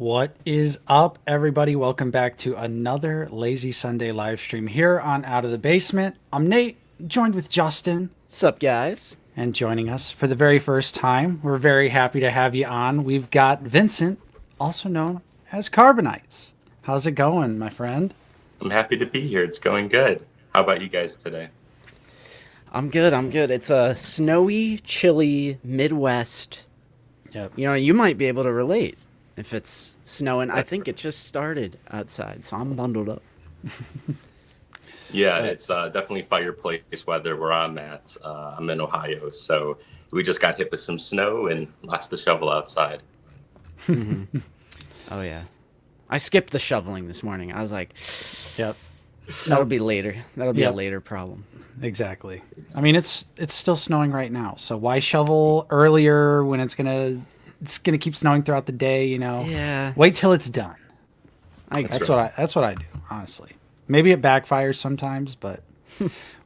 What is up, everybody? Welcome back to another Lazy Sunday live stream here on Out of the Basement. I'm Nate, joined with Justin. Sup, guys? And joining us for the very first time, we're very happy to have you on. We've got Vincent, also known as Carbonites. How's it going, my friend? I'm happy to be here. It's going good. How about you guys today? I'm good. It's a snowy, chilly Midwest. Yep. You know, you might be able to relate if it's snowing. I think it just started outside, so I'm bundled up. Yeah, it's definitely fireplace weather where I'm at. I'm in Ohio, so we just got hit with some snow and lots to shovel outside. Mm-hmm. Oh, yeah. I skipped the shoveling this morning. I was like, Yep. that'll be later. That'll be a later problem. Exactly. I mean, it's still snowing right now, so why shovel earlier when it's gonna keep snowing throughout the day? You know. Yeah. Wait till it's done. That's That's what I do, honestly. Maybe it backfires sometimes, but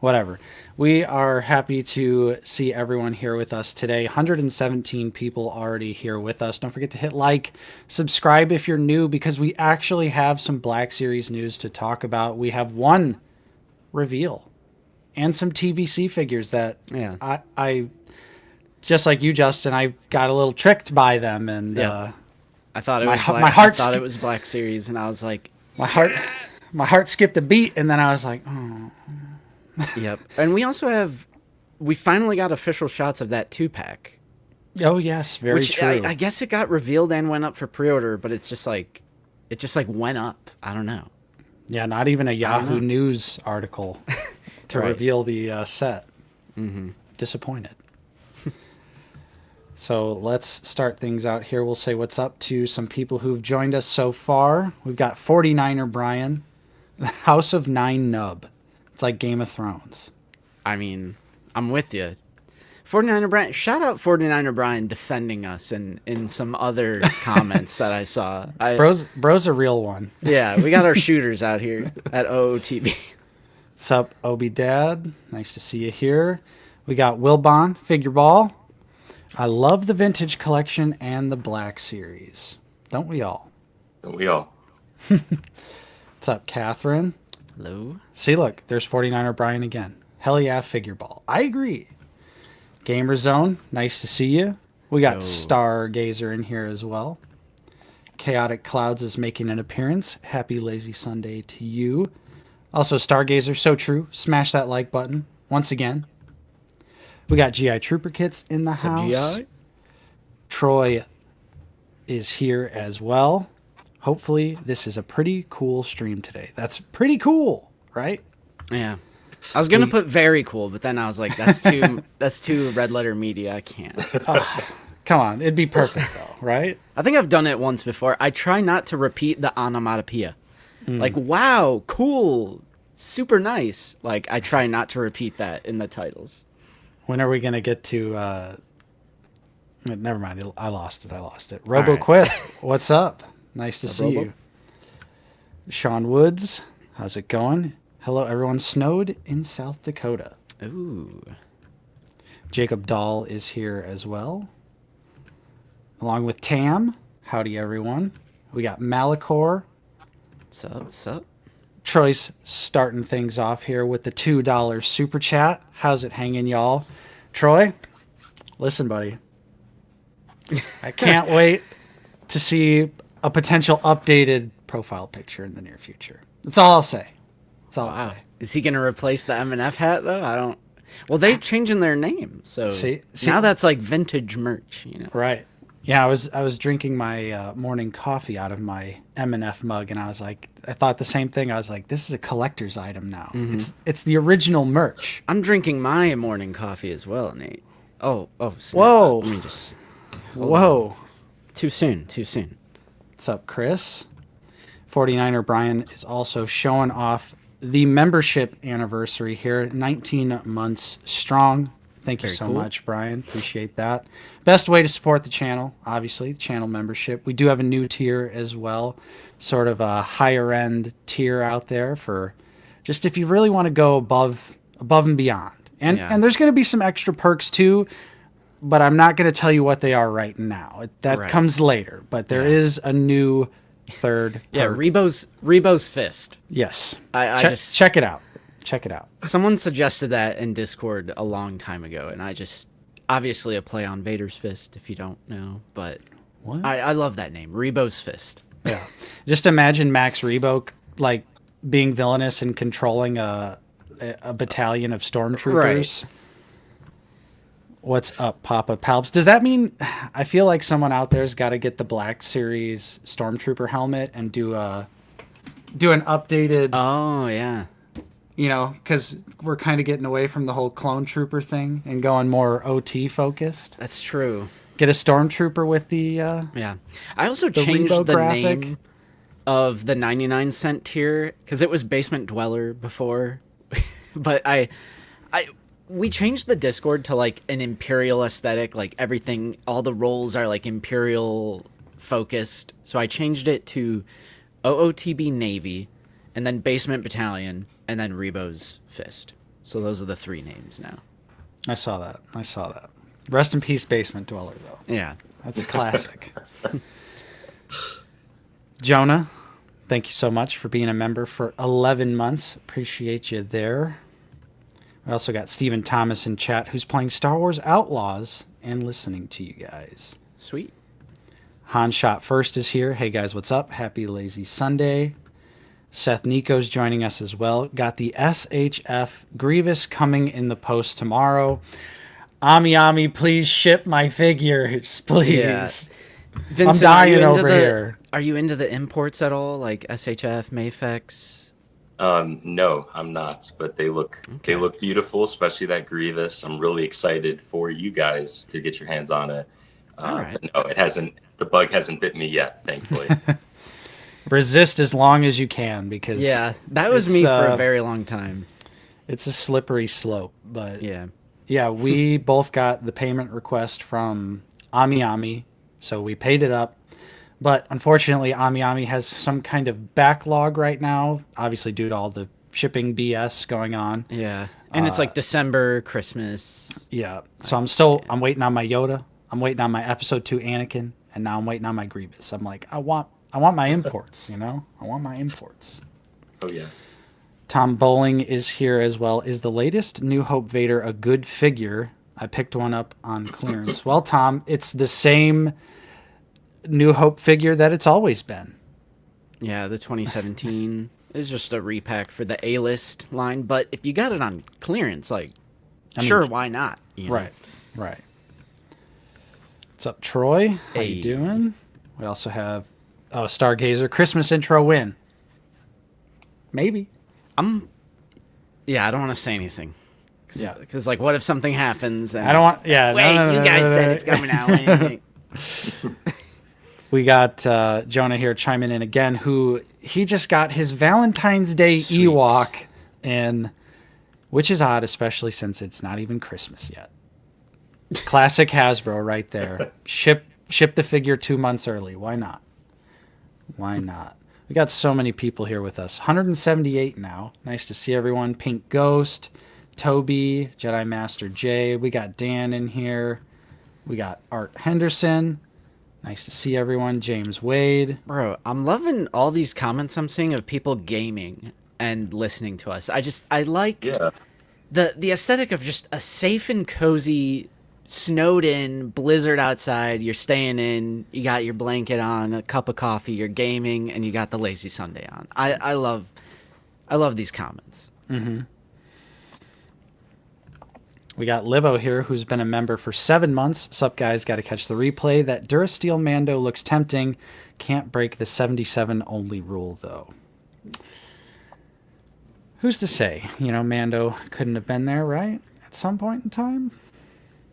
whatever. We are happy to see everyone here with us today. 117 people already here with us. Don't forget to hit like, subscribe if you're new, because we actually have some Black Series news to talk about. We have one reveal and some TVC figures that I just like you, Justin, I got a little tricked by them, and I thought it was it was Black Series, and I was like, my heart skipped a beat, and then I was like, oh. Yep. And we finally got official shots of that 2-pack. Oh yes, very true. I guess it got revealed and went up for pre-order, but it just went up. I don't know. Yeah, not even a Yahoo News article to reveal the set. Mm-hmm. Disappointed. So let's start things out here. We'll say what's up to some people who've joined us so far. We've got 49er Brian, the House of Nine Nub. It's like Game of Thrones. I mean, I'm with you. 49er Brian, shout out 49er Brian defending us in some other comments that I saw. Bro's a real one. Yeah, we got our shooters out here at OOTB. What's up, Obi Dad? Nice to see you here. We got Wilbon, Figure Ball. I love the vintage collection and the Black Series. Don't we all? Don't we all? What's up, Catherine? Hello. See, look, there's 49er Brian again. Hell yeah, Figure Ball. I agree. Gamer Zone, nice to see you. We got Stargazer in here as well. Chaotic Clouds is making an appearance. Happy Lazy Sunday to you. Also, Stargazer, so true. Smash that like button once again. We got GI Trooper kits in the house. GI? Troy is here as well. Hopefully, this is a pretty cool stream today. That's pretty cool, right? Yeah. I was gonna put very cool, but then I was like, that's too red letter media. I can't. Come on, it'd be perfect though, right? I think I've done it once before. I try not to repeat the onomatopoeia. Like, wow, cool, super nice. Like, I try not to repeat that in the titles. When are we gonna get to? Never mind. I lost it. RoboQuip, right. What's up? Nice to see you. Sean Woods, how's it going? Hello, everyone. Snowed in South Dakota. Ooh. Jacob Dahl is here as well, along with Tam. Howdy, everyone. We got Malachor. What's up? Troy's starting things off here with the $2 super chat. How's it hanging, y'all? Troy, listen, buddy. I can't wait to see a potential updated profile picture in the near future. That's all I'll say. I'll say. Is he going to replace the M&F hat, though? I don't... Well, they're changing their name, so see, now that's like vintage merch, you know? Right. Yeah, I was drinking my morning coffee out of my M&F mug, and I thought the same thing. I was like, this is a collector's item now. Mm-hmm. It's the original merch. I'm drinking my morning coffee as well, Nate. Oh, snap. Whoa. Let me just... Whoa. Too soon. What's up, Chris? 49er Brian is also showing off the membership anniversary here. 19 months strong. Thank you so much, Brian. Appreciate that. Best way to support the channel, obviously, channel membership. We do have a new tier as well, sort of a higher end tier out there for just if you really want to go above and beyond. And there's going to be some extra perks too. but I'm not going to tell you what they are right now. That Right. comes later, but there is a new third. Yeah, part. Rebo's fist. Yes. I Check, just check it out. Check it out. Someone suggested that in Discord a long time ago, and I just obviously a play on Vader's fist if you don't know, but What? I love that name, Rebo's fist. Yeah. Just imagine Max Rebo like being villainous and controlling a battalion of stormtroopers. Right. What's up, Papa Palps? Does that mean I feel like someone out there's got to get the Black Series stormtrooper helmet and do an updated, Oh yeah. you know, because we're kind of getting away from the whole clone trooper thing and going more OT focused. That's true. Get a stormtrooper with the Yeah. I also The changed Rebo the graphic. name of the 99-cent tier because it was Basement Dweller before. But we changed the Discord to like an Imperial aesthetic, like everything, all the roles are like Imperial focused. So I changed it to OOTB Navy and then Basement Battalion and then Rebo's Fist. So those are the 3 names now. I saw that. Rest in peace, Basement Dweller, though. Yeah. That's a classic. Jonah, thank you so much for being a member for 11 months. Appreciate you there. We also got Stephen Thomas in chat who's playing Star Wars Outlaws and listening to you guys. Sweet. Han Shot First is here. Hey guys, what's up? Happy Lazy Sunday. Seth Nico's joining us as well. Got the SHF Grievous coming in the post tomorrow. Ami, please ship my figures, please. Yeah. Vincent, I'm dying over here. Are you into the imports at all, like SHF, Mayfex? No, I'm not, but they look beautiful, especially that Grievous. I'm really excited for you guys to get your hands on it. All right. No, it hasn't. The bug hasn't bit me yet, thankfully. Resist as long as you can because Yeah, that was it's, me for a very long time. it's a slippery slope. But Yeah. we both got the payment request from Ami, so we paid it up. But unfortunately, Ami has some kind of backlog right now, obviously due to all the shipping BS going on. Yeah. And it's like December, Christmas. Yeah. So I'm waiting on my Yoda. I'm waiting on my episode 2 Anakin, and now I'm waiting on my Grievous. I'm like, I want my imports, you know? I want my imports. Oh yeah. Tom Bowling is here as well. Is the latest New Hope Vader a good figure? I picked one up on clearance. Well, Tom, it's the same New Hope figure that it's always been. Yeah, the 2017 is just a repack for the A-list line, but if you got it on clearance, like, sure, why not? You know? Right. What's up, Troy? How Hey. you doing? We also have Stargazer Christmas intro win. Maybe. Yeah, I don't want to say anything. Yeah. Because, like, what if something happens? And, I don't want. Yeah. Wait, no, you guys said it's coming out. What do you think? We got Jonah here chiming in again, who he just got his Valentine's Day Sweet. Ewok in, which is odd, especially since it's not even Christmas yet. Classic Hasbro right there. Ship the figure 2 months early. Why not? Why not? We got so many people here with us. 178 now. Nice to see everyone. Pink Ghost, Toby, Jedi Master J. We got Dan in here. We got Art Henderson. Nice to see everyone. James Wade. Bro, I'm loving all these comments I'm seeing of people gaming and listening to us. I like the aesthetic of just a safe and cozy, snowed in, blizzard outside, you're staying in, you got your blanket on, a cup of coffee, you're gaming, and you got the lazy Sunday on. I love these comments. Mm-hmm. We got Livo here, who's been a member for 7 months. Sup, guys? Got to catch the replay. That Durasteel Mando looks tempting. Can't break the 77 only rule, though. Who's to say? You know, Mando couldn't have been there, right? At some point in time?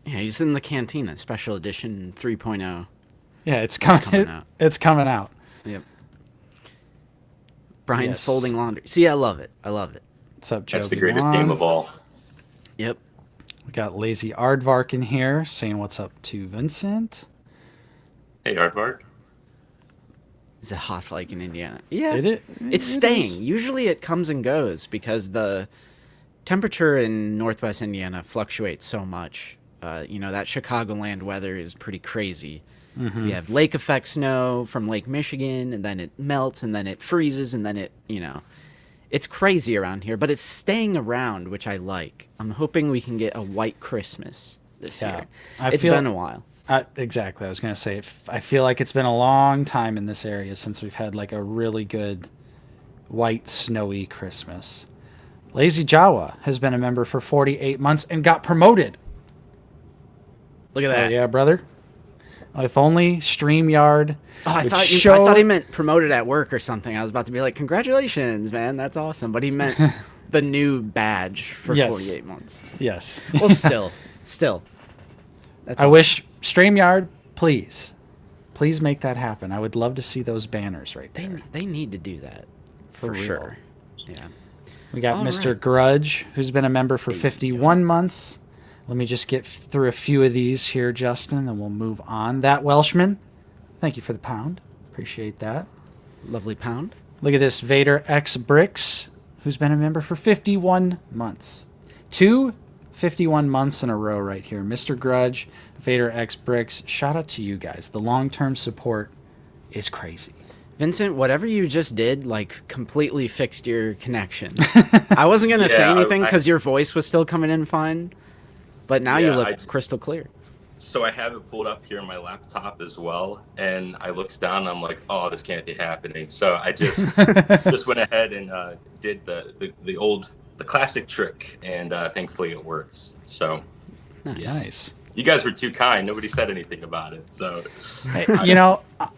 Yeah, he's in the Cantina, Special Edition 3.0. Yeah, it's coming out. It's coming out. Yep. Brian's Yes. folding laundry. See, I love it. I love it. What's up, Joe? That's the greatest game of all. Yep. We got Lazy Aardvark in here saying what's up to Vincent. Hey, Aardvark. Is it hot like in Indiana? Yeah. it It's staying. is. Usually it comes and goes because the temperature in northwest Indiana fluctuates so much. That Chicagoland weather is pretty crazy. We have lake effect snow from Lake Michigan, and then it melts, and then it freezes, and then it's crazy around here, but it's staying around, which I like. I'm hoping we can get a white Christmas this year. It's been a while. Exactly. I was going to say, I feel like it's been a long time in this area since we've had like a really good white, snowy Christmas. Lazy Jawa has been a member for 48 months and got promoted. Look at that. Oh, yeah, brother. If only StreamYard. Oh, I thought he meant promoted at work or something. I was about to be like, congratulations, man. That's awesome. But he meant the new badge for 48 months. Yes. Well, still. That's I wish StreamYard, please make that happen. I would love to see those banners right there. They need to do that. For sure. Yeah. We got Mr. Grudge, who's been a member for 51 months. Let me just get through a few of these here, Justin, then we'll move on. That Welshman, thank you for the pound. Appreciate that. Lovely pound. Look at this, Vader X Bricks, who's been a member for 51 months. 51 months in a row right here. Mr. Grudge, Vader X Bricks, shout out to you guys. The long-term support is crazy. Vincent, whatever you just did, like, completely fixed your connection. I wasn't going to say anything because your voice was still coming in fine, but now you look crystal clear. So I have it pulled up here on my laptop as well, and I looked down and I'm like, oh, this can't be happening. So I just just went ahead and did the classic trick, and thankfully it works. So nice. You guys were too kind. Nobody said anything about it. So hey,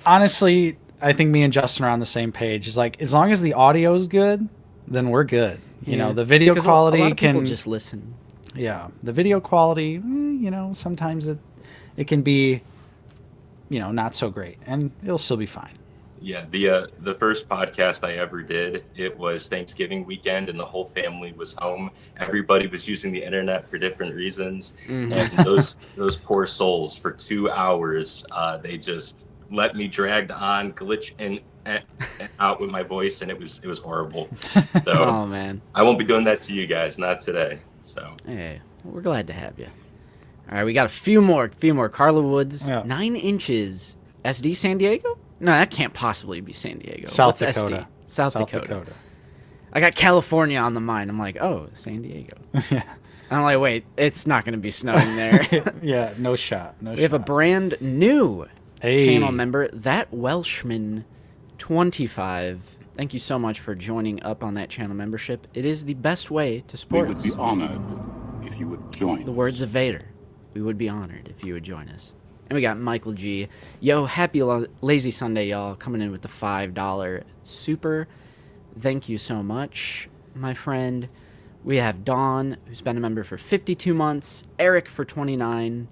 honestly, I think me and Justin are on the same page. It's like, as long as the audio is good, then we're good. You know, the video quality a lot of people just listen. Yeah, the video quality, sometimes it can be, not so great, and it'll still be fine. Yeah, the first podcast I ever did, it was Thanksgiving weekend, and the whole family was home. Everybody was using the internet for different reasons, and those poor souls for 2 hours, they just let me dragged on, glitch in and out with my voice, and it was horrible. So oh man, I won't be doing that to you guys, not today. So hey, we're glad to have you. All right, we got a few more. Carla Woods, 9 inches. SD San Diego? No, that can't possibly be San Diego. South Dakota. SD? South Dakota. I got California on the mind. I'm like, oh, San Diego. Yeah. I'm like, wait, it's not going to be snowing there. Yeah, no shot. We have a brand new channel member, That Welshman 25. Thank you so much for joining up on that channel membership. It is the best way to support us. We would be honored if you would join. The words of Vader. We would be honored if you would join us. And we got Michael G. Yo, happy Lazy Sunday, y'all. Coming in with the $5 super. Thank you so much, my friend. We have Dawn, who's been a member for 52 months. Eric for 29.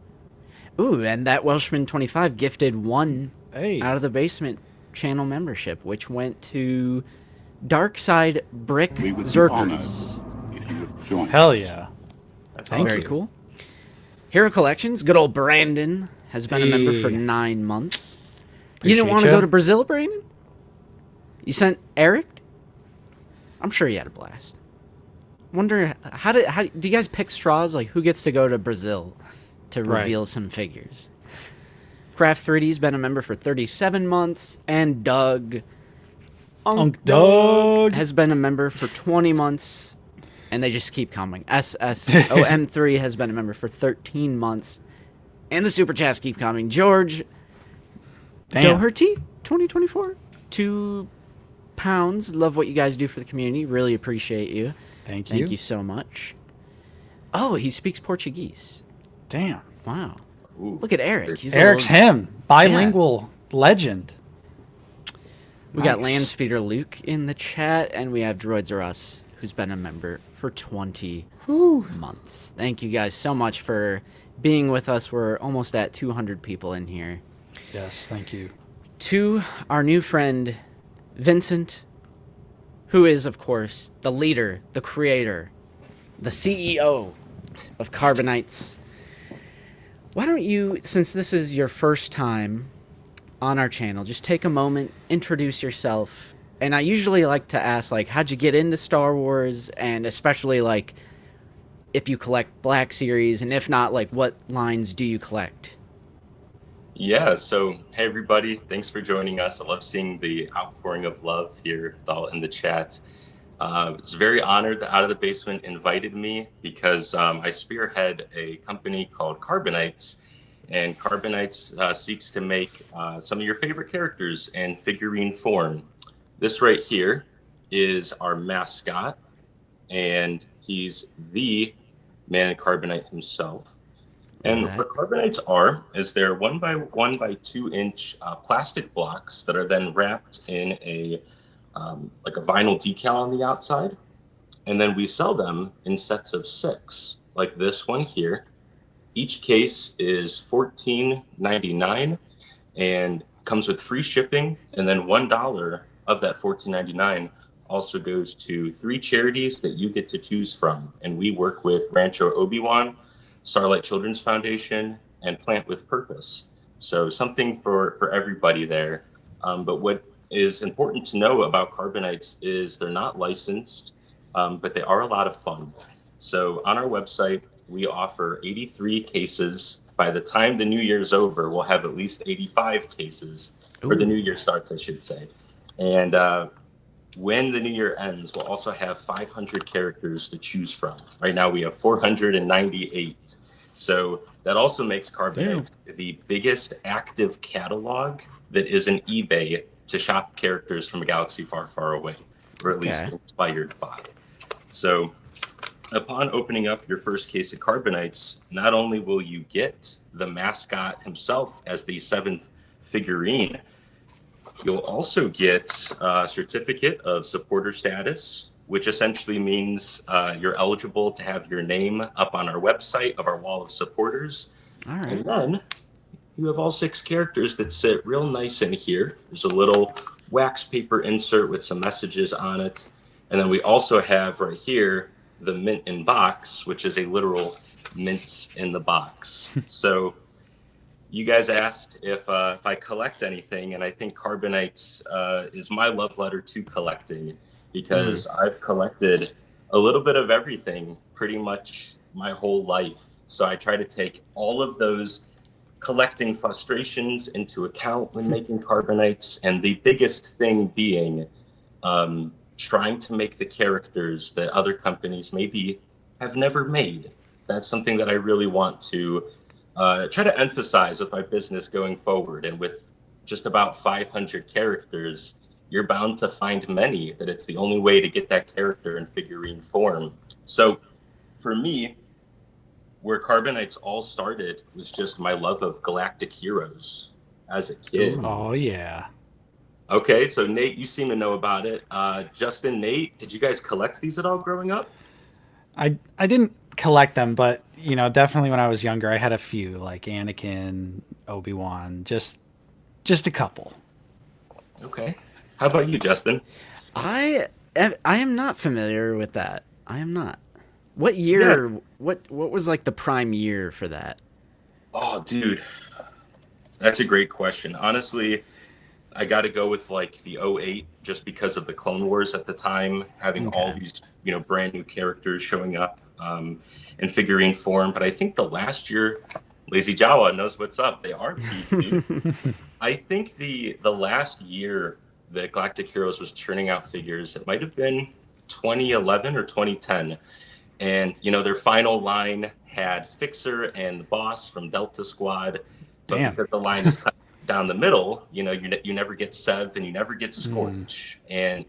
Ooh, and That Welshman 25 gifted 1 out of the basement channel membership, which went to Darkside Brick Zerkers. If you would join. Hell yeah. that's Very cool. Hero Collections, good old Brandon, has been a member for 9 months. You didn't want to go to Brazil, Brandon? You sent Eric? I'm sure you had a blast. Wonder how do you guys pick straws? Like, who gets to go to Brazil to reveal some figures? Craft 3D's been a member for 37 months, and Doug, Doug has been a member for 20 months, and they just keep coming. SSOM3 has been a member for 13 months, and the super chats keep coming. George Doherty, 2024, £2. Love what you guys do for the community. Really appreciate you. Thank you. Thank you so much. Oh, he speaks Portuguese. Damn. Wow. Ooh. Look at Eric. Eric's him. Bilingual legend. We got Landspeeder Luke in the chat, and we have Droids R Us, who's been a member for 20 months. Thank you guys so much for being with us. We're almost at 200 people in here. Yes, thank you. To our new friend, Vincent, who is, of course, the leader, the creator, the CEO of Carbonites. Why don't you, since this is your first time on our channel, just take a moment, introduce yourself. And I usually like to ask, like, how'd you get into Star Wars? And especially, like, if you collect Black Series, and if not, like what lines do you collect? Yeah, so hey everybody, thanks for joining us. I love seeing the outpouring of love here all in the chat. I was very honored that Out of the Basement invited me because I spearhead a company called Carbonites, and Carbonites seeks to make some of your favorite characters in figurine form. This right here is our mascot, and he's the man in Carbonite himself. Look at And that. what carbonites are is they're 1 by 1 by 2 inch plastic blocks that are then wrapped in a like a vinyl decal on the outside, and then we sell them in sets of 6, like this one here. Each case is $14.99 and comes with free shipping, and then $1 of that $14.99 also goes to 3 charities that you get to choose from. And we work with Rancho Obi-Wan, Starlight Children's Foundation, and Plant with Purpose. So something for everybody there. But what is important to know about Carbonites is they're not licensed, but they are a lot of fun. So on our website, we offer 83 cases. By the time the new year's over, we'll have at least 85 cases, or the new year starts, I should say. And when the new year ends, we'll also have 500 characters to choose from. Right now, we have 498. So that also makes Carbonites the biggest active catalog that is an eBay to shop characters from a galaxy far, far away, or at least inspired by. So upon opening up your first case of Carbonites, not only will you get the mascot himself as the 7th figurine, you'll also get a certificate of supporter status, which essentially means you're eligible to have your name up on our website of our wall of supporters. All right. And then you have all 6 characters that sit real nice in here. There's a little wax paper insert with some messages on it. And then we also have right here the mint in box, which is a literal mint in the box. So you guys asked if I collect anything, and I think Carbonites is my love letter to collecting, because I've collected a little bit of everything pretty much my whole life. So I try to take all of those collecting frustrations into account when making Carbonites, and the biggest thing being trying to make the characters that other companies maybe have never made. That's something that I really want to try to emphasize with my business going forward. And with just about 500 characters, you're bound to find many that it's the only way to get that character in figurine form. So for me, where Carbonites all started was just my love of galactic heroes as a kid. Oh, yeah. Okay, so Nate, you seem to know about it. Justin, Nate, did you guys collect these at all growing up? I didn't collect them, but definitely when I was younger, I had a few, like Anakin, Obi-Wan, just a couple. Okay. How about you, Justin? I am not familiar with that. I am not. What year? Yeah. What was like the prime year for that? Oh, dude, that's a great question. Honestly, I got to go with like the '08, just because of the Clone Wars at the time, having all these brand new characters showing up in figurine form. But I think the last year, Lazy Jawa knows what's up. They are PG. I think the last year that Galactic Heroes was churning out figures, it might have been 2011 or 2010. And their final line had Fixer and Boss from Delta Squad, but because the line is cut down the middle, you never get Sev and you never get Scorch. And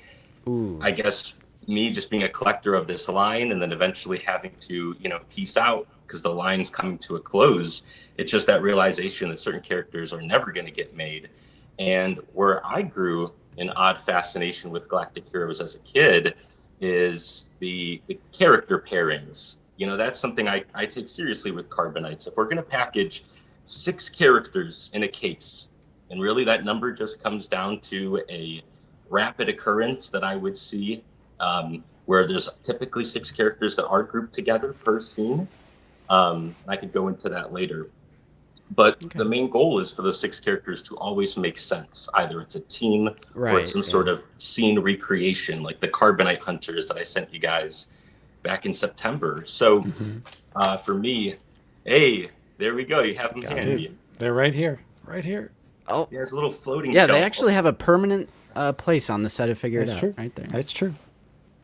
I guess me just being a collector of this line and then eventually having to peace out because the line's coming to a close, it's just that realization that certain characters are never going to get made. And where I grew an odd fascination with Galactic Heroes as a kid is the character pairings. That's something I take seriously with Carbonites. If we're going to package 6 characters in a case, and really that number just comes down to a rapid occurrence that I would see, where there's typically 6 characters that are grouped together per scene. I could go into that later. But the main goal is for those 6 characters to always make sense. Either it's a team or it's some sort of scene recreation, like the Carbonite Hunters that I sent you guys. back in September. So for me, hey, there we go. You have them handy. Dude, they're right here. Right here. Oh, There's a little floating yeah, shelf. they actually have a permanent place on the set of Figure It That's Out true. right there. That's true.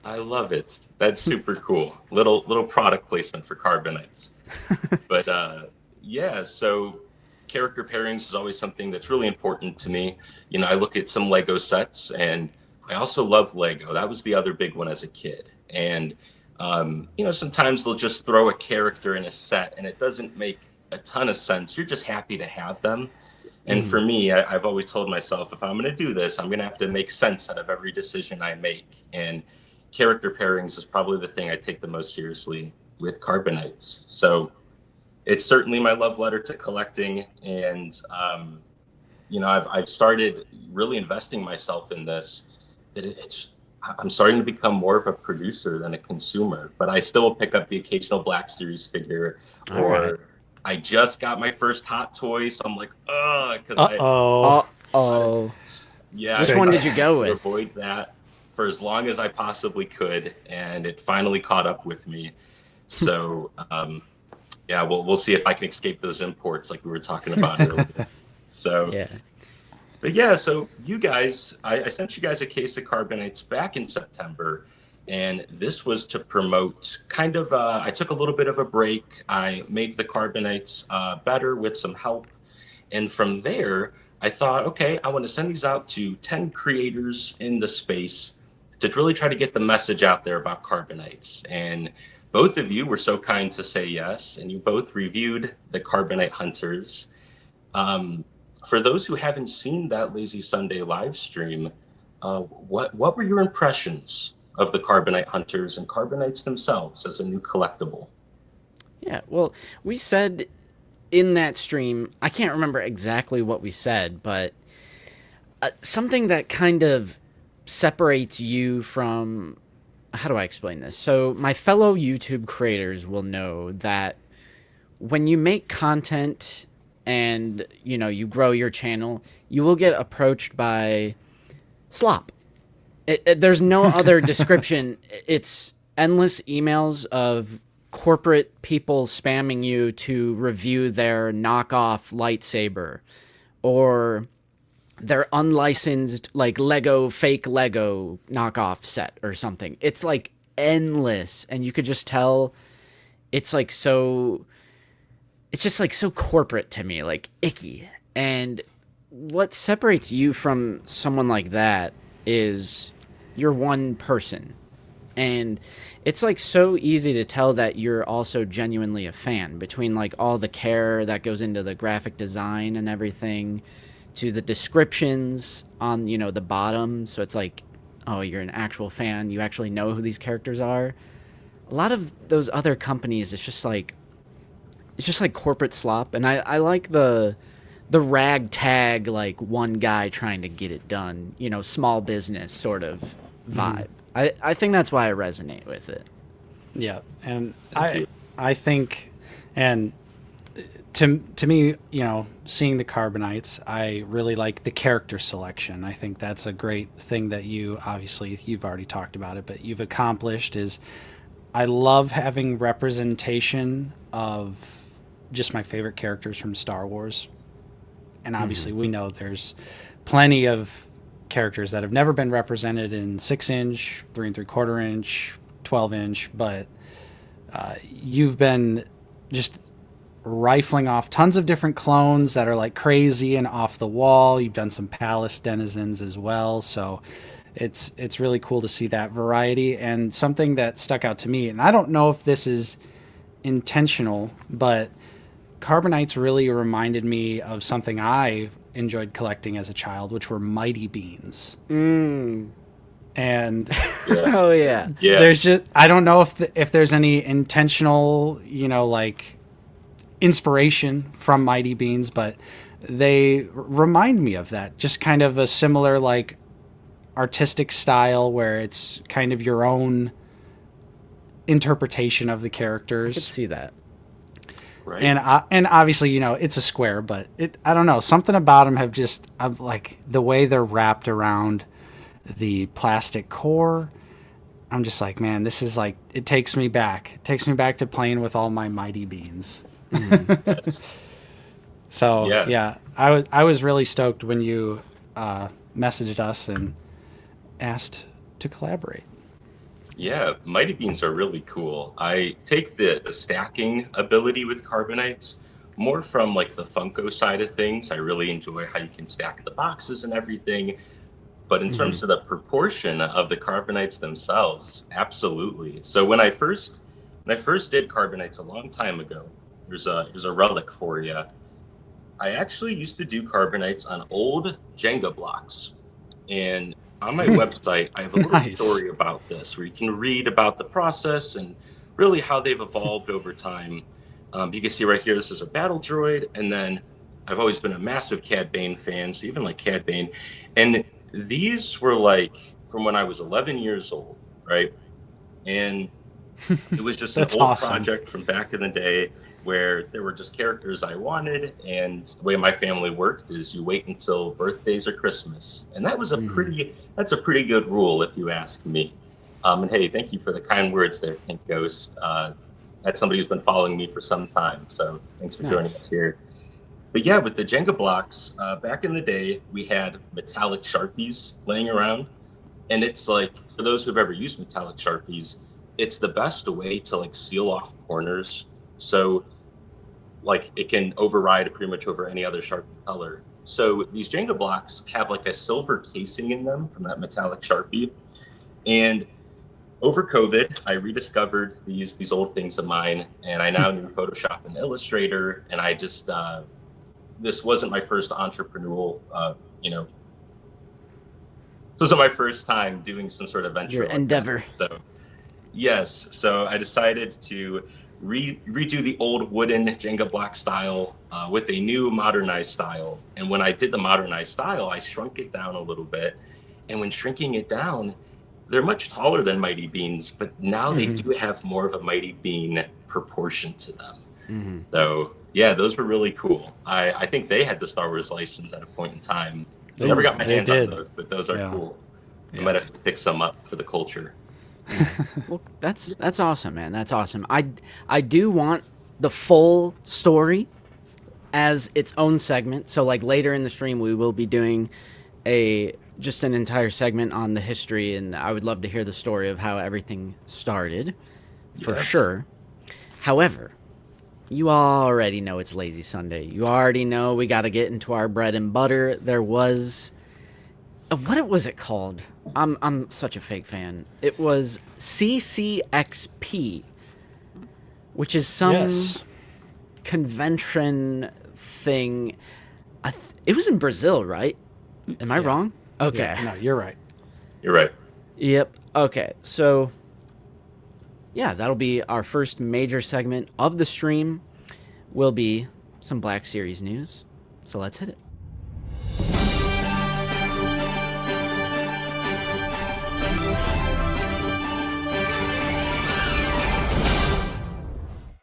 I love it. That's super cool. Little product placement for Carbonites. But yeah, so character pairings is always something that's really important to me. You know, I look at some Lego sets, and I also love Lego. That was the other big one as a kid. And you know, sometimes they'll just throw a character in a set, and it doesn't make a ton of sense. You're just happy to have them. And for me, I've always told myself, if I'm going to do this, I'm going to have to make sense out of every decision I make. And character pairings is probably the thing I take the most seriously with Carbonites. So it's certainly my love letter to collecting. And, you know, I've started really investing myself in this, that I'm starting to become more of a producer than a consumer, but I still pick up the occasional Black Series figure, or I just got my first Hot Toy, so I'm like, yeah. Which one did you go with? Avoid that for as long as I possibly could, and it finally caught up with me. So, yeah, we'll see if I can escape those imports like we were talking about earlier. So, Yeah. But yeah, so you guys, I sent you guys a case of Carbonites back in September, and this was to promote kind of, I took a little bit of a break. I made the Carbonites better with some help. And from there, I thought, okay, I want to send these out to 10 creators in the space to really try to get the message out there about Carbonites. And both of you were so kind to say yes, and you both reviewed the Carbonite Hunters. For those who haven't seen that Lazy Sunday live stream, what were your impressions of the Carbonite Hunters and Carbonites themselves as a new collectible? Yeah, well, we said in that stream, I can't remember exactly what we said, but something that kind of separates you from, how do I explain this? So my fellow YouTube creators will know that when you make content and, you know, you grow your channel, you will get approached by slop. There's no other description. It's endless emails of corporate people spamming you to review their knockoff lightsaber or their unlicensed, like, fake Lego knockoff set or something. It's, like, endless. And you could just tell it's, like, so... It's just, like, so corporate to me, like, icky. And what separates you from someone like that is you're one person. And it's, like, so easy to tell that you're also genuinely a fan, between, like, all the care that goes into the graphic design and everything, to the descriptions on, you know, the bottom. So it's like, oh, you're an actual fan. You actually know who these characters are. A lot of those other companies, it's just like corporate slop. And I like the ragtag, like, one guy trying to get it done, you know, small business sort of vibe. I think that's why I resonate with it. Yeah, and I think, and to me, you know, seeing the Carbonites, I really like the character selection. I think that's a great thing that you've already talked about it, but you've accomplished is I love having representation of just my favorite characters from Star Wars. And obviously we know there's plenty of characters that have never been represented in 6-inch, 3 3/4 inch, 12-inch, but you've been just rifling off tons of different clones that are like crazy and off the wall. You've done some palace denizens as well, so it's really cool to see that variety. And something that stuck out to me, and I don't know if this is intentional, but Carbonites really reminded me of something I enjoyed collecting as a child, which were Mighty Beans. And Oh yeah. there's just, I don't know if there's any intentional, you know, like, inspiration from Mighty Beans, but they remind me of that. Just kind of a similar, like, artistic style where it's kind of your own interpretation of the characters. I could see that. Right. And obviously, you know, it's a square, but I don't know, something about them have just, like, the way they're wrapped around the plastic core I'm just like, man, this is like, it takes me back. It takes me back to playing with all my Mighty Beans. Yes. So Yeah. yeah, I was really stoked when you messaged us and asked to collaborate. Yeah, Mighty Beans are really cool. I take the stacking ability with Carbonites more from like the Funko side of things. I really enjoy how you can stack the boxes and everything. But in terms of the proportion of the Carbonites themselves, absolutely. So when I first did Carbonites a long time ago, there's a relic for you. I actually used to do Carbonites on old Jenga blocks. And on my website, I have a little Nice. story about this where you can read about the process and really how they've evolved over time. You can see right here, this is a battle droid. And then I've always been a massive Cad Bane fan, so even like Cad Bane. And these were like from when I was 11 years old, right? And it was just an That's old awesome. project from back in the day where there were just characters I wanted. And the way my family worked is you wait until birthdays or Christmas. And that was that's a pretty good rule if you ask me. And hey, thank you for the kind words there, Pink Ghost. That's somebody who's been following me for some time. So thanks for joining Nice. us here. But yeah, with the Jenga blocks, back in the day, we had metallic Sharpies laying around. And it's like, for those who've ever used metallic Sharpies, it's the best way to like seal off corners. So like it can override pretty much over any other Sharpie color. So these Jenga blocks have like a silver casing in them from that metallic Sharpie. And over COVID, I rediscovered these old things of mine, and I now knew Photoshop and Illustrator. And I just this wasn't my first entrepreneurial, this wasn't my first time doing some sort of venture. Your like endeavor. that. So yes, so I decided to redo the old wooden Jenga block style with a new modernized style. And when I did the modernized style, I shrunk it down a little bit. And when shrinking it down, they're much taller than Mighty Beans, but now they do have more of a Mighty Bean proportion to them. So yeah, those were really cool. I think they had the Star Wars license at a point in time. I never got my they hands did. on those, but those are Yeah. cool. Yeah. I might have to pick some up for the culture. Well, that's awesome, man. That's awesome. I do want the full story as its own segment. So like later in the stream, we will be doing just an entire segment on the history, and I would love to hear the story of how everything started, for Yeah. sure. However, you already know it's Lazy Sunday. You already know we got to get into our bread and butter. There was what was it called? I'm such a fake fan. It was CCXP, which is some Yes. convention thing. It was in Brazil, right? Am I wrong? Okay. Yeah, no, you're right. You're right. Yep. Okay. So, yeah, that'll be our first major segment of the stream. Will be some Black Series news. So let's hit it.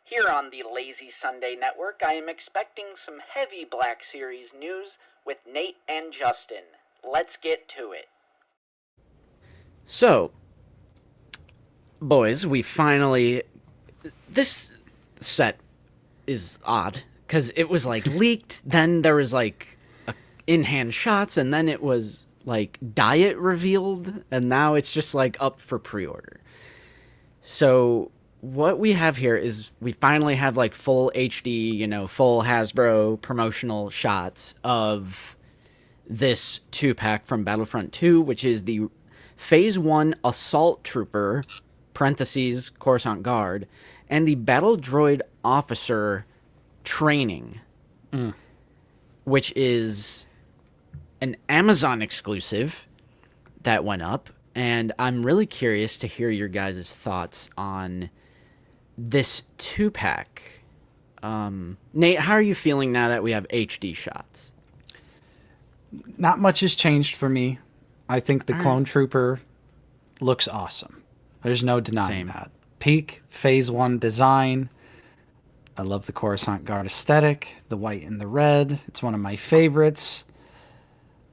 Here on the Lazy Sunday Network, I am expecting some heavy Black Series news with Nate and Justin. Let's get to it. So, boys, we finally... This set is odd, because it was, like, leaked, then there was, like, in-hand shots, and then it was, like, diet revealed, and now it's just, like, up for pre-order. So, what we have here is we finally have, like, full HD, full Hasbro promotional shots of this 2-pack from Battlefront 2, which is the Phase 1 Assault Trooper, parentheses, Coruscant Guard, and the Battle Droid Officer Training, which is an Amazon exclusive that went up, and I'm really curious to hear your guys' thoughts on this 2-pack. Nate, how are you feeling now that we have HD shots? Not much has changed for me. I think the Clone Trooper looks awesome. There's no denying Same. that. Peak Phase 1 design. I love the Coruscant Guard aesthetic, the white and the red. It's one of my favorites.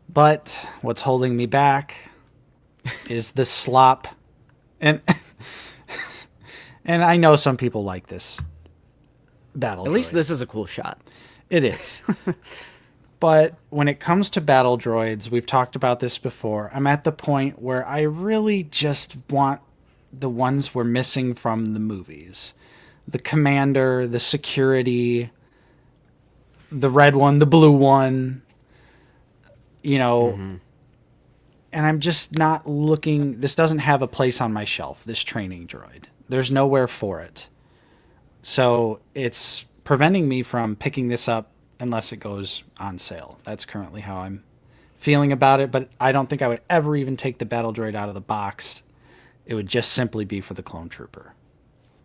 But what's holding me back is the slop And and I know some people like this battle At droid. least this is a cool shot. It is. But when it comes to battle droids, we've talked about this before. I'm at the point where I really just want the ones we're missing from the movies. The commander, the security, the red one, the blue one, and I'm just not looking. This doesn't have a place on my shelf, this training droid. There's nowhere for it. So it's preventing me from picking this up unless it goes on sale. That's currently how I'm feeling about it, but I don't think I would ever even take the battle droid out of the box. It would just simply be for the clone trooper.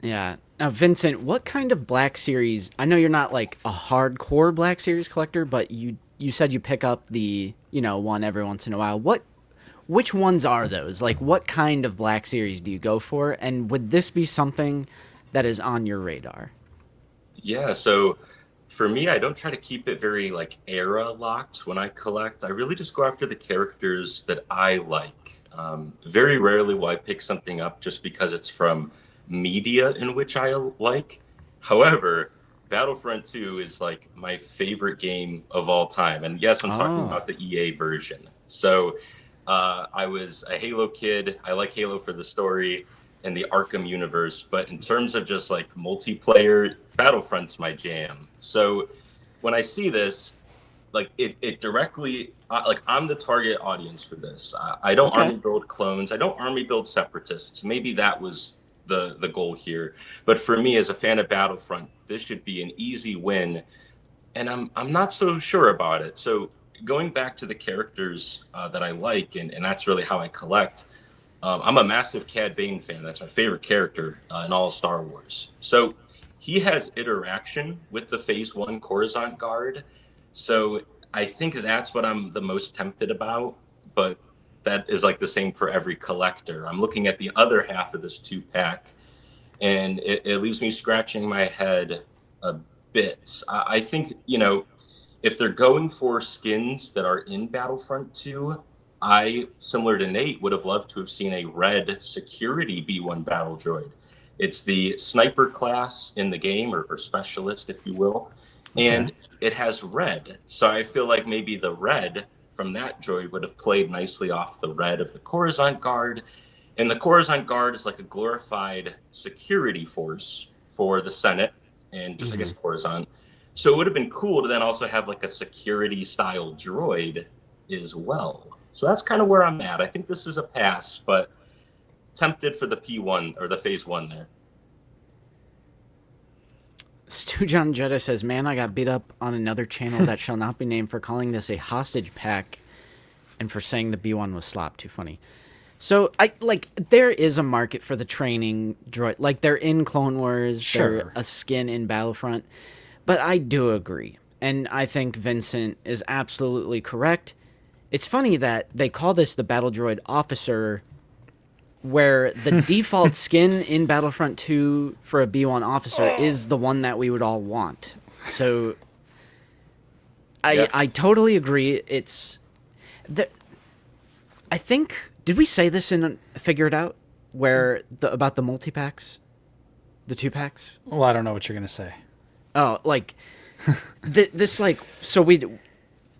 Yeah. Now, Vincent, what kind of Black Series? I know you're not like a hardcore Black Series collector, but you said you pick up the, one every once in a while. Which ones are those? Like, what kind of Black Series do you go for? And would this be something that is on your radar? Yeah, so for me, I don't try to keep it very era locked when I collect. I really just go after the characters that I like. Very rarely will I pick something up just because it's from media in which I like. However, Battlefront 2 is my favorite game of all time. And yes, I'm talking about the EA version. So I was a Halo kid. I like Halo for the story and the Arkham universe, but in terms of just multiplayer, Battlefront's my jam. So when I see this, it directly, I'm the target audience for this. I don't army build clones. I don't army build separatists. Maybe that was the goal here. But for me, as a fan of Battlefront, this should be an easy win. And I'm not so sure about it. So going back to the characters that I like, and that's really how I collect. I'm a massive Cad Bane fan. That's my favorite character in all of Star Wars. So he has interaction with the Phase 1 Coruscant Guard. So I think that's what I'm the most tempted about. But that is the same for every collector. I'm looking at the other half of this 2-pack, and it leaves me scratching my head a bit. I think, if they're going for skins that are in Battlefront 2, I, similar to Nate, would have loved to have seen a red security B1 battle droid. It's the sniper class in the game, or specialist, if you will, and it has red. So I feel like maybe the red from that droid would have played nicely off the red of the Coruscant Guard. And the Coruscant Guard is like a glorified security force for the Senate and just, I guess, Coruscant. So it would have been cool to then also have a security style droid as well. So that's kind of where I'm at. I think this is a pass, but tempted for the P1 or the Phase 1 there. Stu John Jetta says, "Man, I got beat up on another channel that shall not be named for calling this a hostage pack and for saying the B1 was slop. Too funny." So there is a market for the training droid. They're in Clone Wars, they're a skin in Battlefront. But I do agree. And I think Vincent is absolutely correct. It's funny that they call this the Battle Droid Officer, where the default skin in Battlefront 2 for a B1 officer is the one that we would all want. So I totally agree. It's I think, did we say this in Figure It Out, where about the multi-packs, the 2-packs? Well, I don't know what you're gonna say. Oh,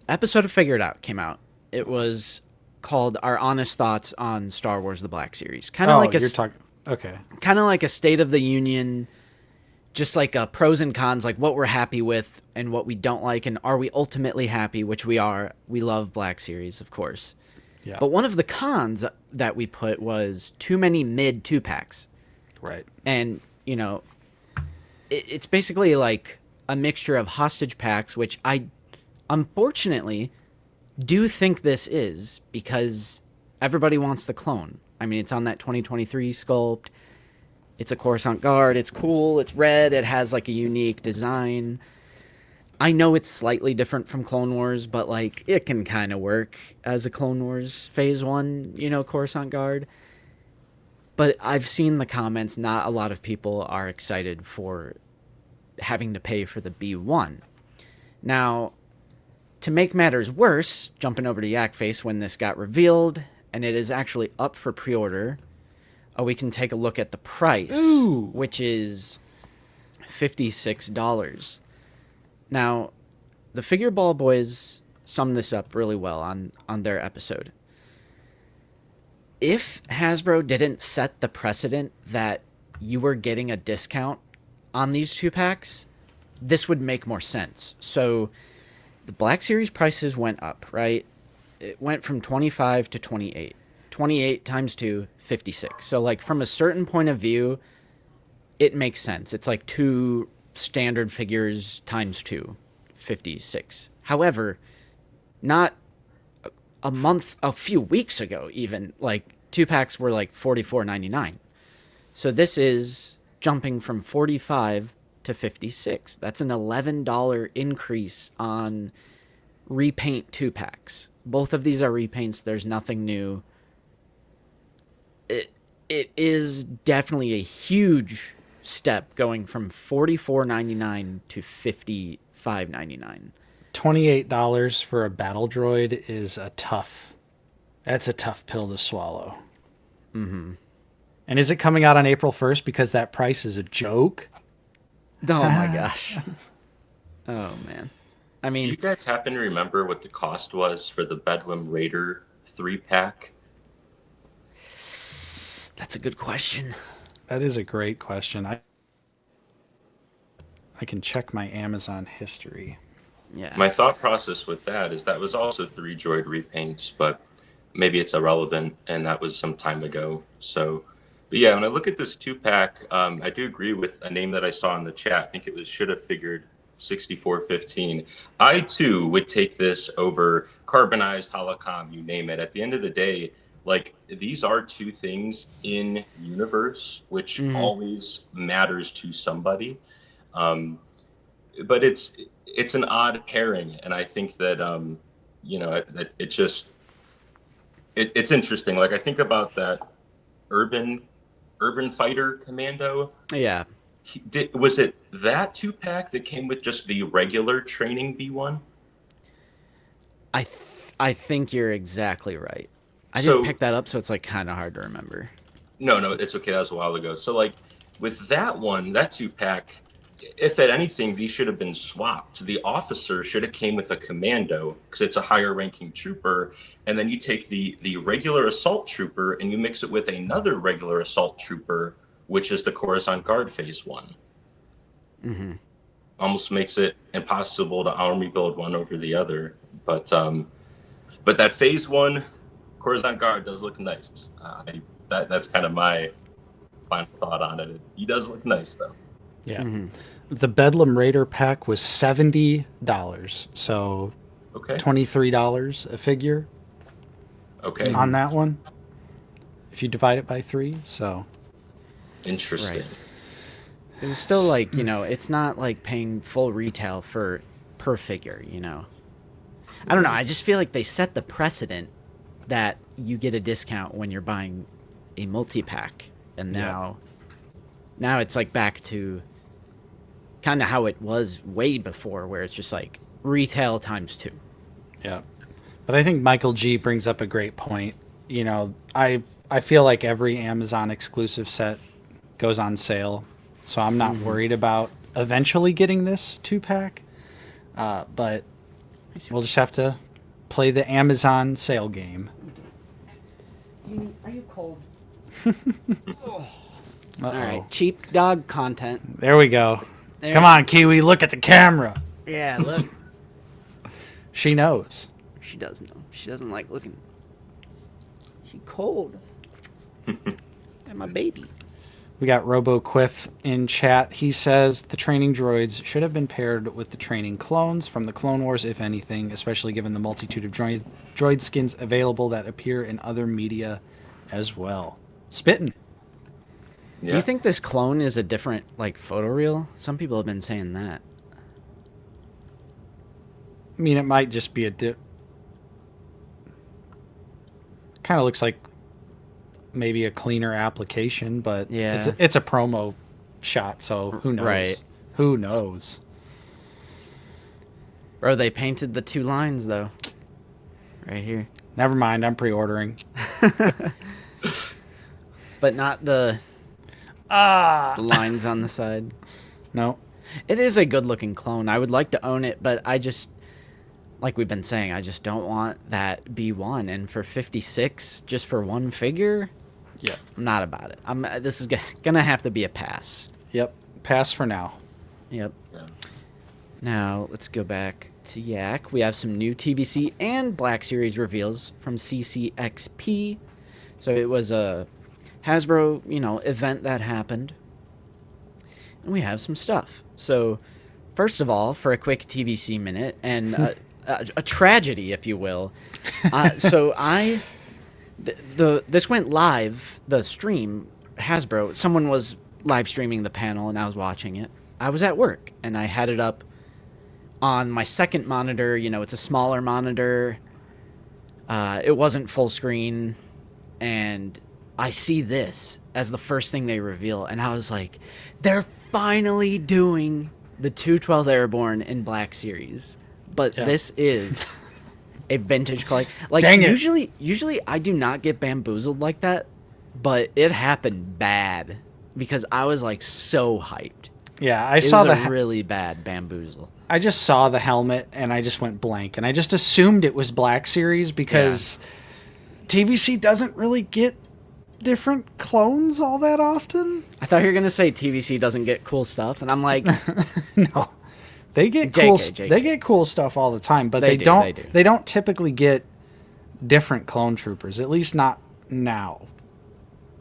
episode of Figure It Out came out. It was called Our Honest Thoughts on Star Wars: The Black Series. Kind of kind of like a State of the Union, just a pros and cons, what we're happy with and what we don't like, and are we ultimately happy, which we are. We love Black Series, of course. Yeah. But one of the cons that we put was too many mid 2-packs. Right. And, it's basically a mixture of hostage packs, which I unfortunately do think this is, because everybody wants the clone. I mean, it's on that 2023 sculpt. It's a Coruscant Guard. It's cool. It's red. It has a unique design. I know it's slightly different from Clone Wars, but it can kind of work as a Clone Wars Phase 1, Coruscant Guard. But I've seen the comments. Not a lot of people are excited for having to pay for the B1. Now, to make matters worse, jumping over to Yakface when this got revealed, and it is actually up for pre-order, we can take a look at the price, Ooh. which is $56. Now, the Figure Ball Boys summed this up really well on their episode. If Hasbro didn't set the precedent that you were getting a discount on these 2-packs, this would make more sense. So the Black Series prices went up, right? It went from 25 to 28. 28 times 2, 56. So, like, from a certain point of view, it makes sense. It's like 2 standard figures times 2, 56. However, not a few weeks ago, even, like, 2-packs were like $44.99. So this is jumping from 45 to 56. That's an $11 increase on repaint 2-packs. Both of these are repaints. There's nothing new. It is definitely a huge step going from $44.99 to $55.99. $28 for a battle droid is that's a tough pill to swallow. Mm-hmm. And is it coming out on April 1st because that price is a joke? Oh my gosh. Oh man. I Do mean, you guys happen to remember what the cost was for the Bedlam Raider 3-pack? that's a good question. That is a great question. I can check my Amazon history. Yeah. My thought process with that is that was also 3 droid repaints, but maybe it's irrelevant, and that was some time ago. So, but yeah, when I look at this 2-pack, I do agree with a name that I saw in the chat. I think it was Should Have Figured 6415. I too would take this over carbonized holocom, you name it. At the end of the day, like, these are 2 things in universe, which always matters to somebody. But it's an odd pairing, and I think that it's interesting. Like, I think about that urban fighter commando. Yeah. Was it that 2-pack that came with just the regular training B1? I think you're exactly right. I So- didn't pick that up, so it's like kind of hard to remember. No, it's okay. That was a while ago. So, like, with that one, that 2-pack, if at anything, these should have been swapped. The officer should have came with a commando because it's a higher ranking trooper. And then you take the regular assault trooper and you mix it with another regular assault trooper, which is the Coruscant Guard Phase 1. Mm-hmm. Almost makes it impossible to army build one over the other. But that Phase 1 Coruscant Guard does look nice. That's kind of my final thought on it. He does look nice, though. Yeah. Mm-hmm. The Bedlam Raider pack was $70. So Okay. $23 a figure Okay. on that one. If you divide it by 3. So Interesting. Right. It was still like, it's not like paying full retail per figure, I don't know. I just feel like they set the precedent that you get a discount when you're buying a multi-pack. And now it's like back to kind of how it was way before, where it's just like retail times 2. yeah. But I think Michael G brings up a great point. I feel like every Amazon exclusive set goes on sale. So I'm not worried about eventually getting this 2-pack. But we'll just have to play the Amazon sale game. Are you cold? Uh-oh. All right, cheap dog content. There we go. There. Come on, Kiwi, look at the camera. Yeah, look. She knows. She does know. She doesn't like looking. She cold. And my baby. We got RoboQuiff in chat. He says the training droids should have been paired with the training clones from the Clone Wars, if anything, especially given the multitude of droid skins available that appear in other media as well. Spittin'. Do you think this clone is a different, photoreal? Some people have been saying that. I mean, it might just be kind of looks like maybe a cleaner application, but Yeah. it's a promo shot, so who knows? Right. Who knows? Bro, they painted the 2 lines, though. Right here. Never mind, I'm pre-ordering. but not the lines on the side. No. It is a good-looking clone. I would like to own it, but I just, like we've been saying, I just don't want that B1. And for 56, just for one figure, Yeah. I'm not about it. This is gonna have to be a pass. Yep. Pass for now. Yep. Yeah. Now let's go back to Yak. We have some new TVC and Black Series reveals from CCXP. So it was a Hasbro, event that happened. And we have some stuff. So, first of all, for a quick TVC minute, and a tragedy, if you will. This went live, the stream, Hasbro, someone was live streaming the panel and I was watching it. I was at work and I had it up on my second monitor. It's a smaller monitor. It wasn't full screen. And I see this as the first thing they reveal. And I was like, they're finally doing the 212th Airborne in Black Series. But this is a vintage collect. Like, Dang it. usually I do not get bamboozled like that. But it happened bad. Because I was like so hyped. Yeah, I It saw was the a really bad bamboozle. I just saw the helmet and I just went blank, and I just assumed it was Black Series because TVC doesn't really get different clones all that often. I thought you were gonna say TVC doesn't get cool stuff, and I'm like, No, they get JK. They get cool stuff all the time, but They do. They don't typically get different clone troopers. At least not now.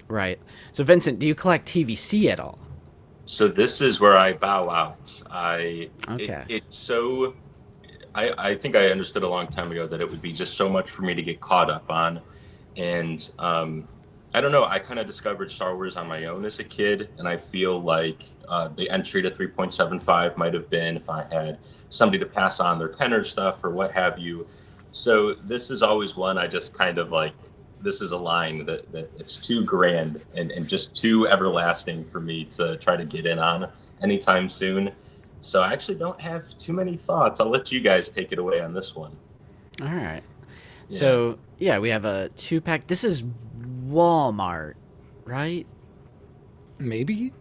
right. So Vincent, do you collect TVC at all? So this is where I bow out. Okay. I think I understood a long time ago that it would be just so much for me to get caught up on. And I don't know, I kind of discovered Star Wars on my own as a kid. And I feel like the entry to 3.75 might have been if I had somebody to pass on their tenor stuff or what have you. So this is always one I just kind of like, this is a line that it's too grand and just too everlasting for me to try to get in on anytime soon. So I actually don't have too many thoughts. I'll let you guys take it away on this one. All right. So we have a 2-pack. This is Walmart, right? Maybe.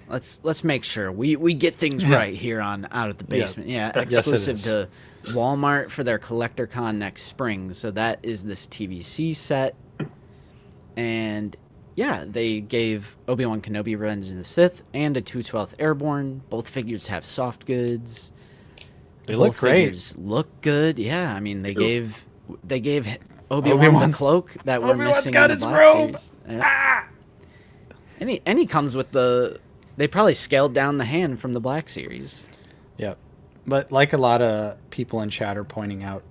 Let's make sure we get things right here on Out of the Basement. Yes. Yeah, Yes, it exclusive is. to Walmart for their Collector Con next spring. So that is this TVC set. And yeah, they gave Obi-Wan Kenobi Revenge of the Sith and a 212th Airborne. Both figures have soft goods. They look great. Figures look good. Yeah, I mean they gave Obi-Wan the Obi-Wan's- cloak that we're Obi-Wan's missing got in his the Black robe. Series. Yeah. And he comes with they probably scaled down the hand from the Black Series. Yep. But like a lot of people in chat are pointing out,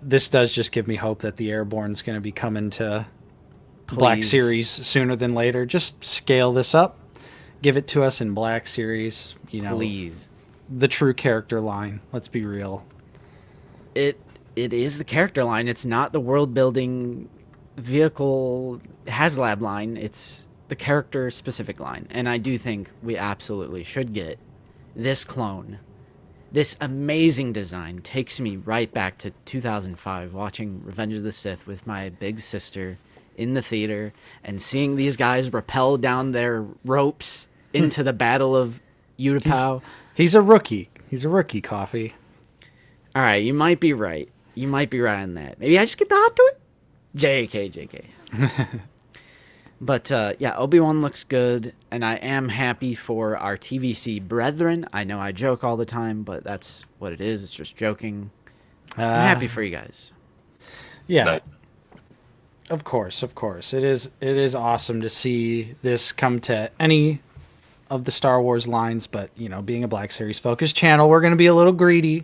this does just give me hope that the Airborne's going to be coming to Black Please. Series sooner than later. Just scale this up. Give it to us in Black Series. Please. The true character line. Let's be real. It is the character line. It's not the world building vehicle HasLab line. It's the character specific line. And I do think we absolutely should get this clone. This amazing design takes me right back to 2005, watching Revenge of the Sith with my big sister in the theater and seeing these guys rappel down their ropes into the Battle of Utapau. He's a rookie. He's a rookie, Coffee. All right, you might be right. You might be right on that. Maybe I just get the hot to it? JK. But, yeah, Obi-Wan looks good, and I am happy for our TVC brethren. I know I joke all the time, but that's what it is. It's just joking. I'm happy for you guys. Yeah. Nice. Of course. It is awesome to see this come to any of the Star Wars lines, but, being a Black Series focused channel, we're going to be a little greedy,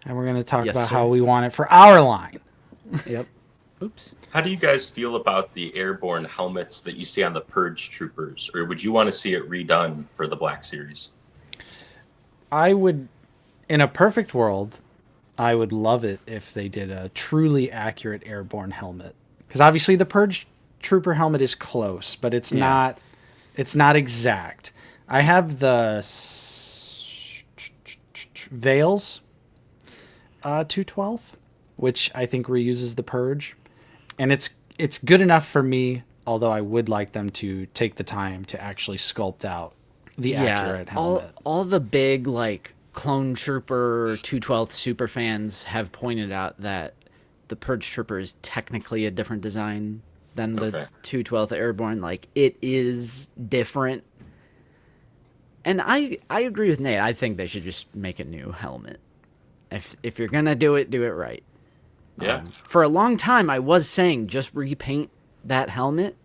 and we're going to talk Yes, about sir. how we want it for our line. Yep. Oops. How do you guys feel about the airborne helmets that you see on the Purge troopers? Or would you want to see it redone for the Black Series? I would, in a perfect world, I would love it if they did a truly accurate airborne helmet. Because obviously the Purge trooper helmet is close, but it's not exact. I have the Veils 212, which I think reuses the Purge. And it's good enough for me Although I would like them to take the time to actually sculpt out the accurate helmet. All the big like Clone Trooper 212th super fans have pointed out that the Purge Trooper is technically a different design than the 212th Airborne. Like, it is different. And I agree with Nate. I think they should just make a new helmet. If you're gonna do it right. Yeah. For a long time, I was saying just repaint that helmet,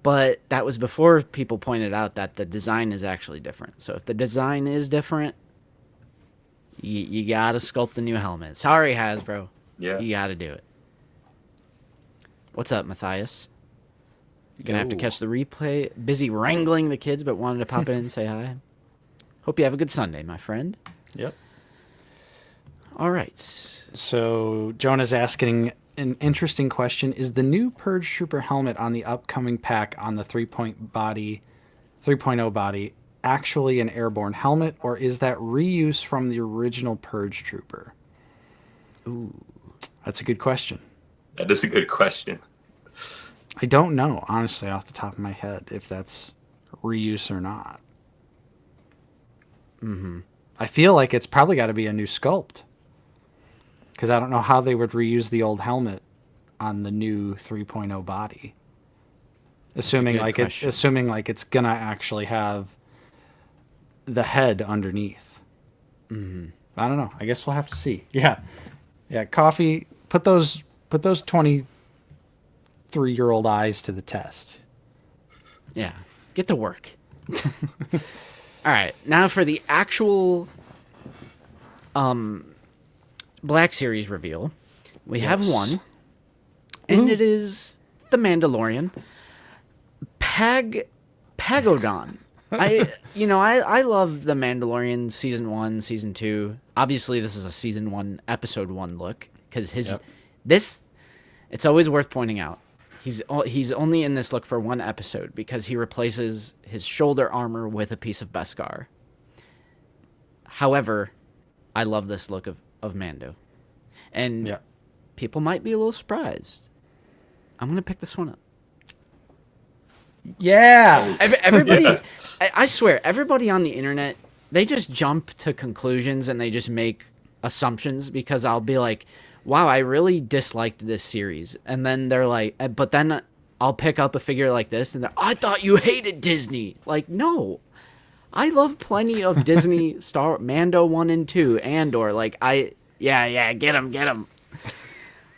but that was before people pointed out that the design is actually different. So if the design is different, you gotta sculpt the new helmet. Sorry, Hasbro. Yeah. You gotta do it. What's up, Matthias? You're gonna have to catch the replay. Busy wrangling the kids, but wanted to pop in and say hi. Hope you have a good Sunday, my friend. Yep. All right. So Jonah's asking an interesting question. Is the new Purge Trooper helmet on the upcoming pack on the 3.0 body actually an airborne helmet, or is that reuse from the original Purge Trooper? Ooh. That's a good question. That is a good question. I don't know, honestly, off the top of my head, if that's reuse or not. Mm-hmm. I feel like it's probably got to be a new sculpt, because I don't know how they would reuse the old helmet on the new 3.0 body. Assuming it's gonna actually have the head underneath. Mm-hmm. I don't know. I guess we'll have to see. Yeah. Coffee. Put those 23-year-old eyes to the test. Yeah. Get to work. All right. Now for the actual Black Series reveal. We have one. And it is the Mandalorian. Pagodon. I love the Mandalorian season 1, season 2. Obviously, this is a season 1, episode 1 look, because it's always worth pointing out. He's only in this look for one episode because he replaces his shoulder armor with a piece of Beskar. However, I love this look of Mando, and people might be a little surprised. I'm gonna pick this one up. Yeah. Everybody, I swear, everybody on the internet, they just jump to conclusions and they just make assumptions, because I'll be like, wow, I really disliked this series. And then they're like, but then I'll pick up a figure like this and I thought you hated Disney. Like, no, I love plenty of Disney Mando 1 and 2, Andor. Like, get him.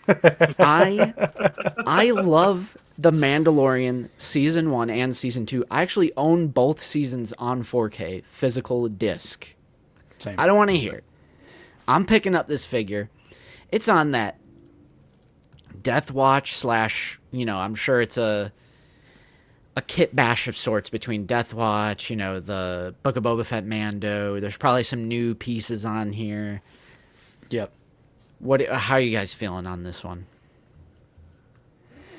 I love The Mandalorian season 1 and season 2. I actually own both seasons on 4K physical disc. Same. I don't want to hear it. I'm picking up this figure. It's on that Death Watch / I'm sure it's a kit bash of sorts between Death Watch, the Book of Boba Fett Mando. There's probably some new pieces on here. Yep. How are you guys feeling on this one?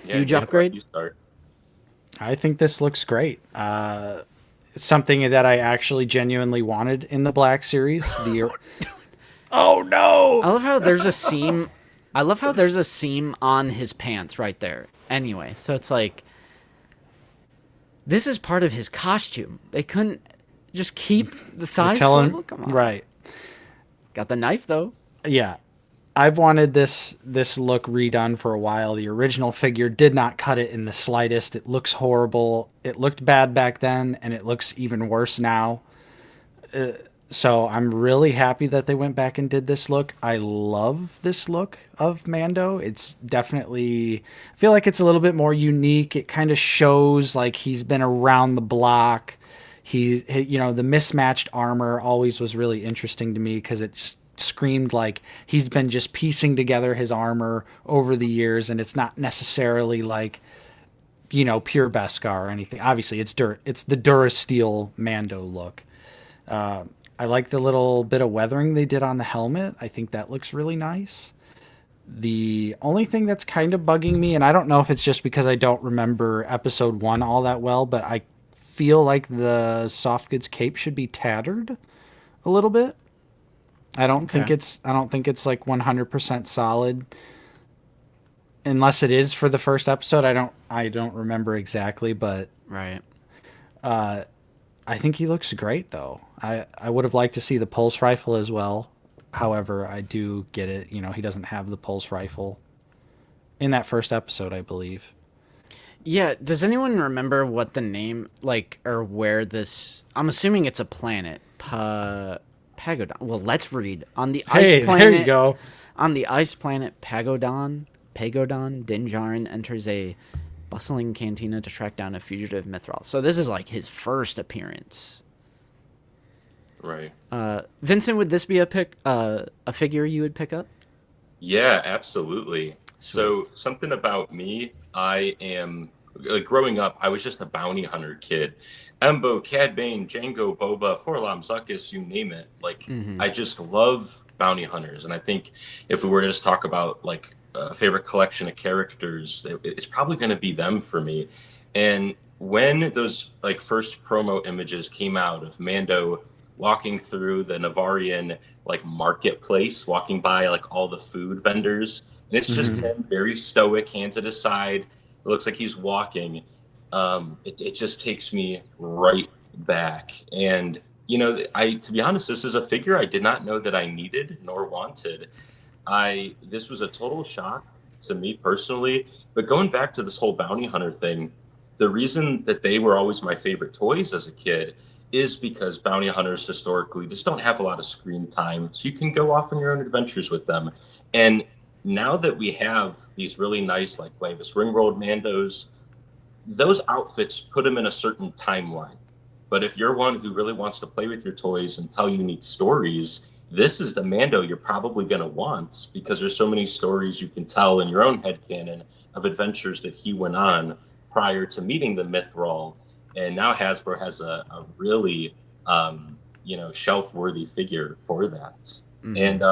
Yeah, Huge upgrade? You start. I think this looks great. It's something that I actually genuinely wanted in the Black Series. Oh no! I love how there's a seam. I love how there's a seam on his pants right there. Anyway, so it's like, this is part of his costume. They couldn't just keep the thigh swivel? Come on. Right. Got the knife though. Yeah. I've wanted this look redone for a while. The original figure did not cut it in the slightest. It looks horrible. It looked bad back then, and it looks even worse now. So I'm really happy that they went back and did this look. I love this look of Mando. It's definitely, I feel like it's a little bit more unique. It kind of shows like he's been around the block. The mismatched armor always was really interesting to me, because it just screamed like he's been just piecing together his armor over the years, and it's not necessarily like, pure Beskar or anything. Obviously, it's the Durasteel Mando look. I like the little bit of weathering they did on the helmet. I think that looks really nice. The only thing that's kind of bugging me, and I don't know if it's just because I don't remember episode 1 all that well, but I feel like the soft goods cape should be tattered a little bit. I don't think it's like 100% solid, unless it is for the first episode. I don't remember exactly, but Right. I think he looks great, though. I would have liked to see the pulse rifle as well. However, I do get it. He doesn't have the pulse rifle in that first episode, I believe. Yeah, does anyone remember what the name, like, or where this... I'm assuming it's a planet. Pagodon. Well, let's read. On the ice planet... There you go. On the ice planet Pagodon, Din Djarin enters a bustling cantina to track down a fugitive Mithril. So this is, like, his first appearance. Right. Vincent, would this be a figure you would pick up? Yeah, absolutely. So something about me, I am growing up, I was just a bounty hunter kid. Embo, Cad Bane, Django, Boba, Forlom, Zuckuss, you name it. Like, I just love bounty hunters. And I think if we were to just talk about like a favorite collection of characters, it's probably going to be them for me. And when those like first promo images came out of Mando walking through the Navarian like marketplace, walking by like all the food vendors, and it's just him, very stoic, hands at his side. It looks like he's walking. It just takes me right back. And, to be honest, this is a figure I did not know that I needed nor wanted. This was a total shock to me personally. But going back to this whole bounty hunter thing, the reason that they were always my favorite toys as a kid is because bounty hunters historically just don't have a lot of screen time. So you can go off on your own adventures with them. And now that we have these really nice, like Glavis Ringworld Mandos, those outfits put them in a certain timeline. But if you're one who really wants to play with your toys and tell unique stories, this is the Mando you're probably going to want, because there's so many stories you can tell in your own headcanon of adventures that he went on prior to meeting the Mithril. And now Hasbro has a really, shelf-worthy figure for that. And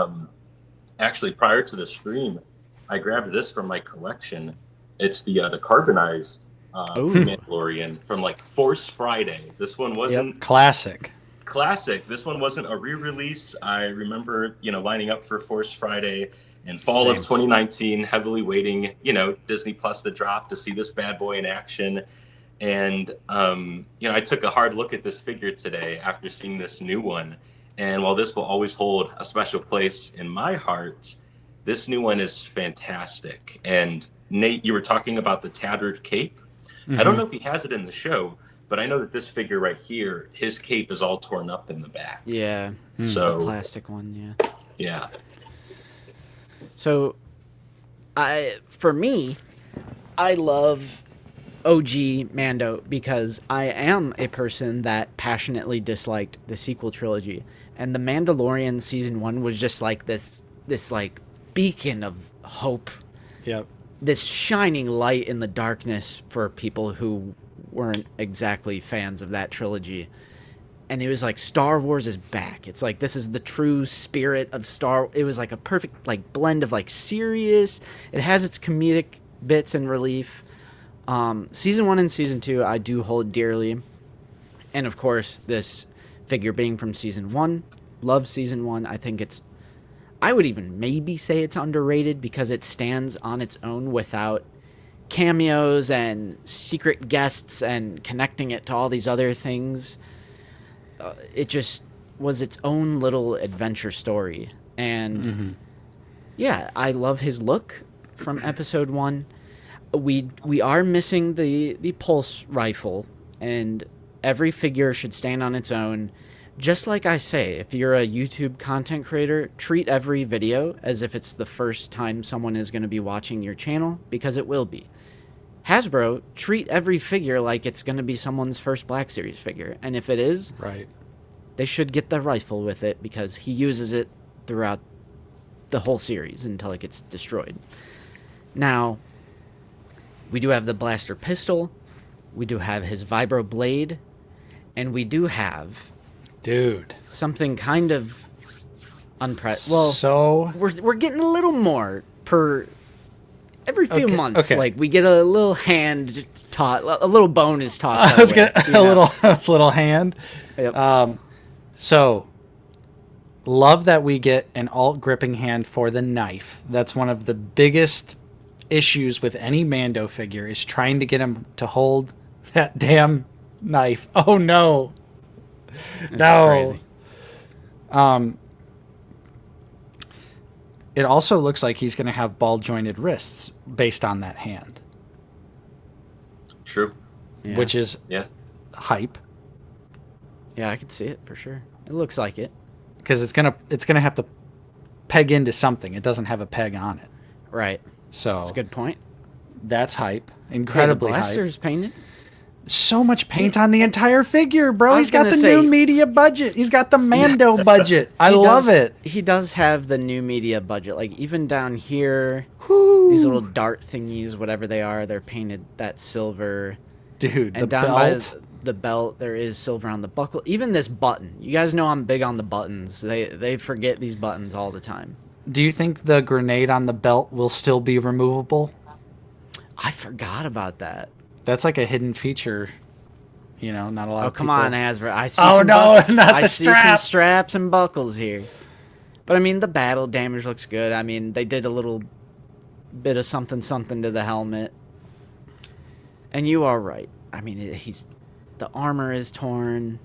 actually, prior to the stream, I grabbed this from my collection. It's the carbonized Mandalorian from like Force Friday. This one wasn't classic. This one wasn't a re-release. I remember, lining up for Force Friday in fall of 2019, heavily waiting, Disney Plus to drop to see this bad boy in action. And, I took a hard look at this figure today after seeing this new one. And while this will always hold a special place in my heart, this new one is fantastic. And Nate, you were talking about the tattered cape. I don't know if he has it in the show, but I know that this figure right here, his cape is all torn up in the back. Yeah. So the plastic one, yeah. Yeah. So, for me, I love OG Mando because I am a person that passionately disliked the sequel trilogy, and The Mandalorian season 1 was just like this like beacon of hope. Yep. This shining light in the darkness for people who weren't exactly fans of that trilogy. And it was like Star Wars is back. It's like this is the true spirit of it was like a perfect like blend of like serious. It has its comedic bits and relief. Season 1 and Season 2 I do hold dearly. And of course, this figure being from Season 1, love Season 1. I would even maybe say it's underrated because it stands on its own without cameos and secret guests and connecting it to all these other things. It just was its own little adventure story. And yeah, I love his look from Episode 1. We are missing the pulse rifle, and every figure should stand on its own. Just like I say, if you're a YouTube content creator, treat every video as if it's the first time someone is going to be watching your channel, because it will be. Hasbro, treat every figure like it's going to be someone's first Black Series figure, and if it is, Right. they should get the rifle with it because he uses it throughout the whole series until it gets destroyed. Now, we do have the blaster pistol, we do have his vibro blade, and we do have Dude. something kind of well, so we're getting a little more per every few Okay, months. okay. Like we get a little hand toss, a little bone is tossed. I was our way, gonna you know? a little hand. Yep. So love that we get an alt gripping hand for the knife. That's one of the biggest issues with any Mando figure is trying to get him to hold that damn knife. Oh no. No. Crazy. It also looks like he's going to have ball jointed wrists based on that hand, True. Yeah. which is Yeah. hype Yeah, I could see it for sure. It looks like it. because it's gonna have to peg into something. It doesn't have a peg on it, Right. so That's a good point. that's hype. Hey, the Incredibly hype. blaster's painted. So much paint on the entire figure, bro. I was He's got gonna the say- new media budget. He's got the Mando budget. I He love does- it. He does have the new media budget. Like, even down here, Whew. these little dart thingies, whatever they are, they're painted that silver. Dude, the And down belt. by the belt, there is silver on the buckle. Even this button. You guys know I'm big on the buttons. They forget these buttons all the time. Do you think the grenade on the belt will still be removable? I forgot about that. That's like a hidden feature. You know, not a lot Oh, of come people... on, Hasbro. I see Oh, some no, not I the see some strap. straps and buckles here. But, I mean, the battle damage looks good. I mean, they did a little bit of something to the helmet. And you are right. I mean, the armor is torn.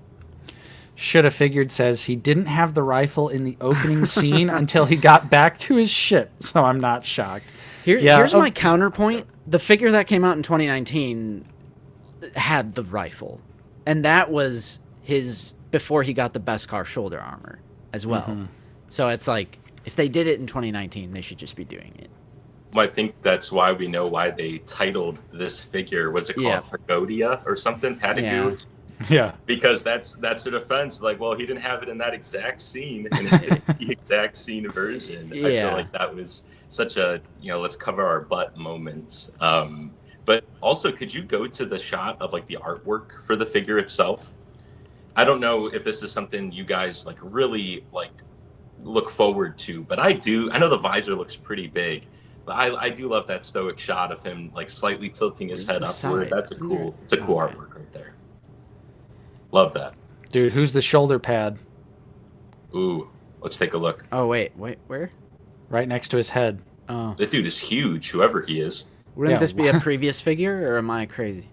Should have figured says he didn't have the rifle in the opening scene until he got back to his ship, so I'm not shocked. Yeah, Here's oh- my counterpoint. The figure that came out in 2019 had the rifle. And that was his before he got the Beskar shoulder armor as well. Mm-hmm. So it's like, if they did it in 2019, they should just be doing it. Well, I think that's why we know why they titled this figure. Was it called Yeah. Pagodia or something? Patagonia? Yeah. Because that's the defense. Like, well, he didn't have it in that exact scene, in the exact scene version. I Yeah. feel like that was such a, let's cover our butt moment. But also, could you go to the shot of like the artwork for the figure itself? I don't know if this is something you guys like really like look forward to, but I do. I know the visor looks pretty big, but I do love that stoic shot of him like slightly tilting his Where's head the upward. side? That's a Isn't cool. there- It's a cool okay. artwork right there. Love that. Dude, who's the shoulder pad? Ooh, let's take a look. Oh, wait, where? Right next to his head. Oh. That dude is huge, whoever he is. Wouldn't Yeah. this be a previous figure, or am I crazy?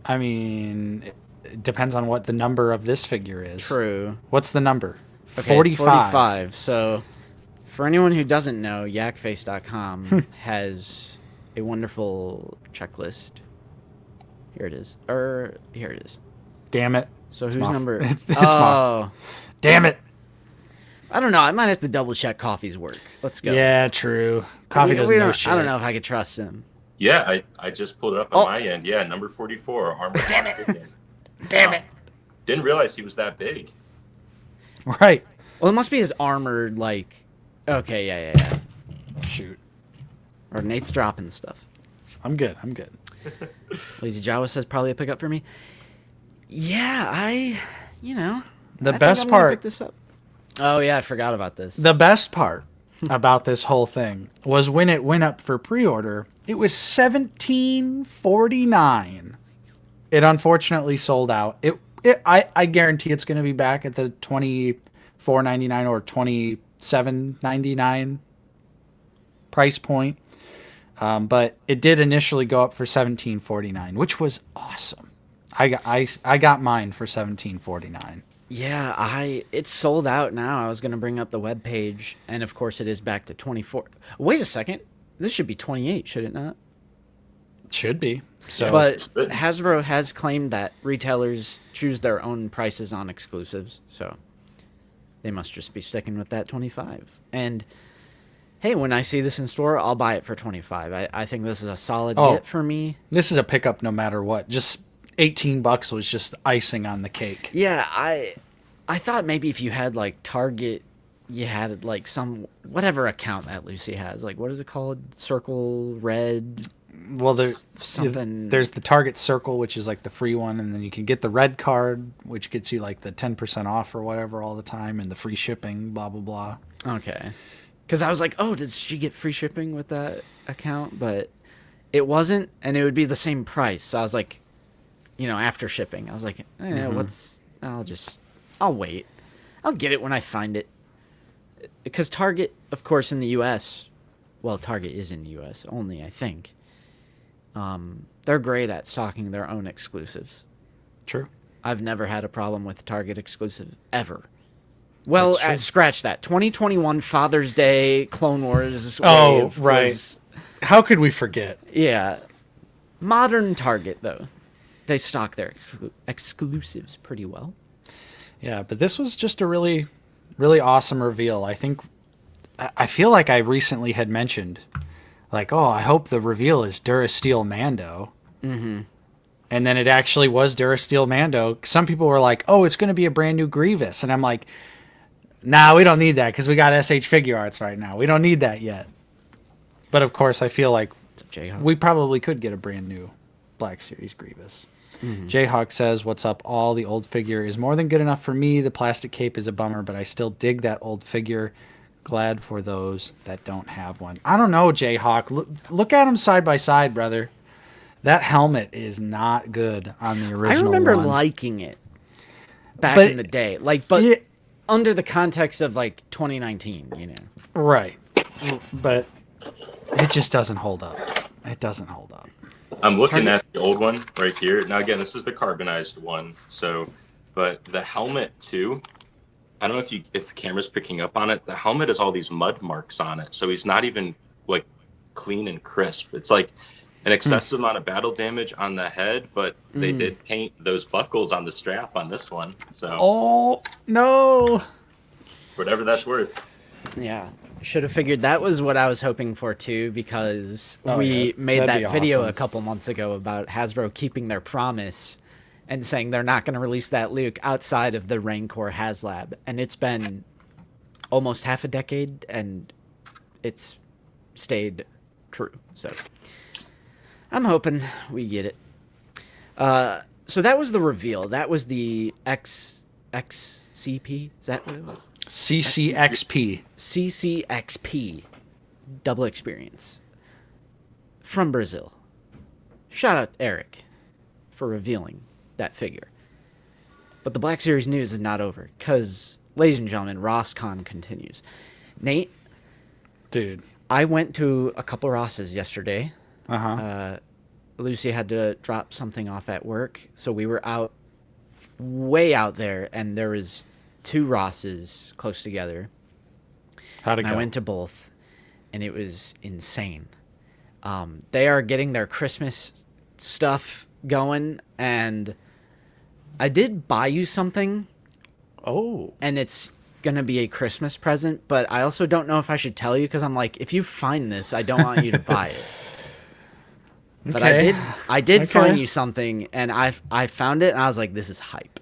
I mean, it depends on what the number of this figure is. True. What's the number? Okay, 45. it's 45. So, for anyone who doesn't know, yakface.com has a wonderful checklist. Here it is. Here it is. Damn it. So It's whose Moff. number? It's Moff. Damn it. I don't know. I might have to double check Coffee's work. Let's go. Yeah, true. Coffee doesn't know shit. I don't know if I could trust him. Yeah, I just pulled it up on Oh. my end. Yeah, number 44, armor. Damn it. Damn it. Didn't realize he was that big. Right. Well, it must be his armored, like... Okay, yeah. Shoot. Or Nate's dropping stuff. I'm good. Lazy Jawa says probably a pickup for me. Yeah, I The think best I'm gonna part pick this up. Oh yeah, I forgot about this. The best part about this whole thing was when it went up for pre-order, it was $17.49. It unfortunately sold out. I guarantee it's going to be back at the $24.99 or $27.99 price point. But it did initially go up for $17.49, which was awesome. I got mine for $17.49. Yeah, it's sold out now. I was gonna bring up the webpage, and of course it is back to 24. Wait a second, this should be 28, should it not? Should be. So, But Hasbro has claimed that retailers choose their own prices on exclusives, so they must just be sticking with that 25. And hey, when I see this in store, I'll buy it for 25. I think this is a solid get for me. this is a pickup no matter what. Just $18 was just icing on the cake. Yeah, I thought maybe if you had like Target, you had like some whatever account that Lucy has. Like, what is it called? Circle Red. Well, there's Something- There's the Target Circle, which is like the free one, and then you can get the red card, which gets you like the 10% off or whatever all the time, and the free shipping. Blah blah blah. Okay. Because I was like, oh, does she get free shipping with that account? But it wasn't, and it would be the same price. So I was like, after shipping, I was like, I'll wait. I'll get it when I find it. Because Target, of course, in the U.S., well, Target is in the U.S. only, I think. They're great at stocking their own exclusives. True. I've never had a problem with Target exclusive ever. Well, That's true. scratch that. 2021 Father's Day Clone Wars Oh, wave right. was- How could we forget? yeah. Modern Target, though. They stock their exclusives pretty well. Yeah, but this was just a really, really awesome reveal. I feel like I recently had mentioned, like, oh, I hope the reveal is Durasteel Mando. Mm-hmm. And then it actually was Durasteel Mando. Some people were like, oh, it's going to be a brand new Grievous. And I'm like, nah, we don't need that because we got SH Figure Arts right now. We don't need that yet. But of course, I feel like we probably could get a brand new Black Series Grievous. Mm-hmm. Jayhawk says, what's up? All the old figure is more than good enough for me. The plastic cape is a bummer, but I still dig that old figure. Glad for those that don't have one. I don't know, Jayhawk. Look at them side by side, brother. That helmet is not good on the original I remember one. liking it back But- in the day. But Yeah. under the context of, 2019, you know. Right. But it just doesn't hold up. It doesn't hold up. I'm looking at the old one right here. Now, again, this is the carbonized one. So, but the helmet too. I don't know if the camera's picking up on it. The helmet has all these mud marks on it, so he's not even like clean and crisp. It's like an excessive amount of battle damage on the head, but they did paint those buckles on the strap on this one. So, Oh, no. whatever that's worth. Yeah. Should have figured that was what I was hoping for too, because Oh, we yeah. made That'd that be video awesome. a couple months ago about Hasbro keeping their promise and saying they're not going to release that Luke outside of the Rancor HasLab. And it's been almost half a decade and it's stayed true. So I'm hoping we get it. So that was the reveal. That was the XCP. Is that what it was? CCXP. CCXP. Double experience. From Brazil. Shout out Eric for revealing that figure. But the Black Series news is not over, because, ladies and gentlemen, RossCon continues. Nate, Dude. I went to a couple Rosses yesterday. Uh-huh. Lucy had to drop something off at work, so we were out, way out there, and there was 2 Rosses close together. How'd it And go? I went to both, and it was insane. They are getting their Christmas stuff going, and I did buy you something, Oh. and it's going to be a Christmas present, but I also don't know if I should tell you, because I'm like, if you find this, I don't want you to buy it. But Okay. I did Okay. find you something, and I found it, and I was like, this is hype.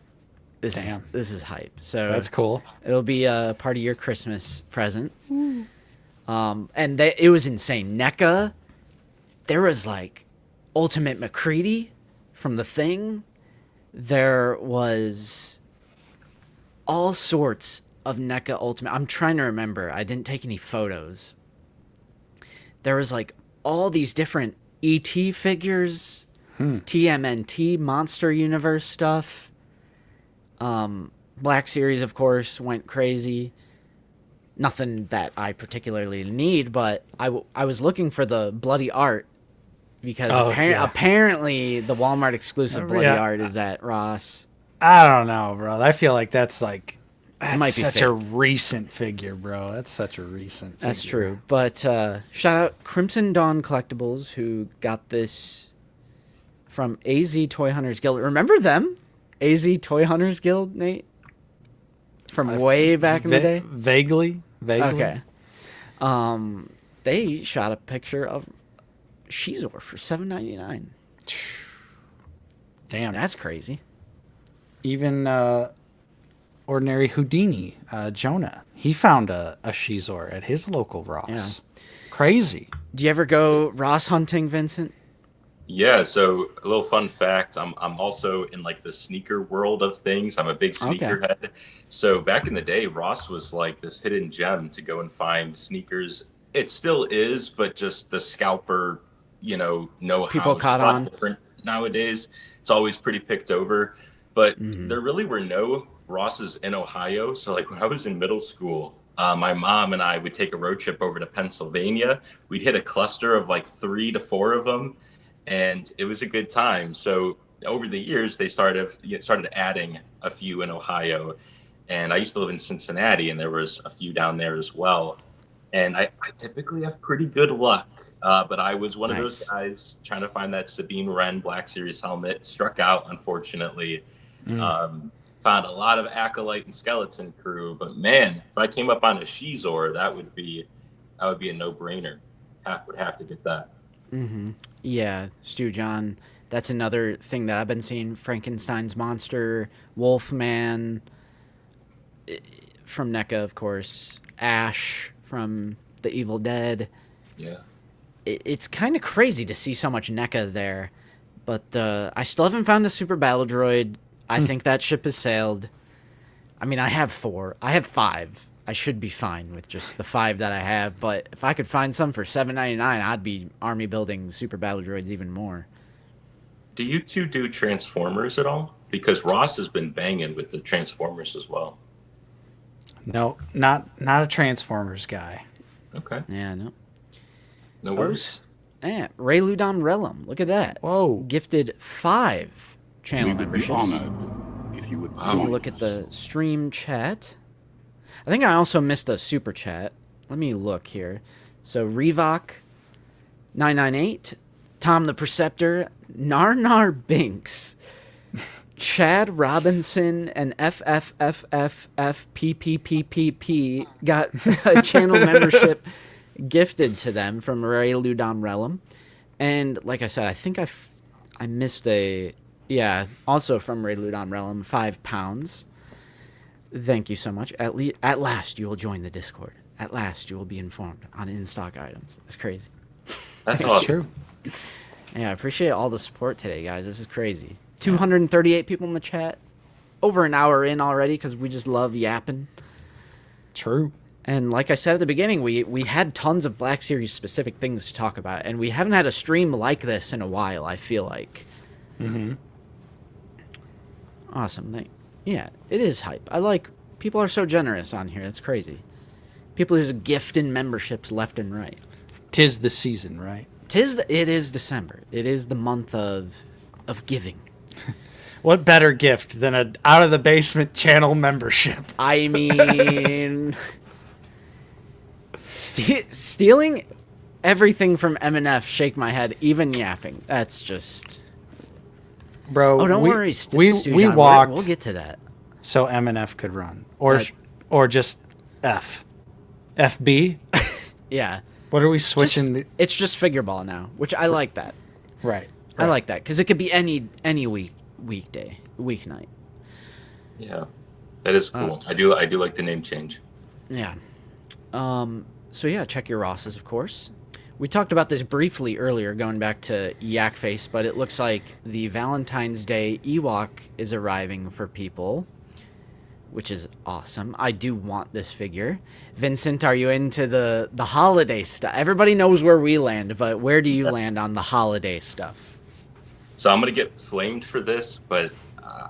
This is hype. So That's cool. it'll be a part of your Christmas present. And it was insane. NECA, there was like Ultimate McCready from The Thing. There was all sorts of NECA Ultimate. I'm trying to remember. I didn't take any photos. There was like all these different ET figures, TMNT, Monster Universe stuff. Black Series, of course, went crazy. Nothing that I particularly need, but I was looking for the bloody art because yeah. apparently the Walmart exclusive bloody Yeah. art is at Ross. I don't know, bro. I feel like that's might be such fake. a recent figure, bro. That's such a recent figure. That's true. But shout out Crimson Dawn Collectibles, who got this from AZ Toy Hunters Guild. Remember them? AZ Toy Hunters Guild, Nate? From way back in the day? Vaguely. Okay. They shot a picture of Shizor for $7.99. Damn. That's crazy. Even ordinary Houdini, Jonah, he found a Shizor at his local Ross. Crazy. Do you ever go Ross hunting, Vincent? Yeah, so a little fun fact, I'm also in like the sneaker world of things. I'm a big sneakerhead. So back in the day, Ross was like this hidden gem to go and find sneakers. It still is, but just the scalper, know-how People is caught a lot on. different nowadays. It's always pretty picked over. But there really were no Rosses in Ohio. So like when I was in middle school, My mom and I would take a road trip over to Pennsylvania. We'd hit a cluster of like 3 to 4 of them, and it was a good time. So over the years, they started adding a few in Ohio, and I used to live in Cincinnati, and there was a few down there as well. And I typically have pretty good luck, but I was one of those Nice. guys trying to find that Sabine Wren Black Series helmet. Struck out, unfortunately. Mm. Found a lot of Acolyte and Skeleton Crew, but man, if I came up on a Shizor, that would be a no-brainer. Would have to get that. Yeah, Stu John. That's another thing that I've been seeing. Frankenstein's monster, Wolfman from NECA, of course. Ash from The Evil Dead. Yeah. It's kind of crazy to see so much NECA there, but I still haven't found a Super Battle Droid. I think that ship has sailed. I mean, I have 4. I have 5. I should be fine with just the 5 that I have, but if I could find some for $7.99, I'd be army building Super Battle Droids even more. Do you two do Transformers at all? Because Ross has been banging with the Transformers as well. No, not a Transformers guy. Okay. Yeah, no. No worries. Yeah, Ray Ludom Relum. Look at that. Whoa. Gifted 5 channel We would be memberships. honored if you would Wow. join Look at us. the stream chat. I think I also missed a super chat. Let me look here. So Revok 998, Tom the Preceptor, Narnar Binks, Chad Robinson, and FFFFFPPPPP got a channel membership gifted to them from Ray Ludom Relum. And like I said, I think I missed a... Yeah, also from Ray Ludom Relum, £5. Thank you so much. At last, you will join the Discord. At last, you will be informed on in-stock items. That's crazy. That's It's awesome. true. Yeah, I appreciate all the support today, guys. This is crazy. 238 people in the chat. Over an hour in already because we just love yapping. True. And like I said at the beginning, we had tons of Black Series specific things to talk about, and we haven't had a stream like this in a while, I feel like. Mm-hmm. Awesome. Yeah, it is hype. People are so generous on here. It's crazy. People just gifting memberships left and right. 'Tis the season, right? It is December. It is the month of giving. What better gift than a out of the basement channel membership? I mean, stealing everything from M&F, shake my head, even yapping. That's just... Bro, Oh, don't worry, we Stu-John, walked We'll get to that. so MNF could run. Or Right. or just F. FB? Yeah. What are we switching? It's just figure ball now, which I like that. Right. I like that because it could be any weeknight. Yeah. That is cool. I do like the name change. Yeah. So yeah, check your Rosses, of course. We talked about this briefly earlier, going back to Yak Face, but it looks like the Valentine's Day Ewok is arriving for people, which is awesome. I do want this figure. Vincent, are you into the holiday stuff? Everybody knows where we land, but where do you land on the holiday stuff? So I'm gonna get flamed for this, but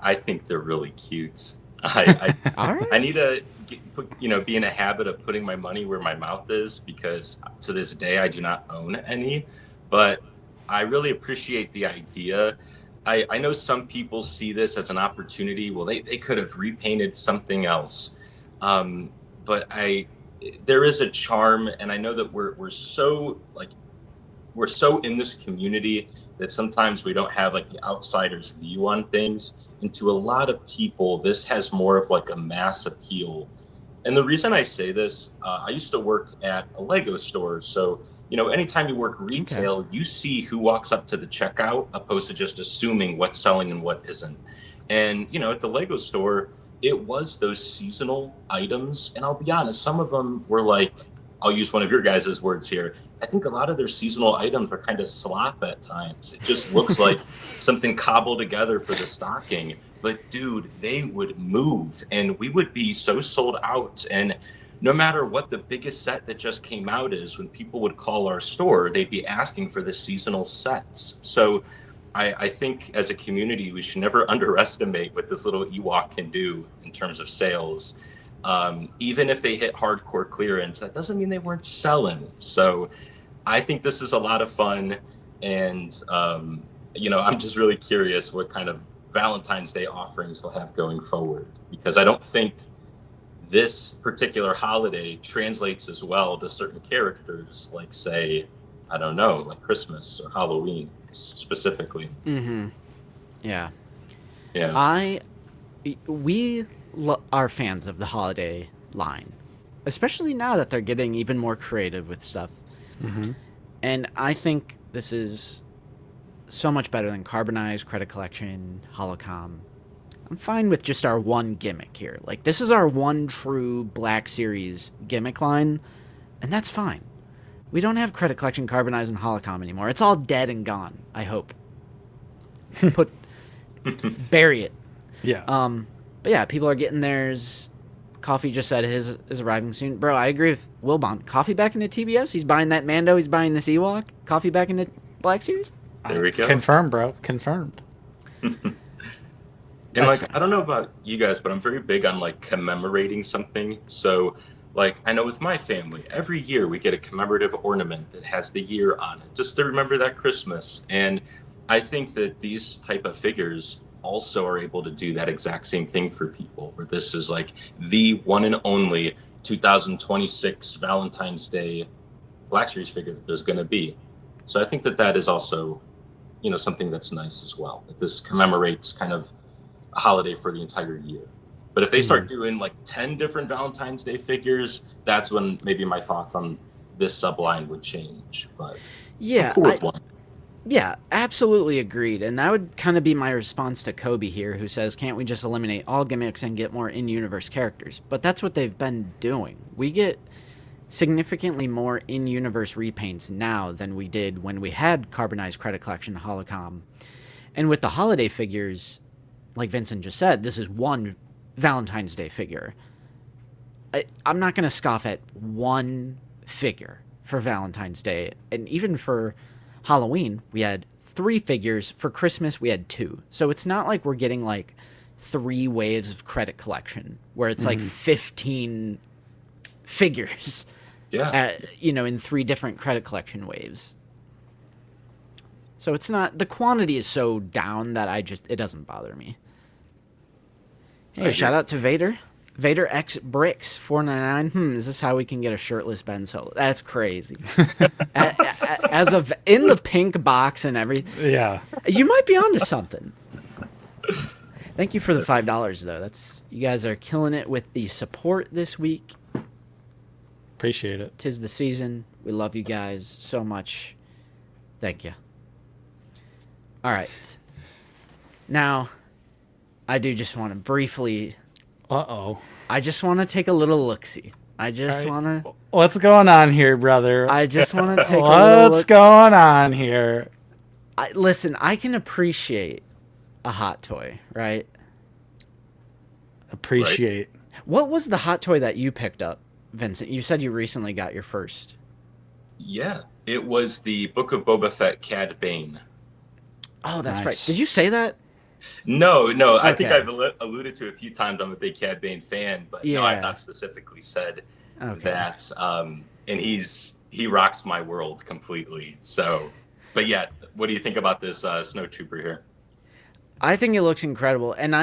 I think they're really cute. I All right. I need to be in a habit of putting my money where my mouth is, because to this day I do not own any, but I really appreciate the idea. I know some people see this as an opportunity. Well, they could have repainted something else, but there is a charm, and I know that we're so in this community that sometimes we don't have like the outsider's view on things. And to a lot of people, this has more of like a mass appeal. And the reason I say this, I used to work at a Lego store. So, anytime you work retail, you see who walks up to the checkout opposed to just assuming what's selling and what isn't. And, at the Lego store, it was those seasonal items. And I'll be honest, some of them were like, I'll use one of your guys' words here. I think a lot of their seasonal items are kind of slop at times. It just looks like something cobbled together for the stocking. But dude, they would move and we would be so sold out. And no matter what the biggest set that just came out is, when people would call our store, they'd be asking for the seasonal sets. So I think as a community, we should never underestimate what this little Ewok can do in terms of sales. Even if they hit hardcore clearance, that doesn't mean they weren't selling. So I think this is a lot of fun. And, I'm just really curious what kind of Valentine's Day offerings they'll have going forward, because I don't think this particular holiday translates as well to certain characters, like, say, I don't know, like Christmas or Halloween specifically. Mm-hmm. Yeah. Yeah. We are fans of the holiday line, especially now that they're getting even more creative with stuff. Mm-hmm. And I think this is so much better than Carbonized, Credit Collection, Holocom. I'm fine with just our one gimmick here. Like, this is our one true Black Series gimmick line, and that's fine. We don't have Credit Collection, Carbonized, and Holocom anymore. It's all dead and gone, I hope. Bury it. Yeah. But yeah, people are getting theirs. Coffee just said his is arriving soon. Bro, I agree with Wilbon. Coffee back into TBS? He's buying that Mando. He's buying this Ewok. Coffee back into Black Series? There we go. Confirmed, bro. Confirmed. And That's like, I don't know about you guys, but I'm very big on like commemorating something. So like, I know with my family, every year we get a commemorative ornament that has the year on it, just to remember that Christmas. And I think that these type of figures also are able to do that exact same thing for people, where this is like the one and only 2026 Valentine's Day Black Series figure that there's going to be. So I think that that is also, something that's nice as well, that this commemorates kind of a holiday for the entire year. But if they start doing like 10 different Valentine's Day figures, that's when maybe my thoughts on this subline would change. But Yeah, I'm cool with one. yeah, absolutely agreed. And that would kind of be my response to Kobe here, who says, can't we just eliminate all gimmicks and get more in-universe characters? But that's what they've been doing. We get significantly more in-universe repaints now than we did when we had Carbonized, Credit Collection, Holocom. And with the holiday figures, like Vincent just said, this is one Valentine's Day figure. I'm not going to scoff at one figure for Valentine's Day. And even for Halloween, we had 3 figures. For Christmas, we had 2. So it's not like we're getting like 3 waves of Credit Collection where it's like 15 figures. Yeah. In 3 different Credit Collection waves. So it's not, the quantity is so down that it doesn't bother me. Hey, shout out to Vader. Vader X Bricks 499. Is this how we can get a shirtless Ben Solo? That's crazy. In the pink box and everything. Yeah. You might be onto something. Thank you for the $5 though. You guys are killing it with the support this week. Appreciate it. 'Tis the season. We love you guys so much. Thank you. All right. Now, I do just want to briefly... Uh-oh. I just want to take a little look-see. I just want to... What's going on here, brother? I just want to take a little What's going on here? Listen, I can appreciate a hot toy, right? Appreciate. What was the hot toy that you picked up, Vincent? You said you recently got your first. Yeah. It was the Book of Boba Fett Cad Bane. Oh, that's Nice. right. Did you say that? No. I think Okay. I've alluded to a few times I'm a big Cad Bane fan, but Yeah. no, I've not specifically said Okay. that. And he rocks my world completely. So, but yeah, what do you think about this Snow Trooper here? I think it looks incredible, and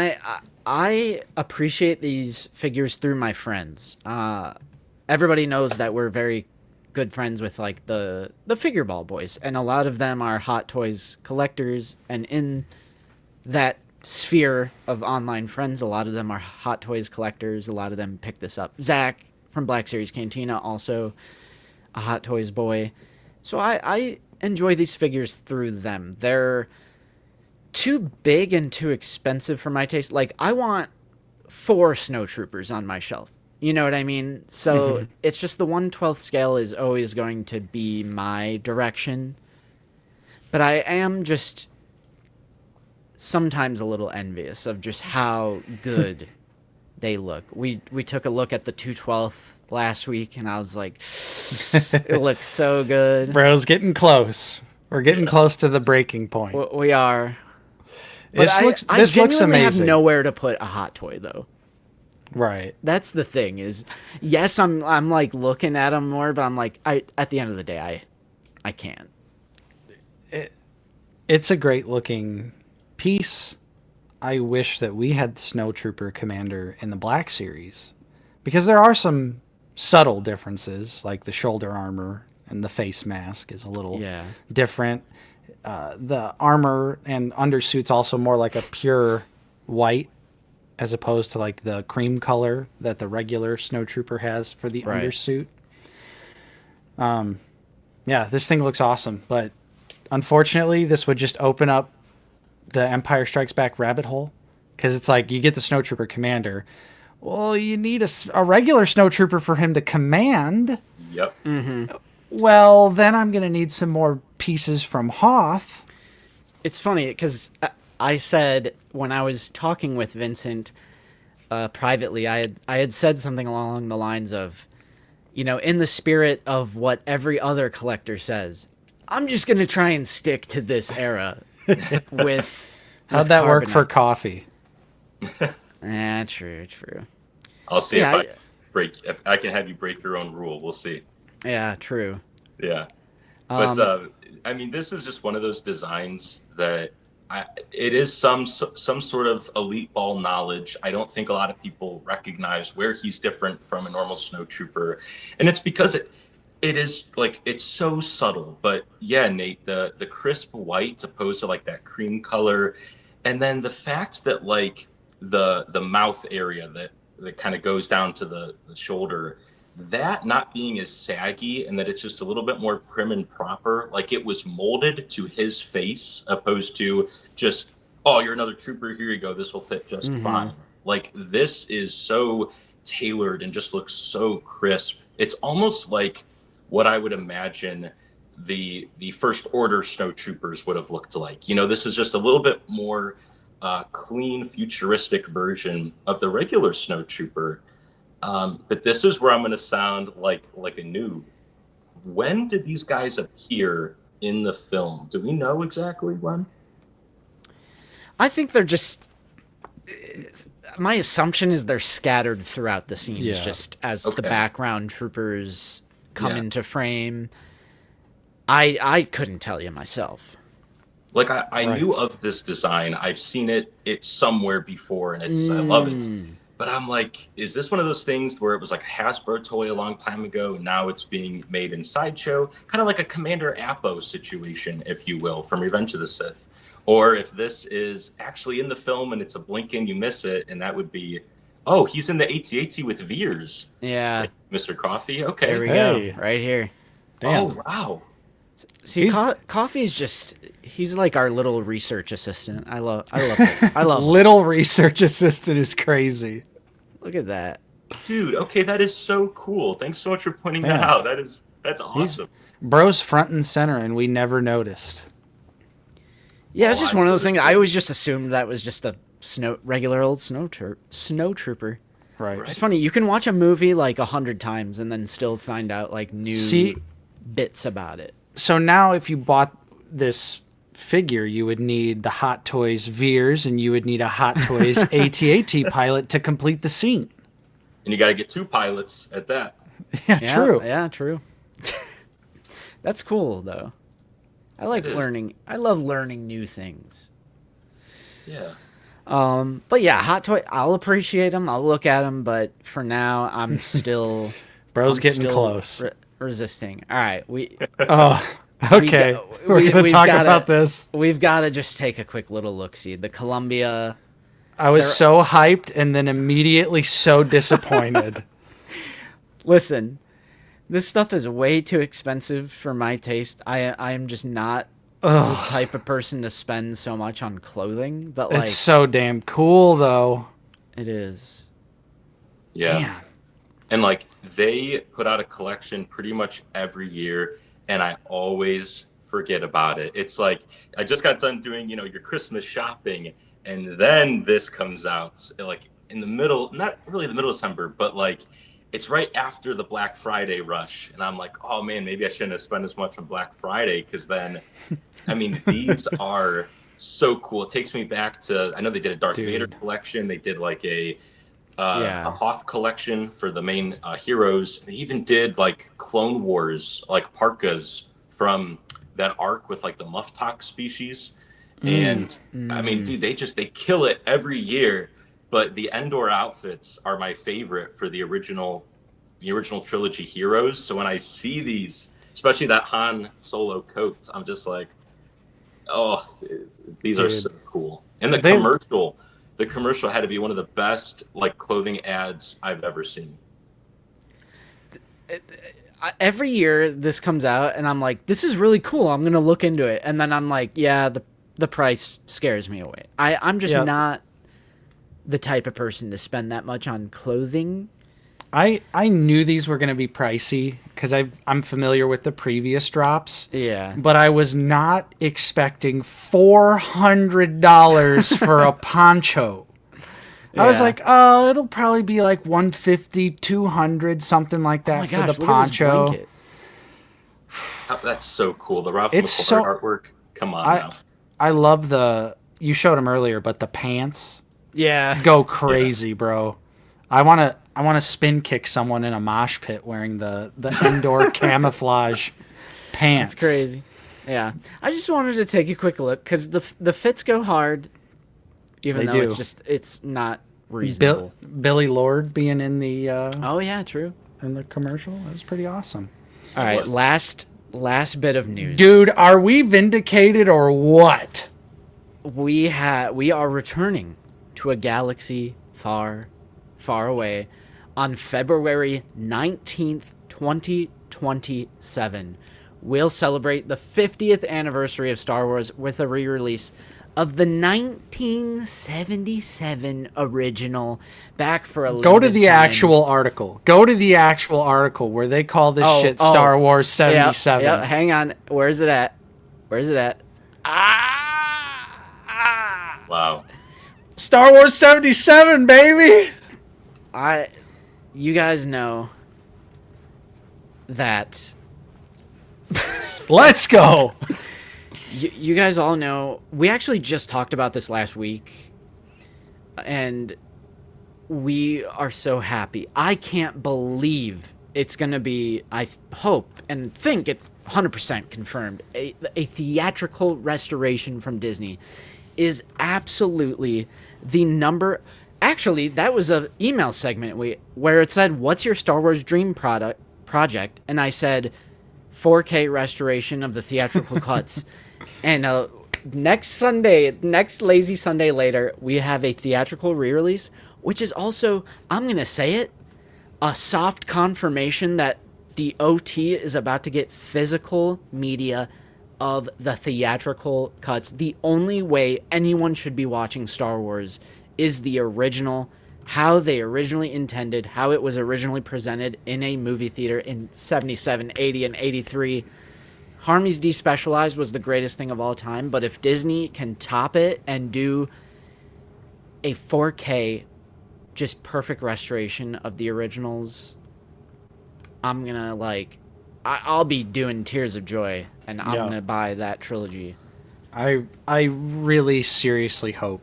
I appreciate these figures through my friends. Everybody knows that we're very good friends with like the figure ball boys, and a lot of them are Hot Toys collectors, and in that sphere of online friends, a lot of them are Hot Toys collectors. A lot of them pick this up. Zach from Black Series Cantina, also a Hot Toys boy. So I enjoy these figures through them. They're too big and too expensive for my taste. Like, I want 4 Snow Troopers on my shelf. You know what I mean? So it's just the 1/12 scale is always going to be my direction. But I am just sometimes a little envious of just how good they look. We took a look at the 2/12 last week, and I was like, it looks so good. Bro's getting close. We're getting close to the breaking point. We are. This looks I amazing. have nowhere to put a hot toy, though. Right. That's the thing is, yes, I'm like looking at them more, but I'm like, at the end of the day, I can't. It's a great looking piece. I wish that we had the Snowtrooper Commander in the Black Series, because there are some subtle differences, like the shoulder armor and the face mask is a little different. The armor and undersuit's also more like a pure white, as opposed to like the cream color that the regular Snowtrooper has for the undersuit. Yeah, this thing looks awesome, but unfortunately, this would just open up the Empire Strikes Back rabbit hole, because it's like you get the Snowtrooper Commander. Well, you need a regular Snowtrooper for him to command. Yep. Mm-hmm. Well, then I'm going to need some more pieces from Hoth. It's funny because I said when I was talking with Vincent privately, I had said something along the lines of, in the spirit of what every other collector says, I'm just going to try and stick to this era with How'd that work for coffee? True. I'll see if I can have you break your own rule. We'll see. Yeah, true. Yeah. But I mean, this is just one of those designs that it is some sort of elite ball knowledge. I don't think a lot of people recognize where he's different from a normal snowtrooper, and it's because it is like it's so subtle. But yeah, Nate, the crisp white opposed to like that cream color, and then the fact that like the mouth area that kind of goes down to the shoulder, that not being as saggy, and that it's just a little bit more prim and proper, like it was molded to his face, opposed to just, oh, you're another trooper, here you go, this will fit just fine. Like this is so tailored and just looks so crisp. It's almost like what I would imagine the First Order snowtroopers would have looked like. This is just a little bit more clean, futuristic version of the regular snowtrooper. But this is where I'm going to sound like a noob. When did these guys appear in the film? Do we know exactly when? I think they're just... My assumption is they're scattered throughout the scenes, just as the background troopers come into frame. I couldn't tell you myself. Like, I knew of this design. I've seen it somewhere before, and I love it. But I'm like, is this one of those things where it was like a Hasbro toy a long time ago, and now it's being made in Sideshow? Kind of like a Commander Appo situation, if you will, from Revenge of the Sith. Or if this is actually in the film and it's a blink and you miss it, and that would be, oh, he's in the AT-AT with Veers. Yeah. Like Mr. Coffee? Okay. There we go. Right here. Damn. Oh, wow. See, Coffee is just... He's like our little research assistant. I love it. I love little research assistant is crazy. Look at that. Dude, okay, that is so cool. Thanks so much for pointing that out. That's awesome. Bro's front and center, and we never noticed. Yeah, it's just one of those things. I always just assumed that was just a regular old snow trooper. Right. It's funny. You can watch a movie like 100 times and then still find out like new bits about it. So now if you bought this figure, you would need the Hot Toys Veers, and you would need a Hot Toys AT-AT pilot to complete the scene. And you got to get 2 pilots at that. Yeah, true. Yeah, true. That's cool, though. I like learning. I love learning new things. Yeah. But yeah, Hot Toy, I'll appreciate them. I'll look at them, but for now, I'm still... Bro's getting close. Resisting. All right, okay. We're going to talk about this. We've got to just take a quick little look-see. The Columbia... I was so hyped and then immediately so disappointed. Listen, this stuff is way too expensive for my taste. I am just not the type of person to spend so much on clothing. But like, it's so damn cool, though. It is. Yeah. Damn. And like they put out a collection pretty much every year, and I always forget about it. It's like I just got done doing, your Christmas shopping, and then this comes out like in the middle, not really the middle of December, but like it's right after the Black Friday rush. And I'm like, oh man, maybe I shouldn't have spent as much on Black Friday, because then, I mean, these are so cool. It takes me back to, I know they did a Darth Vader collection. They did like a a Hoth collection for the main heroes. They even did like Clone Wars, like parkas from that arc with like the Muftok species. And I mean, dude, they kill it every year. But the Endor outfits are my favorite for the original trilogy heroes. So when I see these, especially that Han Solo coat, I'm just like, oh, these are so cool. And the commercial had to be one of the best like clothing ads I've ever seen. Every year this comes out, and I'm like, this is really cool. I'm gonna look into it, and then I'm like, yeah, the price scares me away. I'm just not the type of person to spend that much on clothing. I knew these were going to be pricey because I'm familiar with the previous drops. Yeah. But I was not expecting $400 for a poncho. I was like, oh, it'll probably be like $150, $200, something like that for the poncho. Look at this blanket. That's so cool. The Ralph McQuarrie artwork. Come on now. I love you showed them earlier, but the pants. Yeah. Go crazy, bro. I want to spin kick someone in a mosh pit wearing the Endor camouflage pants. It's crazy. Yeah. I just wanted to take a quick look because the fits go hard, even though it's not reasonable. Billy Lord being in the oh yeah, true. In the commercial, that was pretty awesome. All right, last bit of news. Dude, are we vindicated or what? We are returning to a galaxy far, far away on February 19th, 2027. We'll celebrate the 50th anniversary of Star Wars with a re-release of the 1977 original back for a Go to the actual article. Go to the actual article where they call this shit Star Wars 77. Yeah, hang on. Where's it at? Wow. Star Wars 77, baby. You guys know that. Let's go. You guys all know, we actually just talked about this last week, and we are so happy. I can't believe it's going to be, I hope and think it 100% confirmed, a theatrical restoration from Disney is absolutely the number. Actually, that was an email segment where it said, what's your Star Wars dream project? And I said, 4K restoration of the theatrical cuts. And next lazy Sunday later, we have a theatrical re-release, which is also, I'm going to say it, a soft confirmation that the OT is about to get physical media of the theatrical cuts. The only way anyone should be watching Star Wars is the original, how they originally intended, how it was originally presented in a movie theater in 77, 80, and 83. Harmony's Despecialized was the greatest thing of all time, but if Disney can top it and do a 4K, just perfect restoration of the originals, I'm gonna I'll be doing tears of joy, and I'm gonna buy that trilogy. I really seriously hope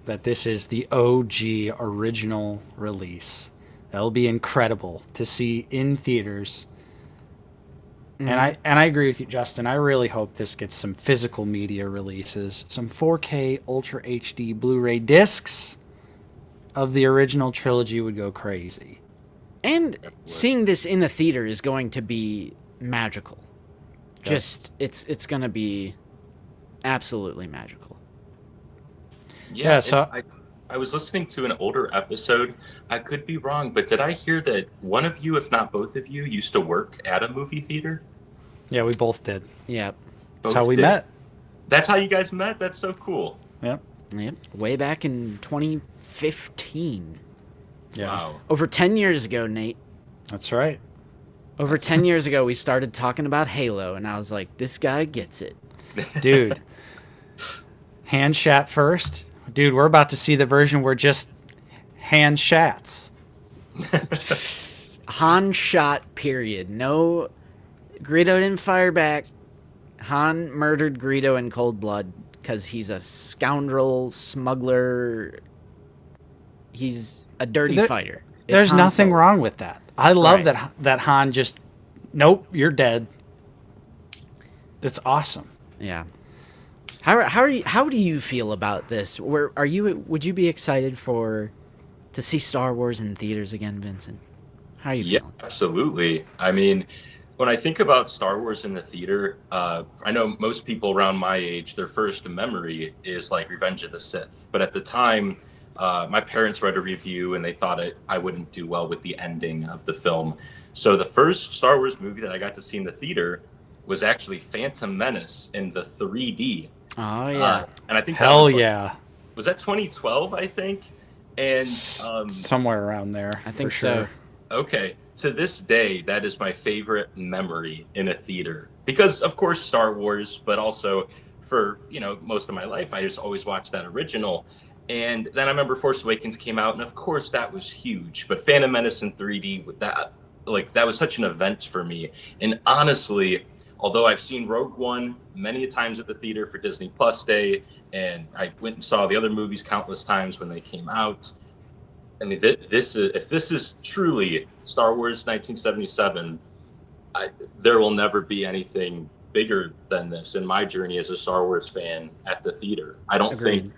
that this is the OG original release. That'll be incredible to see in theaters. Mm-hmm. And I agree with you, Justin. I really hope this gets some physical media releases, some 4K Ultra HD Blu-ray discs of the original trilogy would go crazy. And seeing this in a theater is going to be magical. Just it's going to be absolutely magical. Yeah, so I was listening to an older episode. I could be wrong, but did I hear that one of you, if not both of you, used to work at a movie theater? Yeah, we both did. Yep. That's how we met. That's how you guys met? That's so cool. Yep. Way back in 2015. Yeah. Wow. Over 10 years ago, Nate. That's right. Over 10 years ago, we started talking about Halo, and I was like, this guy gets it. Dude. Hand shat first. Dude, we're about to see the version where just hand shats. Han shot, period. No, Greedo didn't fire back. Han murdered Greedo in cold blood because he's a scoundrel, smuggler. He's a dirty fighter. It's There's Han nothing Solo. wrong with that. I love Right. that Han just, nope, you're dead. It's awesome. Yeah. How do you feel about this? Would you be excited to see Star Wars in theaters again, Vincent? How are you Yeah, feeling? absolutely. I mean, when I think about Star Wars in the theater, I know most people around my age, their first memory is like Revenge of the Sith. But at the time, my parents read a review and they thought I wouldn't do well with the ending of the film. So the first Star Wars movie that I got to see in the theater was actually Phantom Menace in the 3D. Oh yeah. And I think that Hell was yeah. was that 2012, I think? And Somewhere around there. I think for so. sure. okay, to this day, that is my favorite memory in a theater because, of course, Star Wars, but also for most of my life, I just always watched that original. And then I remember Force Awakens came out, and of course that was huge. But Phantom Menace in 3D, with that was such an event for me. And honestly, although I've seen Rogue One many a times at the theater for Disney Plus Day, and I went and saw the other movies countless times when they came out. I mean, if this is truly Star Wars 1977, there will never be anything bigger than this in my journey as a Star Wars fan at the theater. Agreed.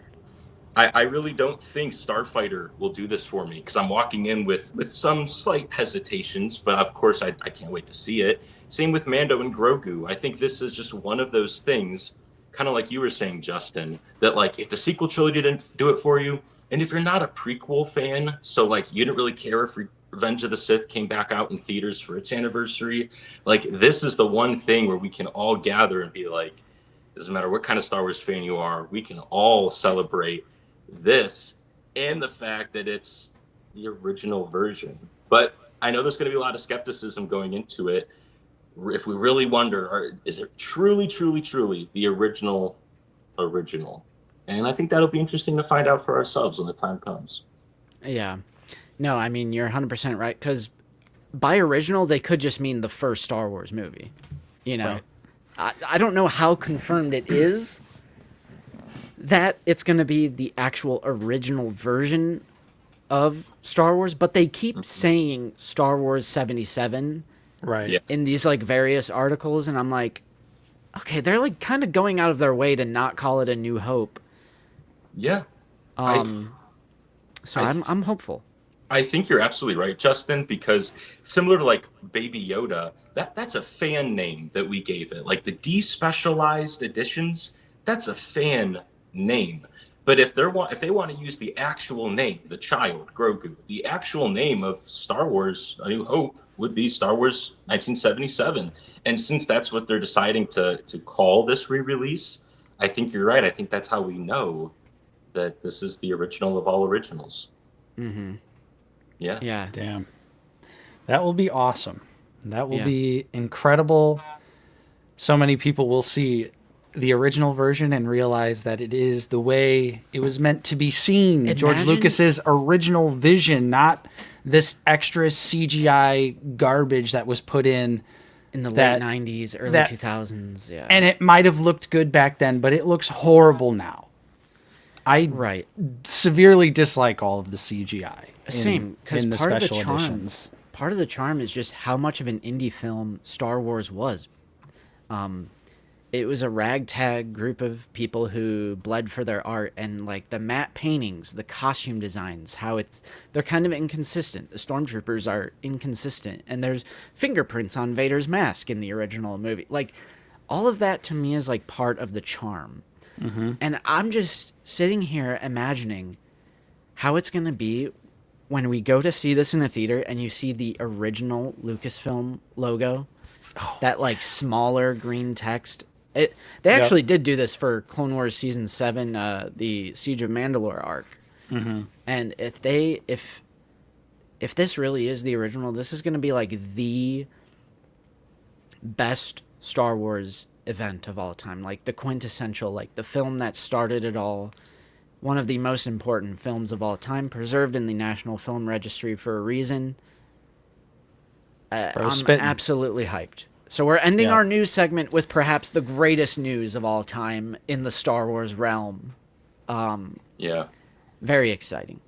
I really don't think Starfighter will do this for me because I'm walking in with some slight hesitations, but of course I can't wait to see it. Same with Mando and Grogu. I think this is just one of those things, kind of like you were saying, Justin, that like if the sequel trilogy didn't do it for you, and if you're not a prequel fan, so like you didn't really care if Revenge of the Sith came back out in theaters for its anniversary, like this is the one thing where we can all gather and be like, doesn't matter what kind of Star Wars fan you are, we can all celebrate this and the fact that it's the original version. But I know there's going to be a lot of skepticism going into it. If we really wonder, is it truly, truly, truly the original? And I think that'll be interesting to find out for ourselves when the time comes. Yeah. No, I mean, you're 100% right, because by original, they could just mean the first Star Wars movie. Right. I don't know how confirmed it is that it's going to be the actual original version of Star Wars, but they keep saying Star Wars 77 Right. Yeah. in these like various articles, and I'm like, okay, they're like kind of going out of their way to not call it A New Hope. Yeah. So I'm hopeful. I think you're absolutely right, Justin, because similar to like Baby Yoda, that's a fan name that we gave it. Like the despecialized editions, that's a fan name. But if they want to use the actual name, the child, Grogu, the actual name of Star Wars A New Hope would be Star Wars 1977. And since that's what they're deciding to call this re-release, I think you're right. I think that's how we know that this is the original of all originals. Mm-hmm. Yeah. Yeah. Damn. That will be awesome. That will Yeah. be incredible. So many people will see the original version and realize that it is the way it was meant to be seen. George Imagine- Lucas's original vision, not this extra CGI garbage that was put in. In the That- late 90s, early that- 2000s, yeah. And it might have looked good back then, but it looks horrible now. I right. severely dislike all of the CGI. Same, because in the part of the special charm, editions. part of the charm is just how much of an indie film Star Wars was. It was a ragtag group of people who bled for their art, and like the matte paintings, the costume designs, they're kind of inconsistent. The stormtroopers are inconsistent, and there's fingerprints on Vader's mask in the original movie. Like all of that to me is like part of the charm. Mm-hmm. And I'm just sitting here imagining how it's going to be when we go to see this in a theater and you see the original Lucasfilm logo, that like smaller green text. They actually did do this for Clone Wars Season 7, the Siege of Mandalore arc. Mm-hmm. And if this really is the original, this is going to be like the best Star Wars event of all time, like the quintessential, like the film that started it all, one of the most important films of all time, preserved in the National Film Registry for a reason. I'm spitting. absolutely hyped. So we're ending Yeah. our news segment with perhaps the greatest news of all time in the Star Wars realm. Yeah. Very exciting.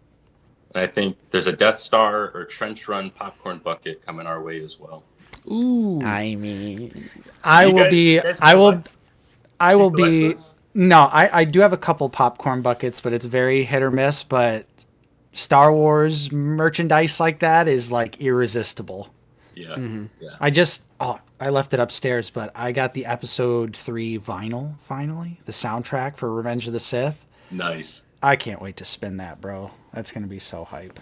And I think there's a Death Star or Trench Run popcorn bucket coming our way as well. Ooh, I mean, I You will guys, be. you guys I will. collect? I Do you will collect be. those? No, I do have a couple popcorn buckets, but it's very hit or miss. But Star Wars merchandise like that is like irresistible. Yeah. Yeah. I left it upstairs, but I got the episode 3 vinyl finally, the soundtrack for Revenge of the Sith. Nice. I can't wait to spin that, bro. That's going to be so hype.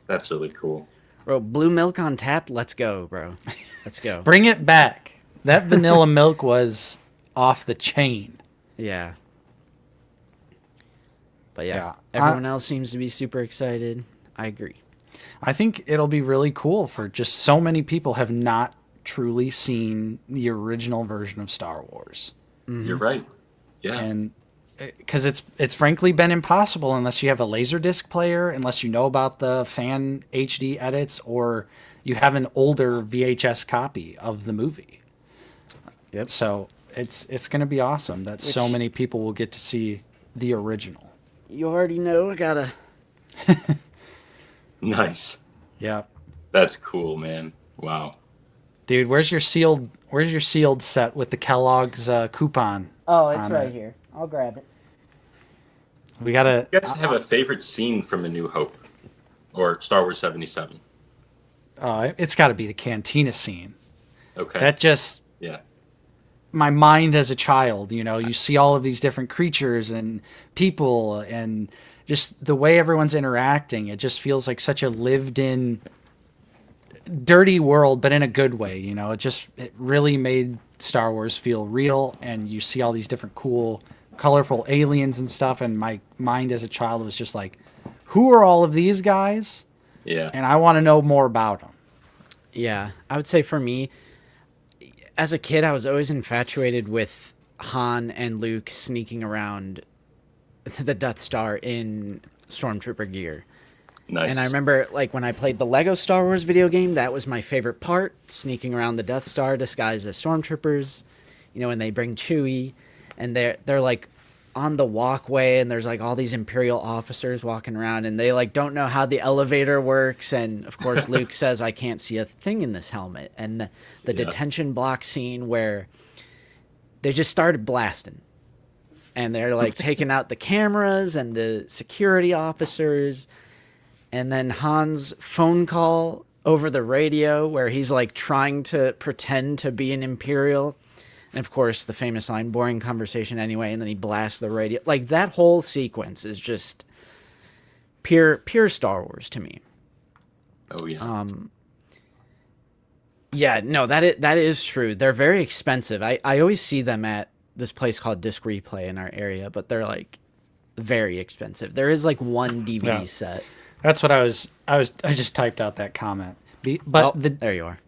That's really cool. bro, blue milk on tap. Let's go, bro. Let's go. Bring it back. That vanilla milk was off the chain. Yeah. But yeah, Yeah. everyone else seems to be super excited. I agree. I think it'll be really cool for just so many people have not truly seen the original version of Star Wars. You're right. Yeah. And because it's frankly been impossible unless you have a Laserdisc player, unless you know about the fan HD edits, or you have an older VHS copy of the movie. Yep. So it's going to be awesome that so Which- many people will get to see the original. You already know I gotta. Nice. Yeah. That's cool, man. Wow. Dude, where's your sealed set with the Kellogg's coupon? Oh, it's on right it? here. I'll grab it. We got to You guys have a favorite scene from A New Hope or Star Wars 77? it's got to be the cantina scene. Okay. That just Yeah. my mind as a child, you see all of these different creatures and people and just the way everyone's interacting. It just feels like such a lived in dirty world, but in a good way. It really made Star Wars feel real. And you see all these different cool, colorful aliens and stuff. And my mind as a child was just like, who are all of these guys? Yeah. And I want to know more about them. Yeah, I would say for me, as a kid, I was always infatuated with Han and Luke sneaking around the Death Star in Stormtrooper gear. Nice. And I remember, like, when I played the Lego Star Wars video game, that was my favorite part, sneaking around the Death Star disguised as Stormtroopers. When they bring Chewie, and they're like on the walkway, and there's like all these Imperial officers walking around, and they like don't know how the elevator works. And of course, Luke says, "I can't see a thing in this helmet." And the detention block scene where they just started blasting, and they're like taking out the cameras and the security officers, and then Han's phone call over the radio where he's like trying to pretend to be an Imperial. And of course, the famous line, boring conversation anyway, and then he blasts the radio. Like, that whole sequence is just pure Star Wars to me. Oh, yeah. Yeah, no, that is true. They're very expensive. I always see them at this place called Disc Replay in our area, but they're, like, very expensive. There is, like, one DVD set. That's what I just typed out that comment. There you are.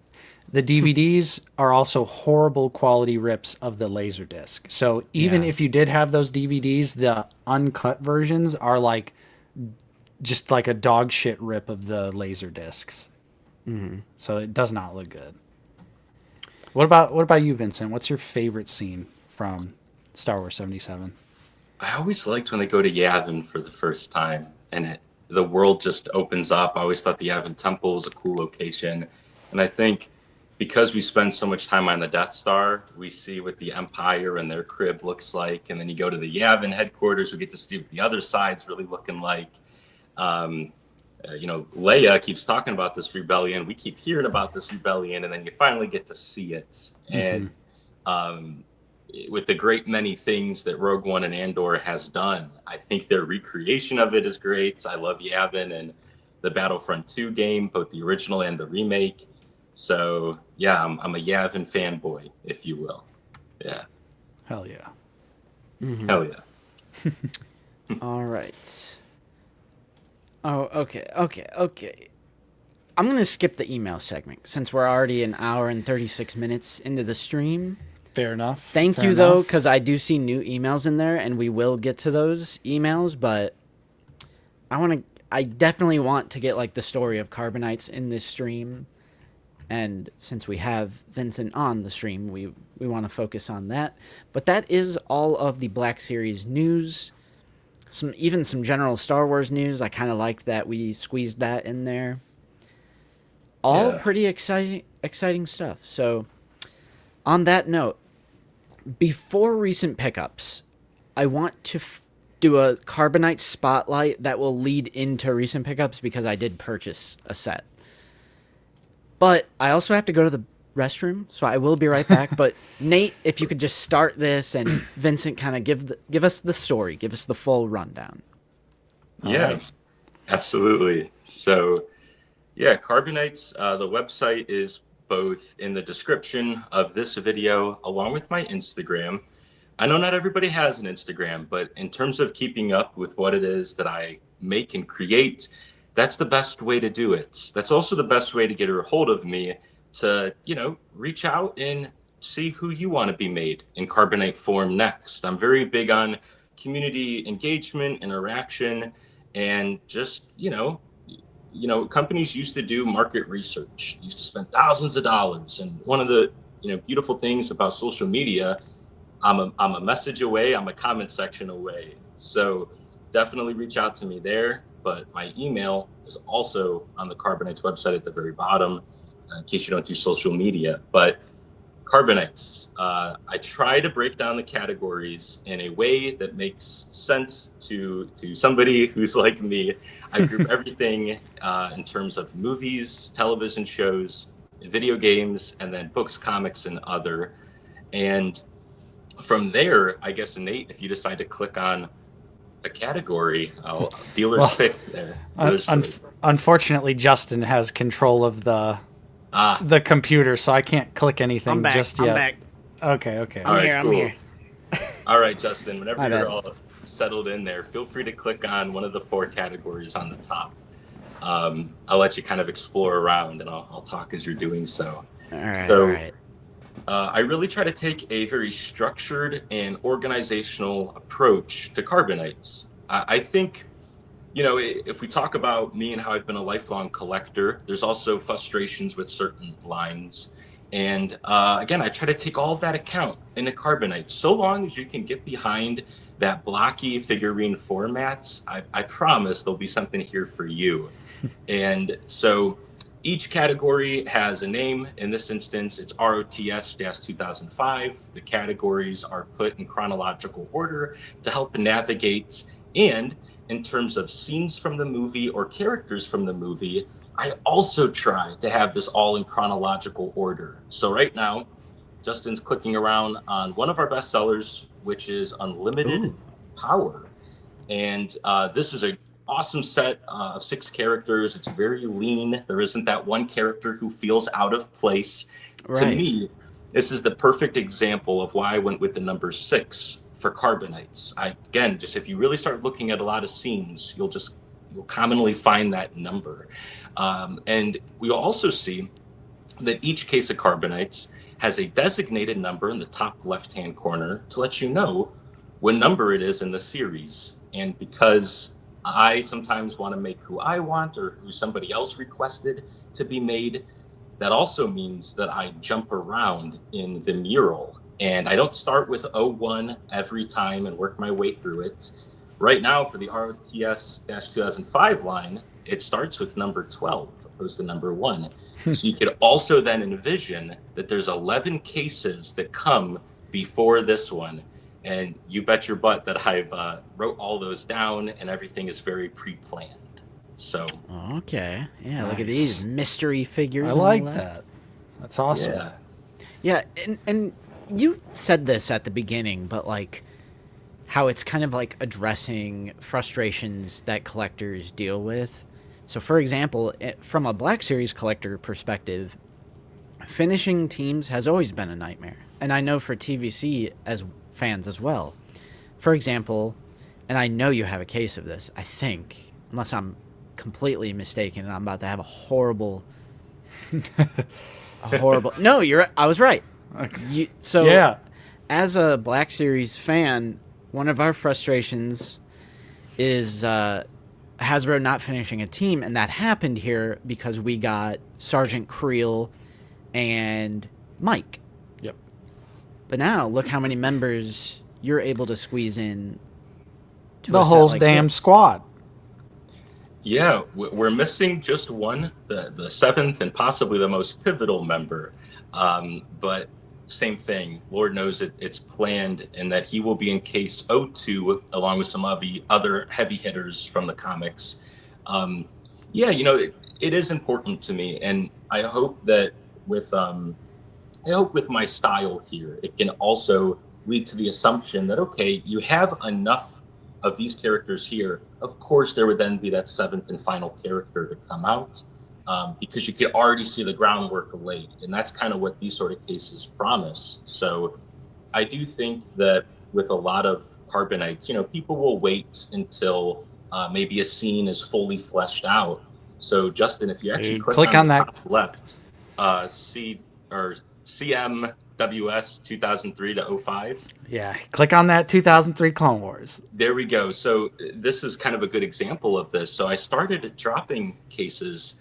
The DVDs are also horrible quality rips of the Laserdisc. So even if you did have those DVDs, the uncut versions are like just like a dog shit rip of the Laserdiscs. Mm-hmm. So it does not look good. What about you, Vincent? What's your favorite scene from Star Wars 77? I always liked when they go to Yavin for the first time and the world just opens up. I always thought the Yavin Temple was a cool location. And I think because we spend so much time on the Death Star, we see what the Empire and their crib looks like. And then you go to the Yavin headquarters, we get to see what the other side's really looking like. Leia keeps talking about this rebellion. We keep hearing about this rebellion, and then you finally get to see it. And with the great many things that Rogue One and Andor has done, I think their recreation of it is great. I love Yavin and the Battlefront 2 game, both the original and the remake. So, yeah, I'm a Yavin fanboy, if you will. Yeah. Hell yeah. Mm-hmm. Hell yeah. All right. Oh, okay. I'm going to skip the email segment since we're already an hour and 36 minutes into the stream. Fair enough. Thank Fair you, though, enough. because I do see new emails in there, and we will get to those emails, but I definitely want to get, like, the story of Carbonites in this stream. And since we have Vincent on the stream, we want to focus on that. But that is all of the Black Series news. some general Star Wars news. I kind of liked that we squeezed that in there. All pretty exciting stuff. So, on that note, before recent pickups, I want to do a Carbonite spotlight that will lead into recent pickups because I did purchase a set. But I also have to go to the restroom, so I will be right back. But Nate, if you could just start this, and Vincent kind of give us the story, give us the full rundown. Yeah, absolutely. So, yeah, Carbonites, the website is both in the description of this video along with my Instagram. I know not everybody has an Instagram, but in terms of keeping up with what it is that I make and create, that's the best way to do it. That's also the best way to get a hold of me, to, reach out and see who you want to be made in Carbonite form next. I'm very big on community engagement, interaction, and just, companies used to do market research, used to spend thousands of dollars. And one of the, beautiful things about social media, I'm a message away, I'm a comment section away. So definitely reach out to me there. But my email is also on the Carbonites website at the very bottom, in case you don't do social media. But Carbonites, I try to break down the categories in a way that makes sense to somebody who's like me. I group everything in terms of movies, television shows, video games, and then books, comics, and other. And from there, I guess, Nate, if you decide to click on a category, dealer's pick there. Unfortunately, Justin has control of the computer, so I can't click anything just yet. I'm back. Okay. I'm here. All right, Justin, whenever you're all settled in there, feel free to click on one of the 4 categories on the top. I'll let you kind of explore around, and I'll talk as you're doing so. All right. I really try to take a very structured and organizational approach to Carbonites. I think, if we talk about me and how I've been a lifelong collector, there's also frustrations with certain lines. And again, I try to take all of that account into Carbonites. So long as you can get behind that blocky figurine format, I promise there'll be something here for you. And so each category has a name. In this instance, it's ROTS-2005. The categories are put in chronological order to help navigate. And in terms of scenes from the movie or characters from the movie, I also try to have this all in chronological order. So right now, Justin's clicking around on one of our bestsellers, which is Unlimited Power. And this is a awesome set of 6 characters. It's very lean. There isn't that one character who feels out of place. Right. To me, this is the perfect example of why I went with the number 6 for Carbonites. Again, just if you really start looking at a lot of scenes, you'll commonly find that number. And we also see that each case of Carbonites has a designated number in the top left-hand corner to let you know what number it is in the series. And because I sometimes want to make who I want or who somebody else requested to be made, that also means that I jump around in the mural. And I don't start with 01 every time and work my way through it. Right now, for the RTS-2005 line, it starts with number 12 opposed to number 1. So you could also then envision that there's 11 cases that come before this one. And you bet your butt that I've wrote all those down, and everything is very pre-planned. So okay, yeah, nice. Look at these mystery figures. I like that. That's awesome. Yeah, and you said this at the beginning, but like how it's kind of like addressing frustrations that collectors deal with. So, for example, from a Black Series collector perspective, finishing teams has always been a nightmare, and I know for TVC as fans as well. For example, and I know you have a case of this, I think, unless I'm completely mistaken and I'm about to have a horrible no, I was right. As a Black Series fan, one of our frustrations is Hasbro not finishing a team, and that happened here because we got Sergeant Creel and Mike. But now, look how many members you're able to squeeze in to The a set whole like damn this. squad. Yeah, we're missing just one, the seventh and possibly the most pivotal member. But same thing, Lord knows it's planned, and that he will be in case O2 along with some of the other heavy hitters from the comics. Um, yeah, it is important to me, and I hope that with my style here, it can also lead to the assumption that, okay, you have enough of these characters here. Of course, there would then be that seventh and final character to come out, because you could already see the groundwork laid. And that's kind of what these sort of cases promise. So I do think that with a lot of Carbonites, people will wait until maybe a scene is fully fleshed out. So Justin, if you actually Dude, click click on the on that. top left, C or CMWS 2003 to '05. Yeah, click on that 2003 Clone Wars. There we go. So this is kind of a good example of this. So I started dropping cases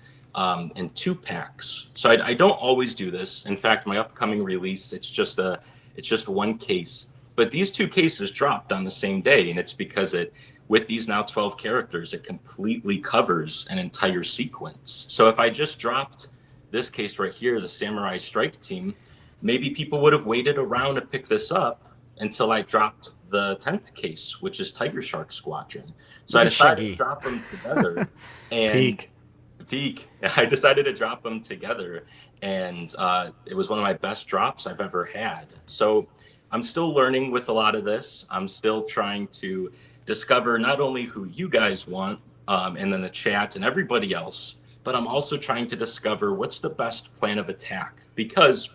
in 2 packs. So I don't always do this. In fact, my upcoming release, it's just one case. But these 2 cases dropped on the same day, and it's because with these now 12 characters, it completely covers an entire sequence. So if I just dropped this case right here, the Samurai Strike Team, maybe people would have waited around to pick this up until I dropped the 10th case, which is Tiger Shark Squadron. So I decided Shaggy. to drop them together. And Peak. I decided to drop them together, and it was one of my best drops I've ever had. So I'm still learning with a lot of this. I'm still trying to discover not only who you guys want, and then the chat and everybody else, but I'm also trying to discover what's the best plan of attack. Because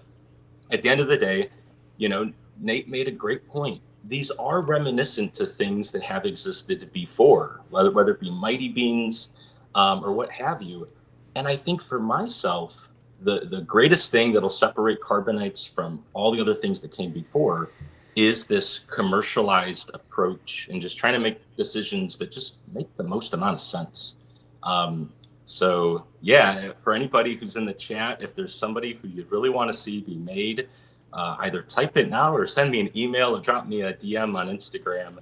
at the end of the day, Nate made a great point. These are reminiscent to things that have existed before, whether it be Mighty Beans, or what have you. And I think for myself, the greatest thing that'll separate Carbonites from all the other things that came before is this commercialized approach and just trying to make decisions that just make the most amount of sense. So yeah, for anybody who's in the chat, if there's somebody who you really want to see be made, either type it now or send me an email or drop me a DM on Instagram.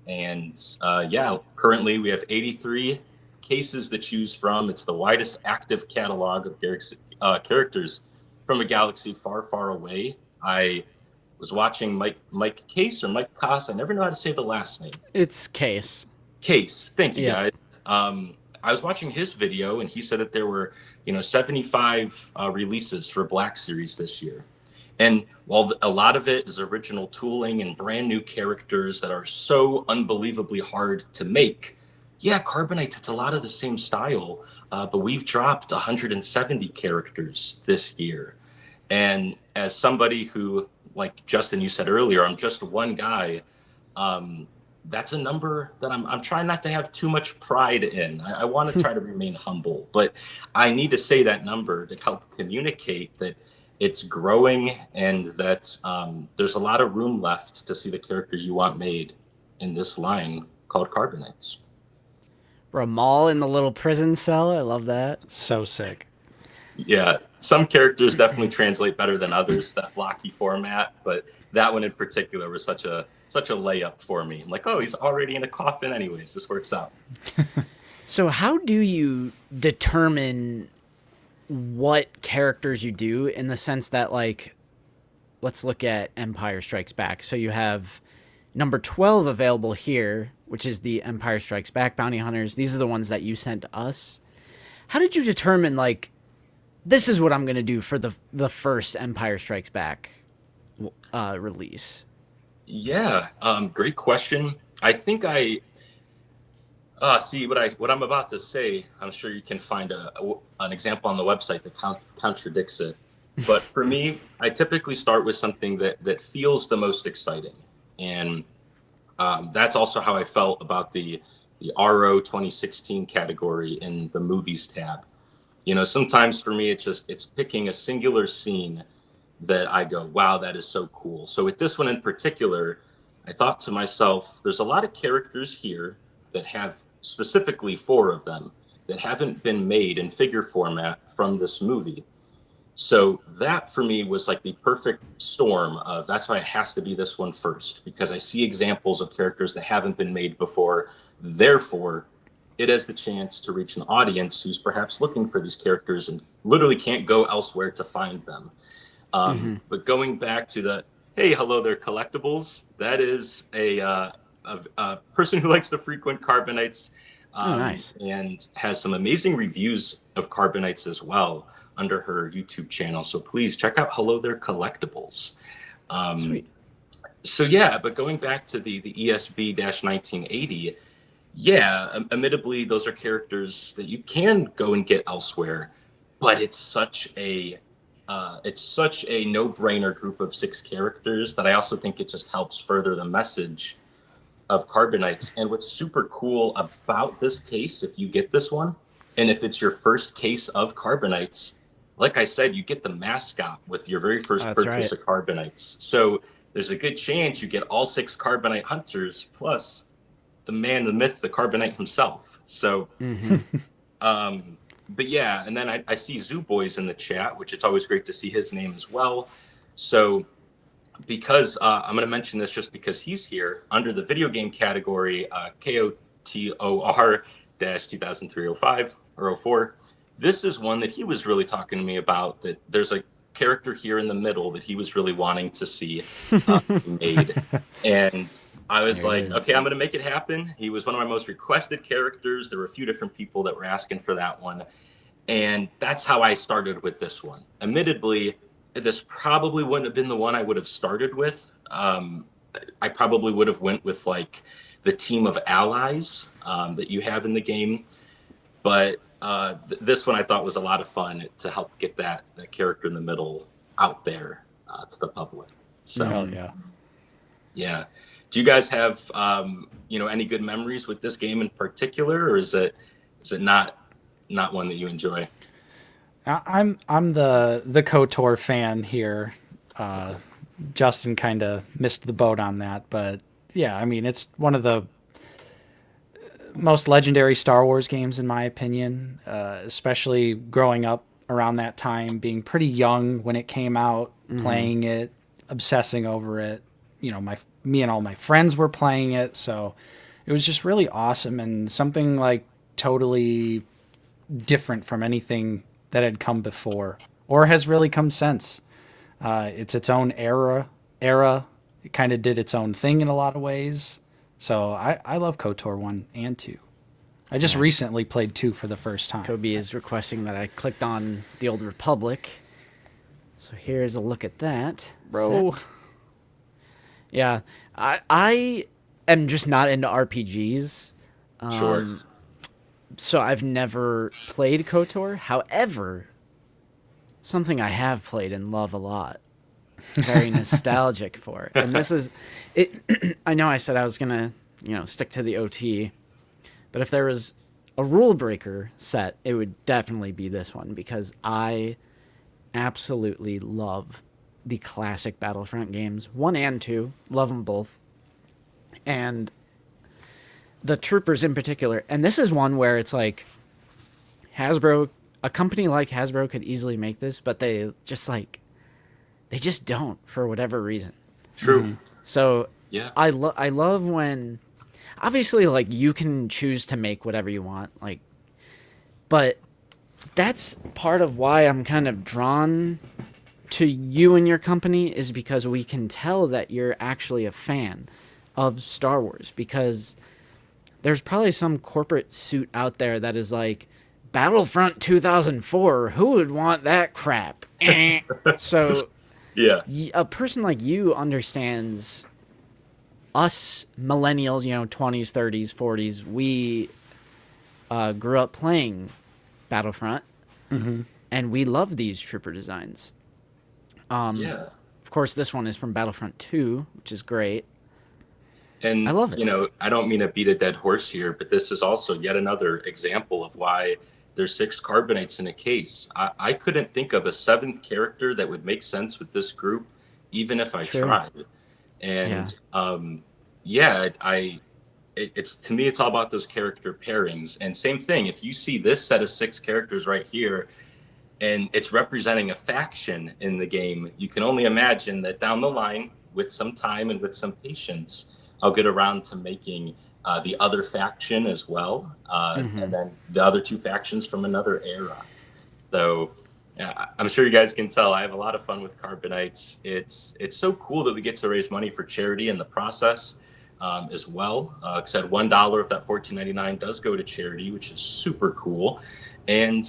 And yeah, currently we have 83 cases to choose from. It's the widest active catalog of characters from a galaxy far, far away. I was watching Mike Case or Mike Koss. I never know how to say the last name. It's Case. Case. Thank you, Yeah. guys. I was watching his video, and he said that there were, 75 releases for Black Series this year. And while a lot of it is original tooling and brand new characters that are so unbelievably hard to make, yeah, Carbonites, it's a lot of the same style, but we've dropped 170 characters this year. And as somebody who, like Justin, you said earlier, I'm just one guy, that's a number that I'm trying not to have too much pride in. I want to try to remain humble, but I need to say that number to help communicate that it's growing and that there's a lot of room left to see the character you want made in this line called Carbonites. Ramal in the little prison cell. I love that. So sick. Yeah, some characters definitely translate better than others, that blocky format, but that one in particular was such a layup for me. I'm like, oh, he's already in a coffin anyways. This works out. So how do you determine what characters you do, in the sense that, like, let's look at Empire Strikes Back. So you have number 12 available here, which is the Empire Strikes Back bounty hunters. These are the ones that you sent to us. How did you determine, like, this is what I'm going to do for the first Empire Strikes Back release? Yeah, great question. I think see what I'm about to say. I'm sure you can find an example on the website that contradicts it. But for me, I typically start with something that feels the most exciting, and that's also how I felt about the RO 2016 category in the movies tab. Sometimes for me, it's picking a singular scene that I go, wow, that is so cool. So with this one in particular, I thought to myself, there's a lot of characters here that have, specifically 4 of them, that haven't been made in figure format from this movie. So that for me was like the perfect storm of that's why it has to be this one first, because I see examples of characters that haven't been made before. Therefore, it has the chance to reach an audience who's perhaps looking for these characters and literally can't go elsewhere to find them. But going back to the hey, hello there, collectibles. That is a person who likes to frequent Carbonites, Oh, nice. and has some amazing reviews of Carbonites as well under her YouTube channel. So please check out Hello There Collectibles. Sweet. So yeah, but going back to the ESB-1980, yeah, admittedly, those are characters that you can go and get elsewhere, but it's such a no-brainer group of 6 characters that I also think it just helps further the message of Carbonites. And what's super cool about this case, if you get this one, and if it's your first case of Carbonites, like I said, you get the mascot with your very first purchase of Carbonites. So there's a good chance you get all 6 Carbonite hunters plus the man, the myth, the Carbonite himself. So, but yeah, and then I see Zoo Boys in the chat, which it's always great to see his name as well. So because I'm going to mention this just because he's here under the video game category, KOTOR-2003-05 or 04. This is one that he was really talking to me about, that there's a character here in the middle that he was really wanting to see made. And I was like, okay, I'm going to make it happen. He was one of my most requested characters. There were a few different people that were asking for that one. And that's how I started with this one. Admittedly, this probably wouldn't have been the one I would have started with. I probably would have went with like the team of allies that you have in the game. But this one I thought was a lot of fun to help get that character in the middle out there to the public. So, Hell yeah. Yeah. Do you guys have any good memories with this game in particular, or is it not one that you enjoy? I'm the KOTOR fan here. Justin kind of missed the boat on that, but yeah, I mean it's one of the most legendary Star Wars games in my opinion, especially growing up around that time, being pretty young when it came out, playing it, obsessing over it. You know, me and all my friends were playing it, so it was just really awesome and something like totally different from anything that had come before or has really come since. It's its own era. It kind of did its own thing in a lot of ways. So I love KOTOR 1 and 2. I just recently played 2 for the first time. Kobe is requesting that I clicked on the Old Republic. So here's a look at that. Bro. Set. Yeah, I am just not into RPGs. Sure. So I've never played KOTOR. However, something I have played and love a lot. Very nostalgic for. And this is it. I know I said I was going to, stick to the OT, but if there was a rule breaker set, it would definitely be this one because I absolutely love the classic Battlefront games, 1 and 2. Love them both. And the Troopers in particular. And this is one where it's like Hasbro, a company like Hasbro could easily make this, but they just don't for whatever reason. True. So Yeah. I love when, obviously, like, you can choose to make whatever you want, like, but that's part of why I'm kind of drawn to you and your company is because we can tell that you're actually a fan of Star Wars, because there's probably some corporate suit out there that is like, Battlefront 2004, who would want that crap? So Yeah. a person like you understands us millennials, 20s, 30s, 40s. We grew up playing Battlefront, and we love these trooper designs. Yeah. Of course, this one is from Battlefront 2, which is great. And I love it. I don't mean to beat a dead horse here, but this is also yet another example of why there's 6 Carbonites in a case. I couldn't think of a 7th character that would make sense with this group, even if I tried. And it's to me, it's all about those character pairings. And same thing, if you see this set of 6 characters right here, and it's representing a faction in the game. You can only imagine that down the line, with some time and with some patience, I'll get around to making the other faction as well, and then the other two factions from another era. So yeah, I'm sure you guys can tell I have a lot of fun with Carbonites. It's so cool that we get to raise money for charity in the process as well. Like I said, $1 of that $14.99 does go to charity, which is super cool. And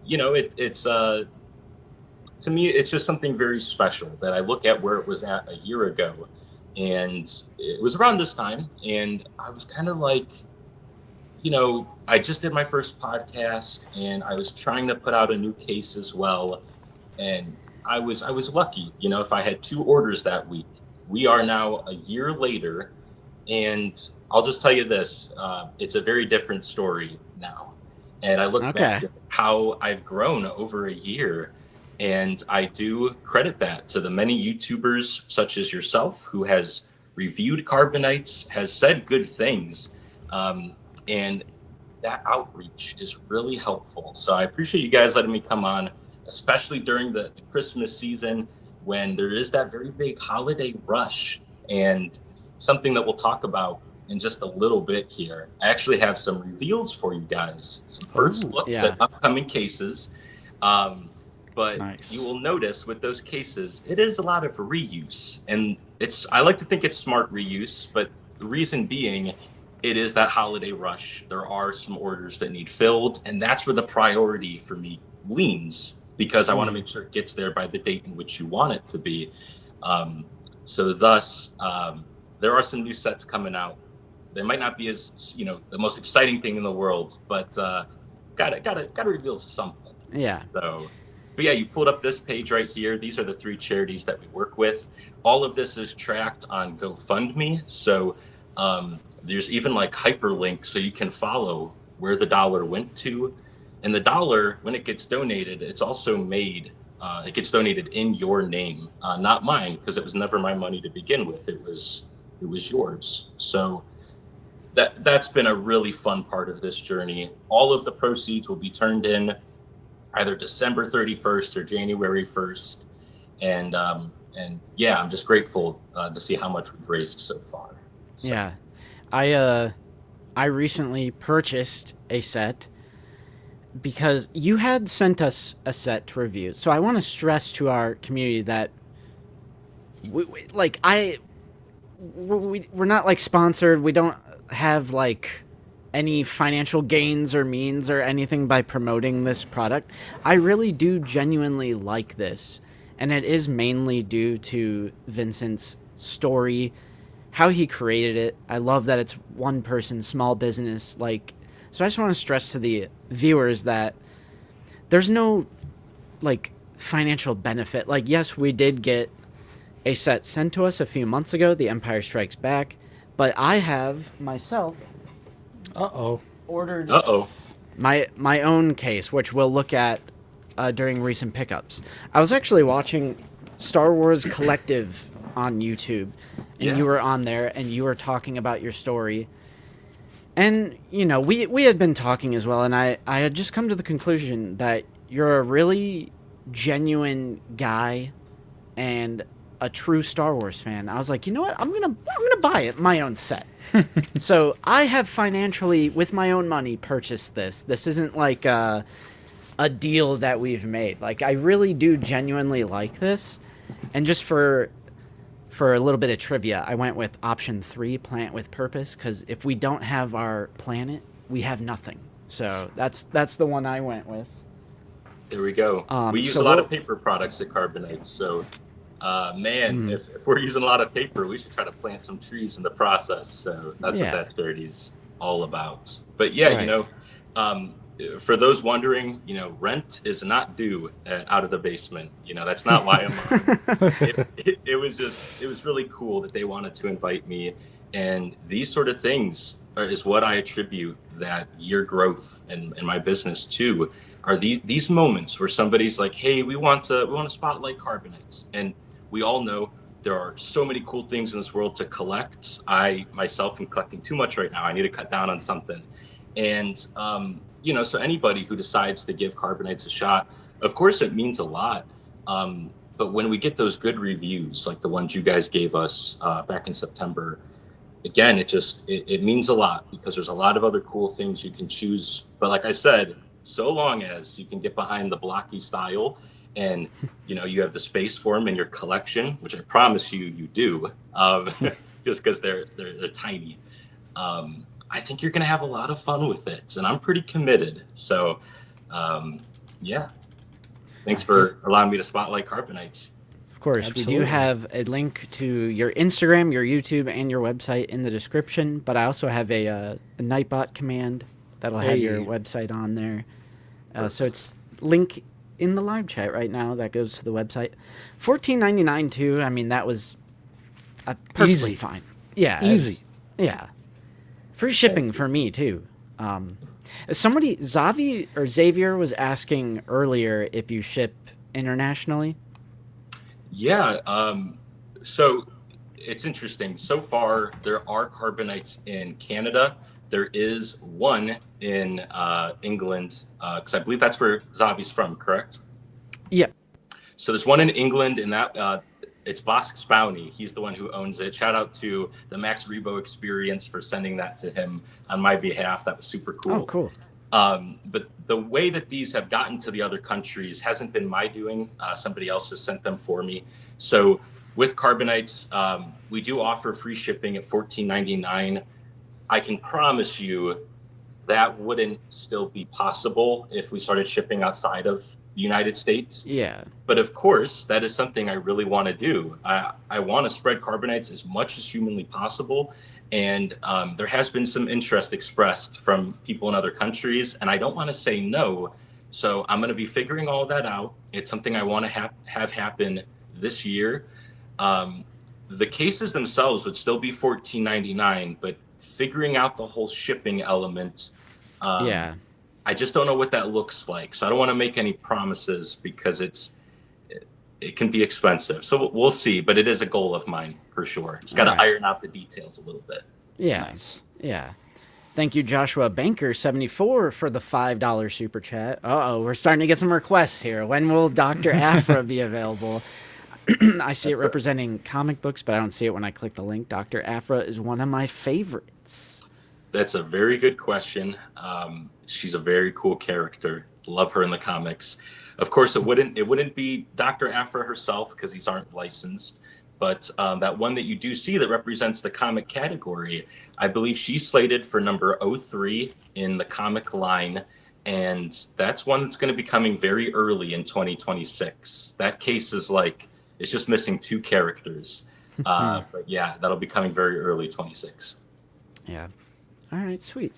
it's to me, it's just something very special that I look at where it was at a year ago, and it was around this time, and I was kind of like, I just did my first podcast, and I was trying to put out a new case as well, and I was lucky. If I had 2 orders that week, we are now a year later, and I'll just tell you this: it's a very different story now, and I look back at how I've grown over a year. And I do credit that to the many YouTubers such as yourself who has reviewed Carbonites, has said good things. And that outreach is really helpful. So I appreciate you guys letting me come on, especially during the Christmas season when there is that very big holiday rush, and something that we'll talk about in just a little bit here. I actually have some reveals for you guys, some first looks at upcoming cases. But nice. You will notice with those cases, it is a lot of reuse, and I like to think it's smart reuse, but the reason being, it is that holiday rush. There are some orders that need filled, and that's where the priority for me leans, because I want to make sure it gets there by the date in which you want it to be. So thus, there are some new sets coming out. They might not be as, the most exciting thing in the world, but gotta reveal something. Yeah. But yeah, you pulled up this page right here. These are the 3 charities that we work with. All of this is tracked on GoFundMe. So there's even like hyperlinks so you can follow where the dollar went to. And the dollar, when it gets donated, it's also made, it gets donated in your name, not mine, because it was never my money to begin with. It was yours. So that's been a really fun part of this journey. All of the proceeds will be turned in either December 31st or January 1st. And yeah, I'm just grateful to see how much we've raised so far. So. Yeah. I recently purchased a set because you had sent us a set to review. So I want to stress to our community that we're not like sponsored. We don't have like any financial gains or means or anything by promoting this product. I really do genuinely like this, and it is mainly due to Vincent's story, how he created it. I love that it's one person, small business. So I just want to stress to the viewers that there's no financial benefit. Yes, we did get a set sent to us a few months ago, The Empire Strikes Back, but I have myself ordered my own case, which we'll look at during recent pickups. I was actually watching Star Wars Collective on YouTube, and you were on there, and you were talking about your story. And, we had been talking as well, and I had just come to the conclusion that you're a really genuine guy and a true Star Wars fan. I was like, you know what? I'm gonna buy it, my own set. So I have financially, with my own money, purchased this. This isn't like a deal that we've made. I really do genuinely like this. And just for a little bit of trivia, I went with option 3, Plant with Purpose, because if we don't have our planet, we have nothing. So that's the one I went with. There we go. We use a lot of paper products at Carbonites, so if we're using a lot of paper, we should try to plant some trees in the process. So that's what that charity's all about. But for those wondering, rent is not due out of the basement. That's not why I'm on. It was really cool that they wanted to invite me, and these sort of things is what I attribute that year growth in my business to. Are these moments where somebody's like, hey, we want to spotlight Carbonites, and we all know there are so many cool things in this world to collect. I myself am collecting too much right now. I need to cut down on something. And so anybody who decides to give Carbonites a shot, Of course, it means a lot. But when we get those good reviews, like the ones you guys gave us back in September, again, it means a lot because there's a lot of other cool things you can choose. But like I said, so long as you can get behind the blocky style and you have the space for them in your collection, which I promise you do, just because they're tiny. I think you're going to have a lot of fun with it, and I'm pretty committed. So, yeah. Thanks for allowing me to spotlight Carbonites. Of course, Absolutely. we do have a link to your Instagram, your YouTube, and your website in the description. But I also have a Nightbot command that'll have your website on there. So it's link in the live chat right now that goes to the website. $14.99 too. I mean, that was perfectly Easy. fine. Yeah, Easy. Yeah, free shipping for me too. Somebody, Xavier was asking earlier if you ship internationally. Yeah. So it's interesting. So far, there are Carbonites in Canada. There is one in England, because I believe that's where Xavi's from, correct? Yep. So there's one in England, and that it's Bosk's Bounty. He's the one who owns it. Shout out to the Max Rebo Experience for sending that to him on my behalf. That was super cool. Oh, cool. But the way that these have gotten to the other countries hasn't been my doing. Somebody else has sent them for me. So with Carbonites, we do offer free shipping at $14.99. I can promise you that wouldn't still be possible if we started shipping outside of the United States. Yeah. But of course, that is something I really want to do. I want to spread Carbonites as much as humanly possible. And there has been some interest expressed from people in other countries, and I don't want to say no. So I'm going to be figuring all that out. It's something I want to have happen this year. The cases themselves would still be $14.99, but figuring out the whole shipping element, Yeah. I just don't know what that looks like. So I don't want to make any promises because it can be expensive. So we'll see, but it is a goal of mine for sure. Just got to iron out the details a little bit. Yeah. Nice. Yeah. Thank you, Joshua Banker 74 for the $5 super chat. We're starting to get some requests here. When will Dr. Afra be available? I see it representing comic books, but I don't see it when I click the link. Dr. Afra is one of my favorites. That's a very good question. She's a very cool character. Love her in the comics. Of course, it wouldn't be Dr. Afra herself because these aren't licensed. But that one that you do see that represents the comic category, I believe she's slated for number 03 in the comic line. And that's one that's going to be coming very early in 2026. That case is it's just missing 2 characters. But yeah, that'll be coming very early 26. Yeah. All right, sweet.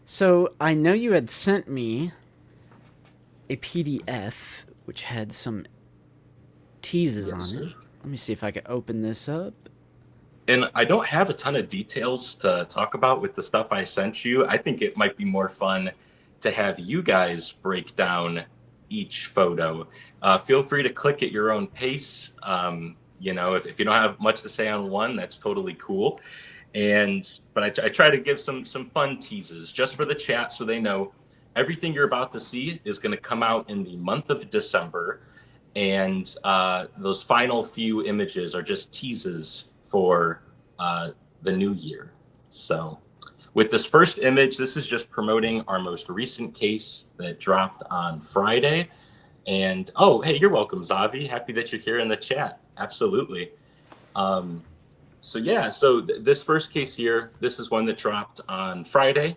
So I know you had sent me a PDF which had some teases on it. Let me see if I can open this up. And I don't have a ton of details to talk about with the stuff I sent you. I think it might be more fun to have you guys break down each photo. Feel free to click at your own pace. If you don't have much to say on one, that's totally cool. But I try to give some fun teases just for the chat so they know everything you're about to see is going to come out in the month of December. And those final few images are just teases for the new year. So with this first image, this is just promoting our most recent case that dropped on Friday. And, hey, you're welcome, Xavi. Happy that you're here in the chat. Absolutely. So this first case here, this is one that dropped on Friday.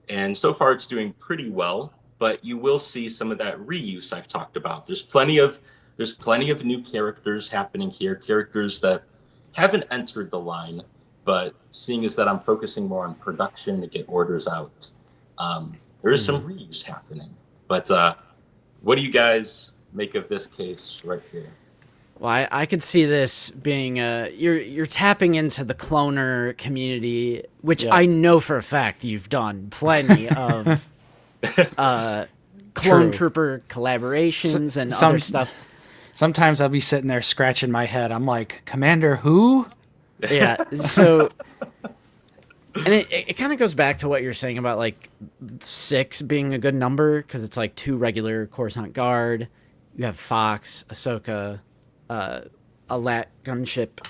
And so far it's doing pretty well, but you will see some of that reuse I've talked about. There's plenty of new characters happening here, characters that haven't entered the line, but seeing as that I'm focusing more on production to get orders out, there is some reuse happening. But what do you guys make of this case right here? Well, I could see this being you're tapping into the cloner community, which I know for a fact you've done plenty of clone trooper collaborations and other stuff. Sometimes I'll be sitting there scratching my head. I'm like, Commander who? Yeah. So And it kind of goes back to what you're saying about like 6 being a good number, because it's like 2 regular Coruscant Guard, you have Fox, Ahsoka, a Lat gunship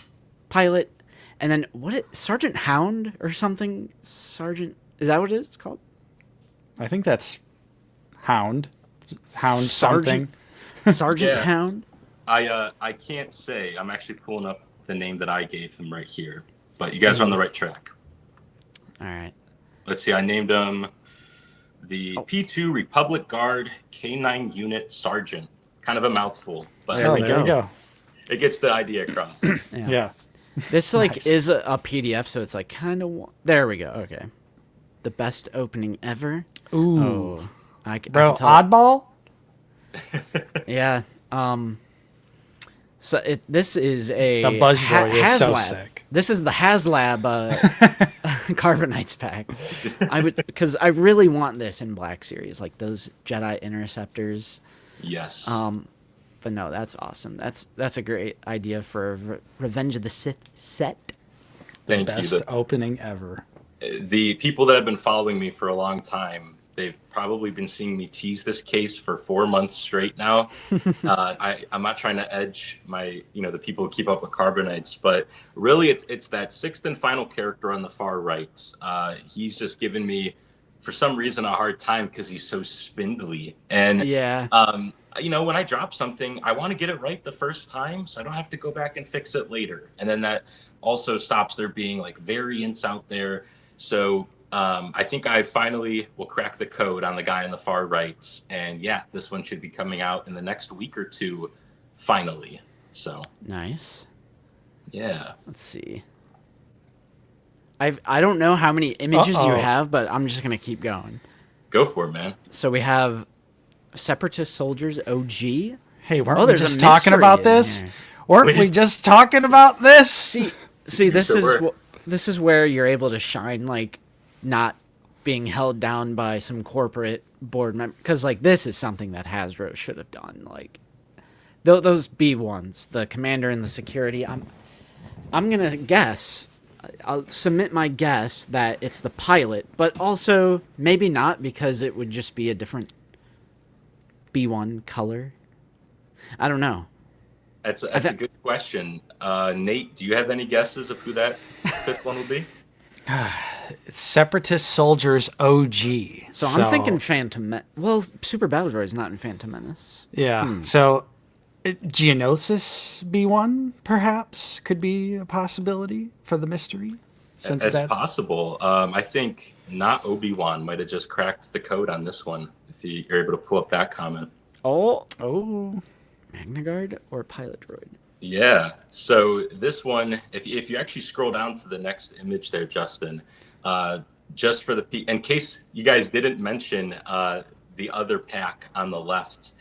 pilot, and then Sergeant Hound or something? Sergeant, is that what it is? It's called? I think that's Hound Sergeant, something. Sergeant Yeah. Hound. I can't say. I'm actually pulling up the name that I gave him right here. But you guys are on the right track. All right. Let's see. I named him the P2 Republic Guard K9 Unit Sergeant. Kind of a mouthful, but There we There we go. go. it gets the idea across. Yeah. This like Nice. is a PDF, so it's like kind of. There we go. Okay. The best opening ever. Ooh. Oh, I Bro, can tell. oddball? Yeah. So this is a The buzz droid is so HasLab. sick. This is the HasLab Carbonites pack. Because I really want this in Black Series, like those Jedi Interceptors. Yes. But no, that's awesome. That's a great idea for a Revenge of the Sith set. Thank Best you. opening ever. The people that have been following me for a long time, they've probably been seeing me tease this case for 4 months straight now. I'm not trying to edge the people who keep up with Carbonites, but really it's that 6th and final character on the far right. He's just given me, for some reason, a hard time because he's so spindly. And Yeah. when I drop something, I want to get it right the first time, so I don't have to go back and fix it later. And then that also stops there being like variants out there. So I think I finally will crack the code on the guy on the far right. And yeah, this one should be coming out in the next week or two, finally. So Nice. yeah. Let's see. I don't know how many images you Uh-oh. have, but I'm just gonna keep going. Go for it, man. So we have Separatist Soldiers OG. Hey, weren't Oh, we there's a just talking mystery about in this? here. Weren't we just talking about this? See, this sure is were. this is where you're able to shine, like not being held down by some corporate board member, because like this is something that Hasbro should have done. Like those B1s, the commander and the security. I'm gonna guess. I'll submit my guess that it's the pilot, but also maybe not, because it would just be a different B1 color. I don't know. That's a good question. Nate, do you have any guesses of who that 5th one will be? It's Separatist Soldiers OG. So I'm thinking Phantom Menace. Well, Super Battle Droid is not in Phantom Menace. Yeah. So Geonosis B1 perhaps could be a possibility for the mystery. Since It's that's possible. I think not Obi-Wan might have just cracked the code on this one, if you're able to pull up that comment. Oh, Oh. Magna Guard or Pilot Droid? Yeah. So this one, if you actually scroll down to the next image there, Justin, just for in case you guys didn't mention the other pack on the left,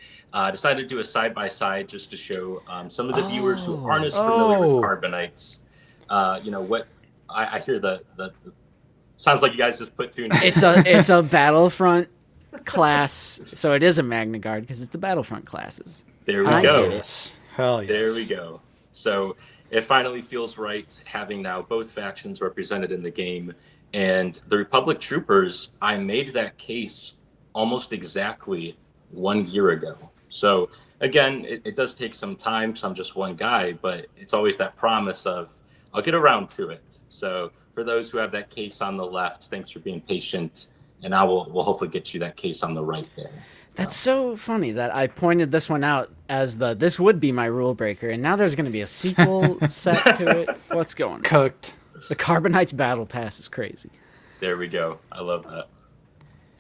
decided to do a side-by-side just to show some of the viewers who aren't as familiar with Carbonites. What I hear the sounds like you guys just put 2 and 2. It's a Battlefront class, so it is a Magna Guard because it's the Battlefront classes. There we I go. get it. Yes. Hell yes. There we go. So it finally feels right having now both factions represented in the game. And the Republic Troopers, I made that case almost exactly 1 year ago. So again, it does take some time, so I'm just one guy, but it's always that promise of I'll get around to it. So for those who have that case on the left, thanks for being patient. And I will hopefully get you that case on the right there. That's so funny that I pointed this one out as this would be my rule breaker, and now there's going to be a sequel set to it. What's going on? Cooked. The Carbonites Battle Pass is crazy. There we go. I love that.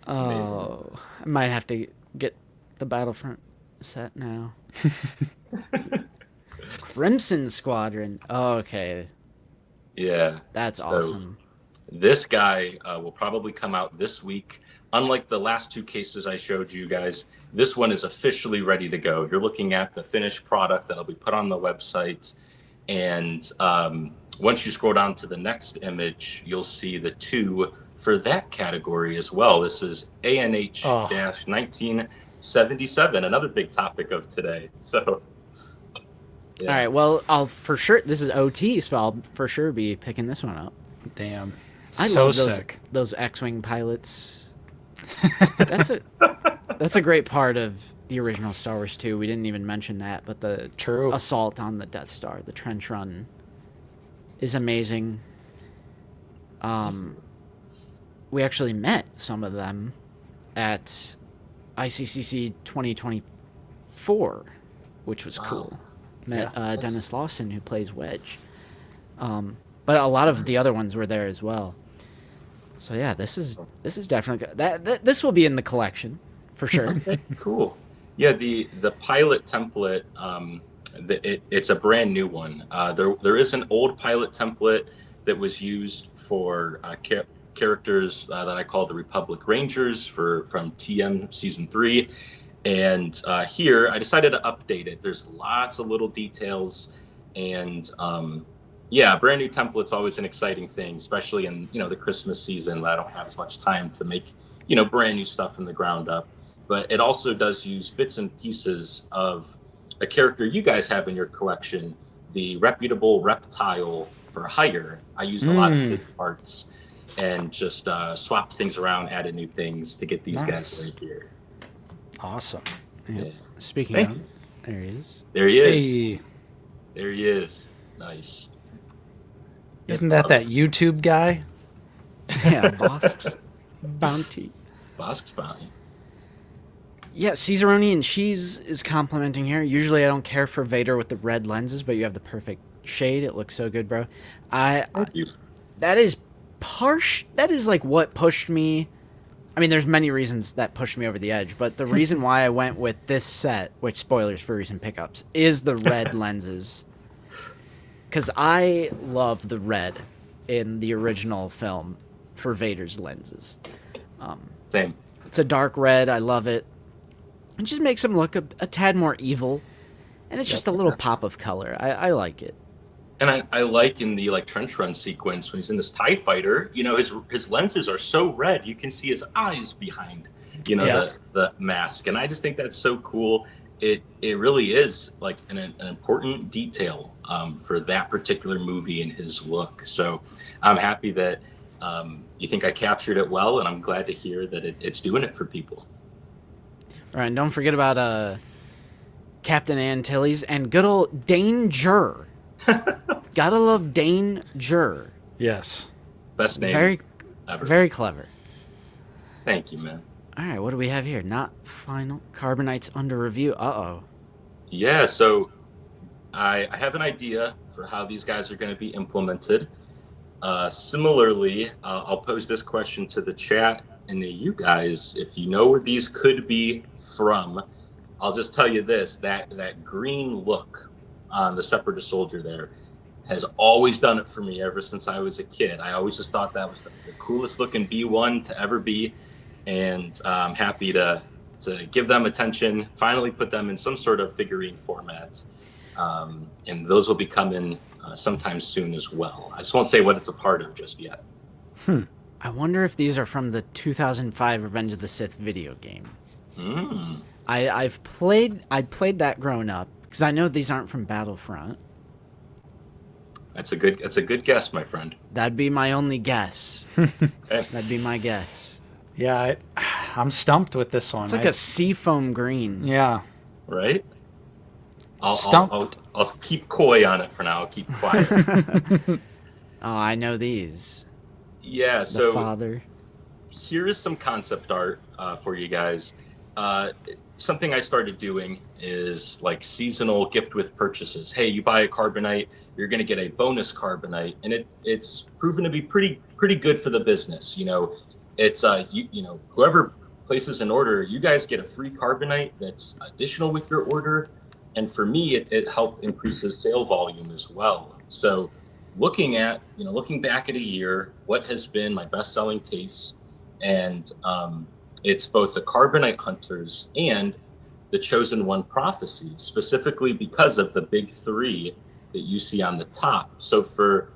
Amazing. Oh, I might have to get the Battlefront set now. Crimson Squadron. Okay, Yeah. that's So, awesome. This guy will probably come out this week. Unlike the last 2 cases I showed you guys, this one is officially ready to go. You're looking at the finished product that'll be put on the website. And once you scroll down to the next image, you'll see the 2 for that category as well. This is ANH-1977, another big topic of today. So, yeah. All right, well, I'll for sure. This is OT, so I'll for sure be picking this one up. Damn. I So love sick. those X-wing pilots. That's a great part of the original Star Wars 2. We didn't even mention that, but the True. assault on the Death Star, the trench run, is amazing. We actually met some of them at ICCC 2024, which was cool. Met Dennis Lawson, who plays Wedge. But a lot of the other ones were there as well. So yeah, this is definitely this will be in the collection for sure. Okay, cool. Yeah, the pilot template, it's a brand new one. There is an old pilot template that was used for characters that I call the Republic Rangers from TM Season 3. And here, I decided to update it. There's lots of little details. And yeah, brand new template's always an exciting thing, especially in, the Christmas season. I don't have as much time to make, brand new stuff from the ground up. But it also does use bits and pieces of a character you guys have in your collection, the reputable reptile for hire. I used a lot of his parts and just swapped things around, added new things to get these guys right here. Awesome. Yeah. Speaking Thank of, you. there he is. There he is. Hey, There he is. Nice. isn't that YouTube guy? Yeah, Bosk's Bounty. Bosk's Bounty. Yeah, Caesaroni and Cheese is complimenting here. Usually I don't care for Vader with the red lenses, but you have the perfect shade. It looks so good, bro. Thank you. That is that is like what pushed me. I mean, there's many reasons that pushed me over the edge, but the reason why I went with this set, which spoilers for recent pickups, is the red lenses. Because I love the red in the original film for Vader's lenses. Same. It's a dark red. I love it. It just makes him look a tad more evil. And it's just a little pop of color. I like it. And I like in the trench run sequence when he's in this TIE fighter, his lenses are so red you can see his eyes behind, the mask. And I just think that's so cool. It really is like an important detail for that particular movie and his look. So I'm happy that you think I captured it well, and I'm glad to hear that it's doing it for people. All right, and don't forget about Captain Antilles and good old Danger. Gotta love Danger. Yes. Best name Very, ever. very clever. Thank you, man. All right, what do we have here? Not final. Carbonites under review. Uh-oh. Yeah, so I have an idea for how these guys are going to be implemented. Similarly, I'll pose this question to the chat and to you guys. If you know where these could be from, I'll just tell you this, that green look on the Separatist soldier there has always done it for me ever since I was a kid. I always just thought that was the coolest looking B1 to ever be. And I'm happy to give them attention, finally put them in some sort of figurine format. And those will be coming sometime soon as well. I just won't say what it's a part of just yet. I wonder if these are from the 2005 Revenge of the Sith video game. I played that growing up because I know these aren't from Battlefront. That's a good guess, my friend. That'd be my only guess. Okay. That'd be my guess. Yeah, I'm stumped with this one. It's like a seafoam green. Yeah. Right? Stumped. I'll keep coy on it for now. I'll keep quiet. Oh, I know these. Yeah, The so father. here is some concept art for you guys. Something I started doing is like seasonal gift with purchases. Hey, you buy a carbonite, you're going to get a bonus carbonite, and it's proven to be pretty good for the business. It's whoever places an order, you guys get a free carbonite that's additional with your order, and for me, it helped increases sale volume as well. So, looking back at a year, what has been my best-selling case, and it's both the Carbonite Hunters and the Chosen One Prophecy, specifically because of the big three that you see on the top. So for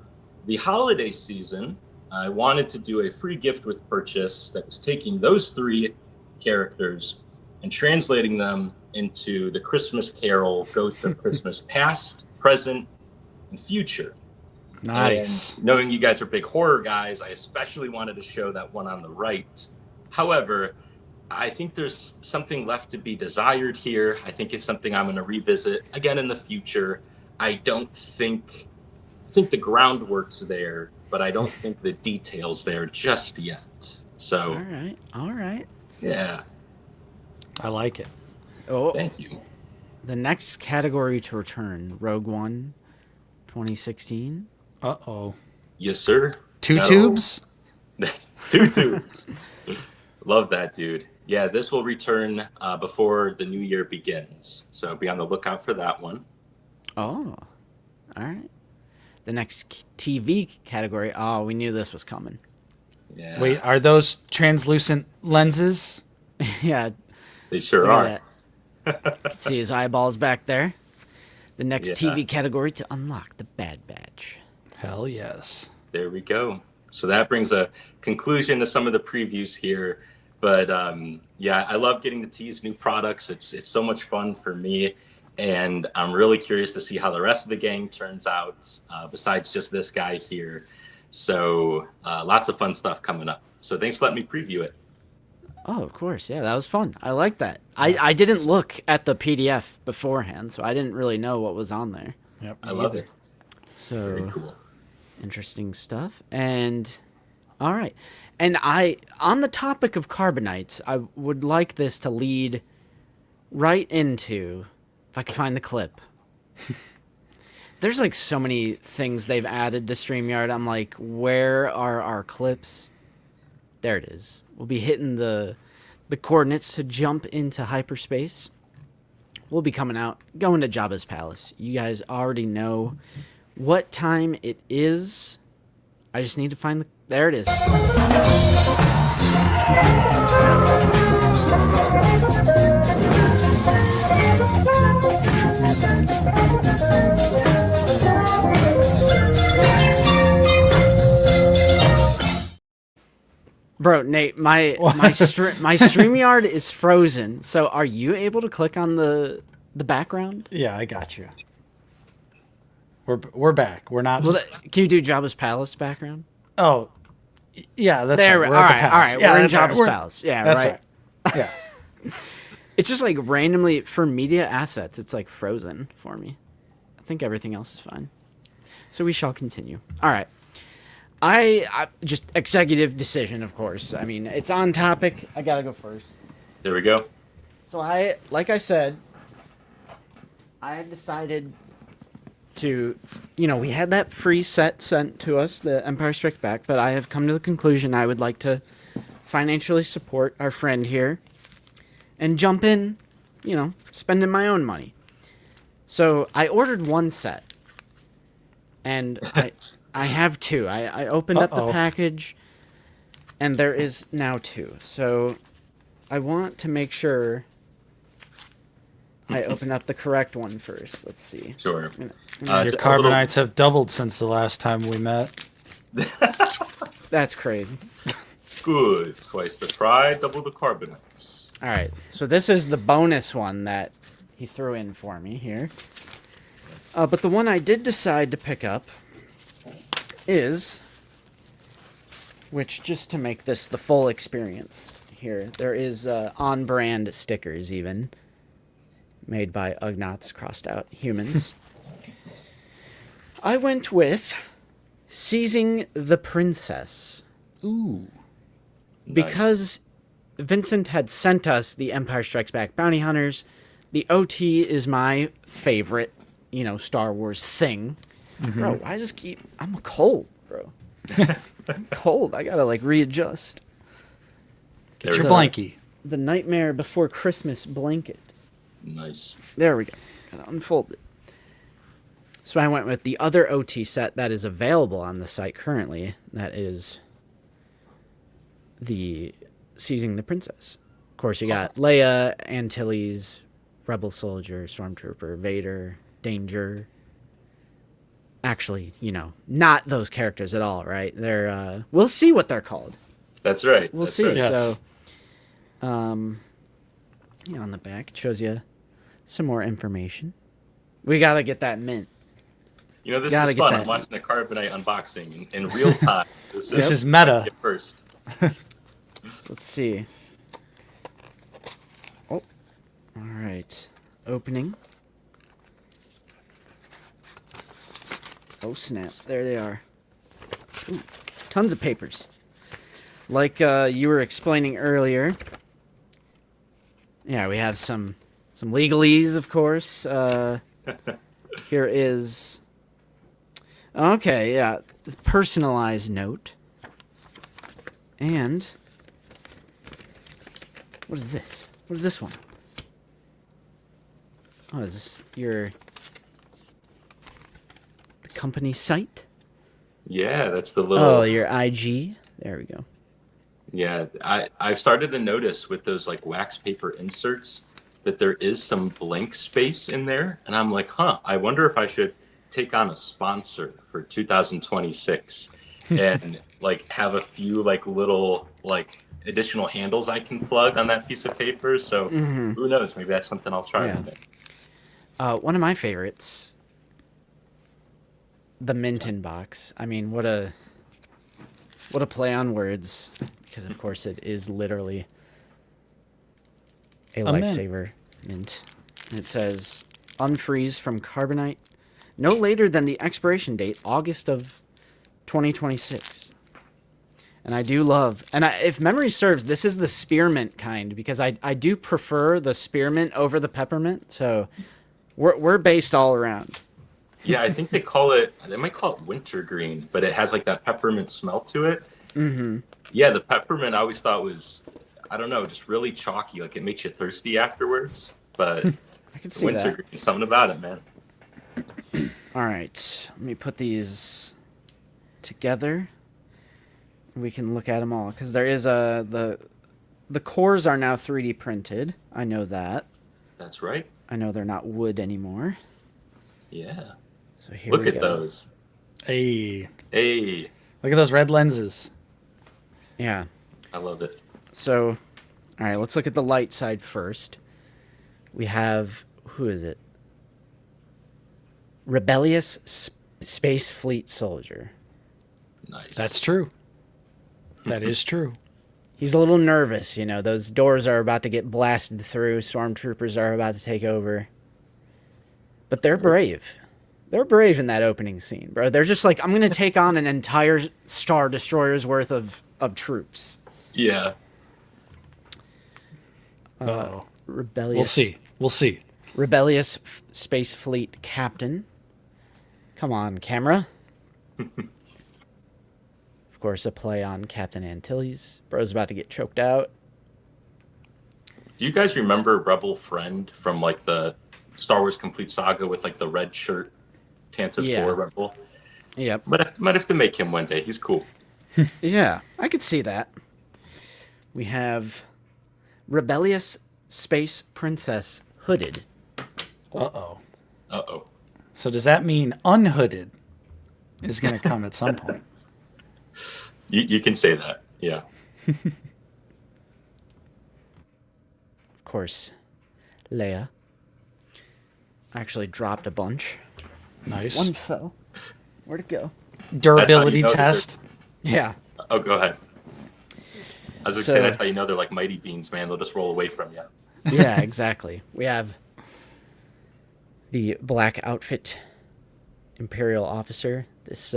the holiday season, I wanted to do a free gift with purchase that was taking those three characters and translating them into the Christmas Carol, Ghost of Christmas Past, Present, and Future. Nice. And knowing you guys are big horror guys, I especially wanted to show that one on the right. However, I think there's something left to be desired here. I think it's something I'm going to revisit again in the future. I think the groundwork's there, but I don't think the details there just yet. So, All right. Yeah. I like it. Oh, Thank you. the next category to return, Rogue One, 2016. Uh-oh. Yes, sir. Two No. tubes? That's 2 tubes. Love that, dude. Yeah, this will return before the new year begins. So be on the lookout for that one. Oh, all right. The next TV category. Oh, we knew this was coming. Yeah. Wait, are those translucent lenses? Yeah, They sure look are. at that. You can see his eyeballs back there. The next Yeah. TV category to unlock the Bad Batch. Hell yes. There we go. So that brings a conclusion to some of the previews here. But yeah, I love getting to tease new products. It's so much fun for me. And I'm really curious to see how the rest of the gang turns out, besides just this guy here. So lots of fun stuff coming up. So thanks for letting me preview it. Oh, of course. Yeah, that was fun. I like that. I didn't look at the PDF beforehand, so I didn't really know what was on there. Yep. I love it. So Very cool. interesting stuff. And all right. And on the topic of Carbonites, I would like this to lead right into, if I could find the clip. There's like so many things they've added to StreamYard. I'm like, where are our clips? There it is. We'll be hitting the coordinates to jump into hyperspace. We'll be coming out, going to Jabba's palace. You guys already know what time it is. I just need to find the... There it is. Bro, Nate, my StreamYard is frozen. So are you able to click on the background? Yeah, I got you. We're back. We're not. Well, can you do Jabba's palace background? Oh, yeah. That's There, right. all We're at the right, palace. all right. Yeah, We're in that's right. Jabba's palace. Yeah, That's right. Yeah. It's just like randomly for media assets, it's like frozen for me. I think everything else is fine. So we shall continue. All right. I just executive decision, of course. I mean, it's on topic. I gotta go first. There we go. So like I said, I had decided to, we had that free set sent to us, the Empire Strikes Back, but I have come to the conclusion I would like to financially support our friend here and jump in, spending my own money. So I ordered one set, and I have two. I opened up the package, and there is now two. So I want to make sure I open up the correct one first. Let's see. Sure. Your carbonites have doubled since the last time we met. That's crazy. Good. Twice the try, double the carbonates. All right. So this is the bonus one that he threw in for me here. But the one I did decide to pick up is, which just to make this the full experience here, there is on-brand stickers even, made by Ugnaughts crossed out humans. I went with Seizing the Princess. Ooh. Because Vincent had sent us the Empire Strikes Back Bounty Hunters, the OT is my favorite, Star Wars thing. Mm-hmm. Bro, why does this keep... I'm cold, bro. I'm cold. I gotta, readjust. Get your blankie. The Nightmare Before Christmas blanket. Nice. There we go. Gotta unfold it. So I went with the other OT set that is available on the site currently. That is the Seizing the Princess. Of course, you got Leia, Antilles, Rebel Soldier, Stormtrooper, Vader, Danger. Actually, not those characters at all, right? They're we'll see what they're called. That's right. We'll That's see. right. Yes. So, on the back it shows you some more information. We gotta get that mint. You know, this Gotta is get fun. that. I'm watching a Carbonite unboxing in real time. This is meta. Get first. Let's see. Oh, all right. Opening. Oh snap! There they are. Ooh, tons of papers. Like you were explaining earlier. Yeah, we have some legalese, of course. Here is. Okay, yeah, personalized note. And what is this? What is this one? Oh, is this your company site? Yeah, that's the little. Oh, your IG. There we go. Yeah, I've started to notice with those like wax paper inserts that there is some blank space in there, and I'm like, I wonder if I should take on a sponsor for 2026 and like have a few like little like additional handles I can plug on that piece of paper. So who knows? Maybe that's something I'll try. Yeah. One of my favorites, the Minton box. I mean, what a play on words, because of course it is literally a lifesaver mint. And it says unfreeze from Carbonite no later than the expiration date, August of 2026. And I do love, and if memory serves, this is the spearmint kind, because I do prefer the spearmint over the peppermint. So we're based all around. Yeah, I think they might call it wintergreen, but it has like that peppermint smell to it. Mm-hmm. Yeah, the peppermint I always thought was, I don't know, just really chalky. Like it makes you thirsty afterwards. But I can see wintergreen, something about it, man. All right, let me put these together. We can look at them all, because there is the cores are now 3D printed. I know that. That's right. I know they're not wood anymore. Yeah. So here Look we at go. those. Hey, Hey, look at those red lenses. Yeah. I love it. So, all right, let's look at the light side first. We have, who is it? Rebellious Space Fleet Soldier. Nice. That's true. That is true. He's a little nervous, you know. Those doors are about to get blasted through. Stormtroopers are about to take over. But they're brave. They're brave in that opening scene, bro. They're just like, I'm going to take on an entire Star Destroyer's worth of troops. Yeah. Rebellious. We'll see. Rebellious Space Fleet Captain. Come on, camera. Of course, a play on Captain Antilles. Bro's about to get choked out. Do you guys remember Rebel Friend from like the Star Wars Complete Saga with like the red shirt, Tantive 4 Rebel? Yep. Might have to make him one day. He's cool. Yeah, I could see that. We have Rebellious Space Princess Hooded. Uh-oh. Uh-oh. So does that mean unhooded is going to come at some point? You can say that. Yeah. Of course, Leia. I actually dropped a bunch. Nice. One fell. Where'd it go? Durability That's how you know test. Yeah. Oh, go ahead. I was going to So- say, that's how you know they're like mighty beans, man. They'll just roll away from you. Yeah, exactly. We have the black outfit Imperial officer, this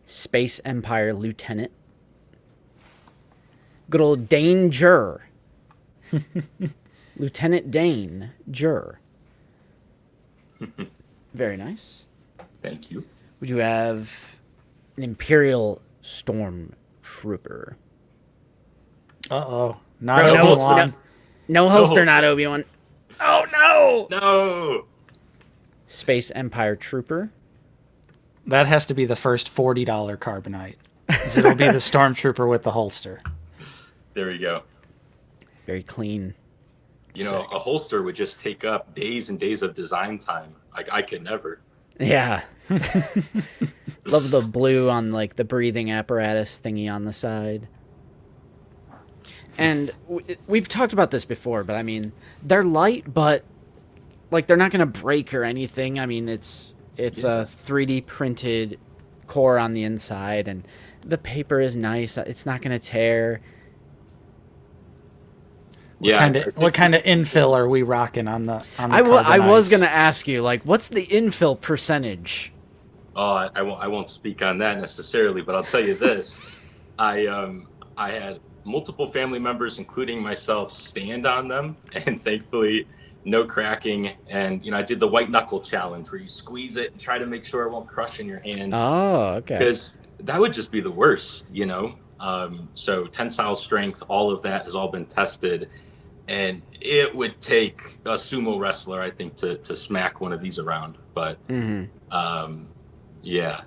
Space Empire lieutenant. Good old Dane Jur. Lieutenant Dane Jur. Very nice. Thank you. Would you have an Imperial Stormtrooper? Uh-oh. Not No, no, Obi-Wan. No holster, not Obi-Wan. Oh, no! No! Space Empire Trooper. That has to be the first $40 Carbonite. 'Cause it'll be the Stormtrooper with the holster. There we go. Very clean. You know, Sick. a holster would just take up days and days of design time. Like, I could never. Yeah. Love the blue on, like, the breathing apparatus thingy on the side. And we've talked about this before, but I mean, they're light, but, like, they're not going to break or anything. I mean, it's It's a 3D printed core on the inside, and the paper is nice. It's not going to tear. What kind of infill are we rocking on the I was Carbonites? going to ask you, like, what's the infill percentage? Oh, I won't speak on that necessarily, but I'll tell you this: I had multiple family members, including myself, stand on them, and thankfully, no cracking. And I did the white knuckle challenge where you squeeze it and try to make sure it won't crush in your hand, Oh, okay. because that would just be the worst. So tensile strength, all of that has all been tested, and it would take a sumo wrestler, I think, to smack one of these around. But yeah.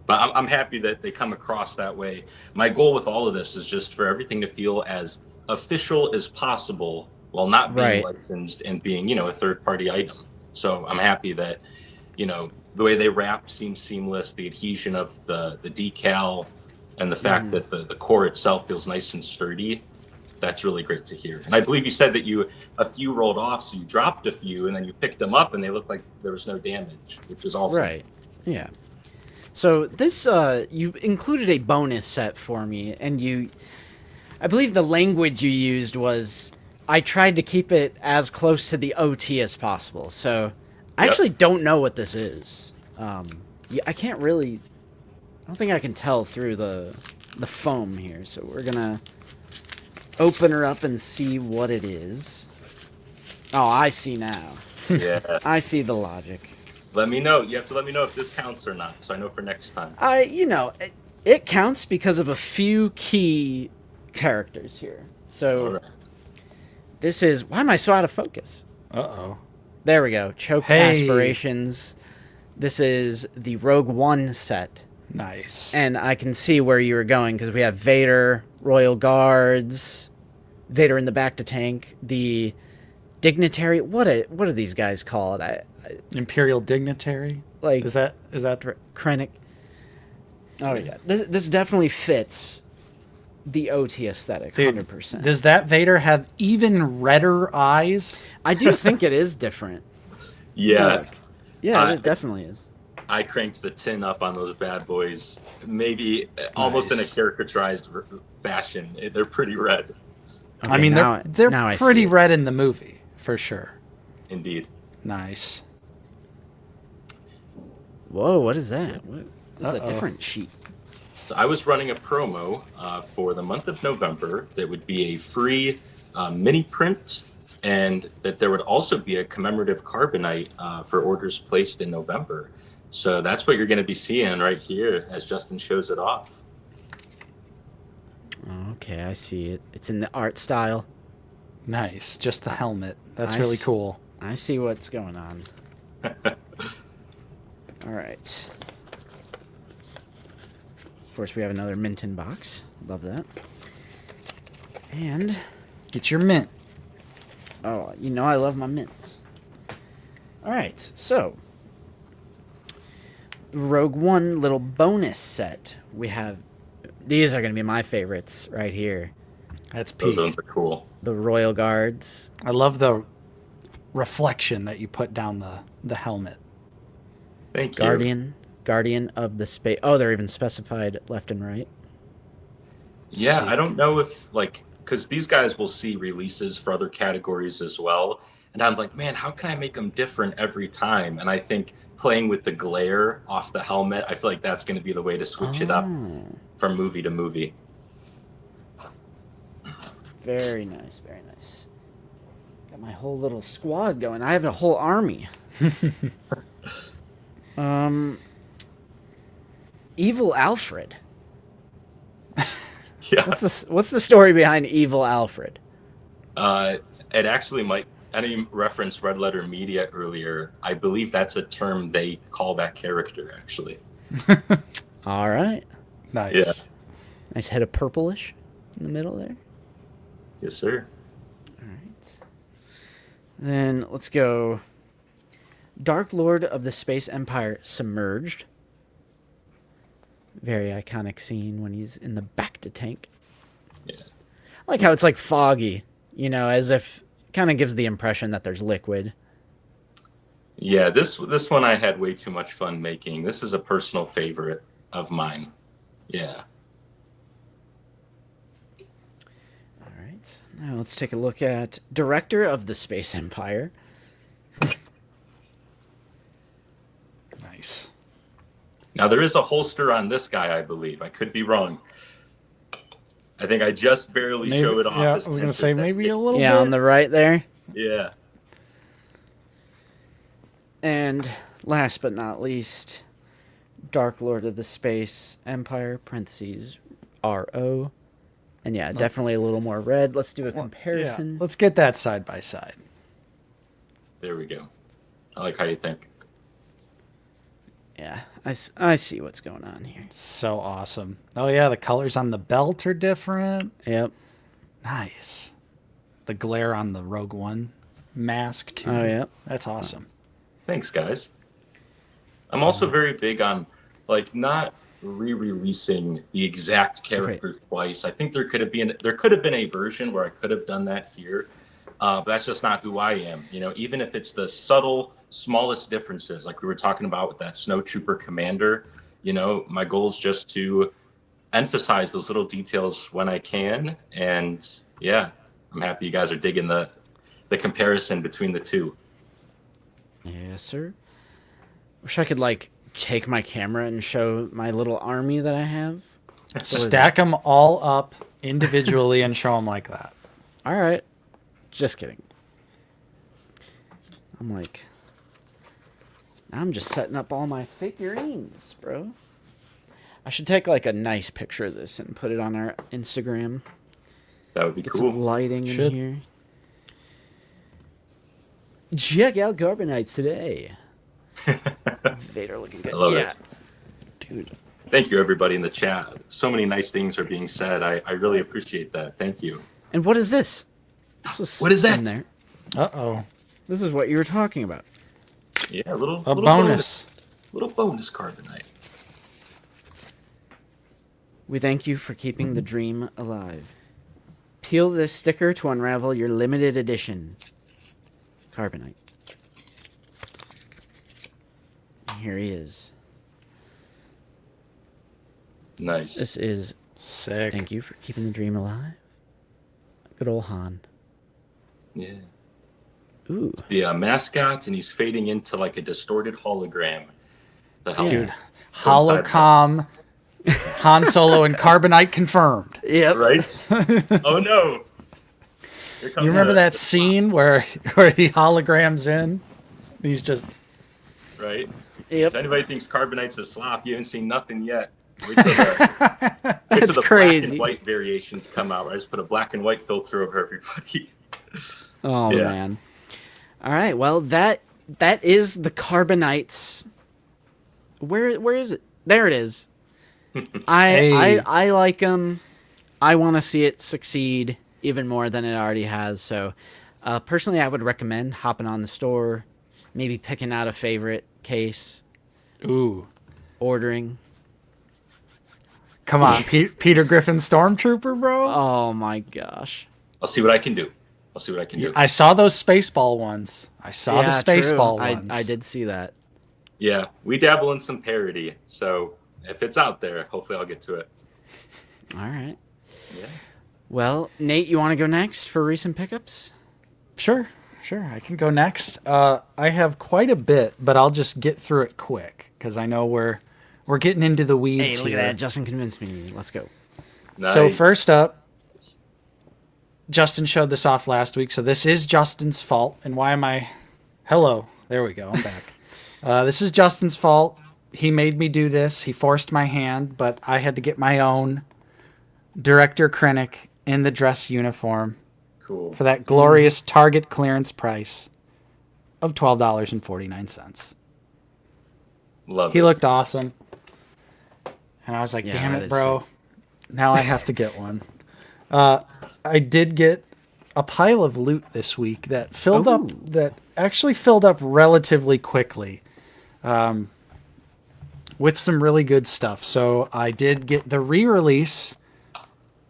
But I'm happy that they come across that way. My goal with all of this is just for everything to feel as official as possible while not being licensed and being, a third-party item. So I'm happy that, the way they wrap seems seamless, the adhesion of the decal, and the fact that the core itself feels nice and sturdy. That's really great to hear. And I believe you said that a few rolled off, so you dropped a few, and then you picked them up, and they looked like there was no damage, which is awesome. Right. Yeah. So this, you included a bonus set for me, and I believe the language you used was, I tried to keep it as close to the OT as possible. So I actually don't know what this is. I can't really, I don't think I can tell through the foam here. So we're gonna open her up and see what it is. Oh, I see now. Yeah. I see the logic. Let me know. You have to let me know if this counts or not, so I know for next time. It counts because of a few key characters here. So this is, why am I so out of focus? Uh-oh. There we go. Choked aspirations. This is the Rogue One set. Nice. And I can see where you were going because we have Vader, Royal Guards, Vader in the back to tank, the Dignitary. What are these guys called? Imperial Dignitary? Like, is that Krennic? Oh yeah, this definitely fits the OT aesthetic, 100%. Does that Vader have even redder eyes? I do think it is different. Yeah. Look. Yeah, it definitely is. I cranked the tin up on those bad boys, maybe almost in a caricaturized fashion. They're pretty red. Okay, I mean, they're pretty red in the movie, for sure. Indeed. Nice. Whoa, what is that? This is a different sheet. So I was running a promo for the month of November that would be a free mini print, and that there would also be a commemorative carbonite for orders placed in November. So that's what you're going to be seeing right here as Justin shows it off. Okay, I see it. It's in the art style. Nice. Just the helmet. That's really cool. I see what's going on. All right. Of course, we have another Minton box. Love that. And get your mint. Oh, I love my mints. All right, so Rogue One little bonus set. We have, these are going to be my favorites right here. That's peak. Those ones are cool. The Royal Guards. I love the reflection that you put down the helmet. Thank you. Guardian of the space. Oh, they're even specified left and right. Yeah, I don't know if, because these guys will see releases for other categories as well. And I'm like, man, how can I make them different every time? And I think playing with the glare off the helmet, I feel like that's going to be the way to switch it up from movie to movie. Very nice, very nice. Got my whole little squad going. I have a whole army. Evil Alfred. Yeah. What's the story behind Evil Alfred? It actually might. Any reference Red Letter Media earlier, I believe that's a term they call that character, actually. All right. Nice. Yeah. Nice head of purplish in the middle there. Yes, sir. All right. Then let's go Dark Lord of the Space Empire Submerged. Very iconic scene when he's in the back to tank. Yeah. I like how it's like foggy, as if kind of gives the impression that there's liquid. Yeah, this one I had way too much fun making. This is a personal favorite of mine. Yeah. All right. Now let's take a look at Director of the Space Empire. Nice. Now there is a holster on this guy, I believe. I could be wrong. I think I just barely Maybe, show it off. yeah, I as was gonna tinted say that- maybe a little Yeah, bit. on the right there. Yeah. And last but not least, Dark Lord of the Space Empire, parentheses, RO. And yeah, definitely a little more red. Let's do a comparison. Yeah, let's get that side by side. There we go. I like how you think. Yeah, I see what's going on here. So awesome. Oh yeah, the colors on the belt are different. Yep. Nice. The glare on the Rogue One mask too. Oh, yeah. That's awesome. Thanks, guys. I'm also very big on not re-releasing the exact character twice. I think there could have been a version where I could have done that here, but that's just not who I am. You know, even if it's the subtle, smallest differences, like we were talking about with that Snowtrooper Commander. You know, my goal is just to emphasize those little details when I can, and yeah, I'm happy you guys are digging the comparison between the two. Yes, sir. Wish I could take my camera and show my little army that I have. Stack them all up individually and show them like that. All right. Just kidding. I'm just setting up all my figurines, bro. I should take a nice picture of this and put it on our Instagram. That would be Get cool. some lighting in Should. here. Check out Carbonites today. Vader looking good. I love yeah. it. Dude. Thank you, everybody in the chat. So many nice things are being said. I really appreciate that. Thank you. And what is this? This was What is that? in there. Uh-oh. This is what you were talking about. Yeah, a little Bonus. Little bonus carbonite. We thank you for keeping the dream alive. Peel this sticker to unravel your limited edition Carbonite. And here he is. Nice. This is Sick. thank you for keeping the dream alive. Good old Han. Yeah. Ooh. The mascot, and he's fading into a distorted hologram. The hell, Dude, holocom, Han Solo and Carbonite confirmed. Yep. Right? Oh no! Here comes You remember the- that the scene where he holograms in? He's just slop, right? Yep. If anybody thinks Carbonite's a slop, you haven't seen nothing yet. Wait till the, wait till That's the crazy. black and white variations come out. I just put a black and white filter over everybody. Oh Yeah. man. All right. Well, that is the Carbonites. Where is it? There it is. Hey. I like them. I want to see it succeed even more than it already has. So, personally, I would recommend hopping on the store, maybe picking out a favorite case, ooh. ordering. Come on, Peter Griffin Stormtrooper, bro. Oh my gosh. I'll see what I can do. I saw those Spaceball ones. I saw the Yeah, Spaceball true. ones. I did see that. Yeah, we dabble in some parody, so if it's out there, hopefully I'll get to it. All right. Yeah. Well, Nate, you want to go next for recent pickups? Sure. I can go next. I have quite a bit, but I'll just get through it quick because I know we're getting into the weeds Hey, look here. at that. Justin convinced me. Let's go. So Nice. first up, Justin showed this off last week, so this is Justin's fault. And why am I... Hello. There we go. I'm back. This is Justin's fault. He made me do this. He forced my hand, but I had to get my own Director Krennic in the dress uniform Cool. for that glorious Target clearance price of $12.49. Love He it. looked awesome. And I was like, Yeah, damn that it, is bro. Now I have to get one. I did get a pile of loot this week that actually filled up relatively quickly. With some really good stuff. So I did get the re-release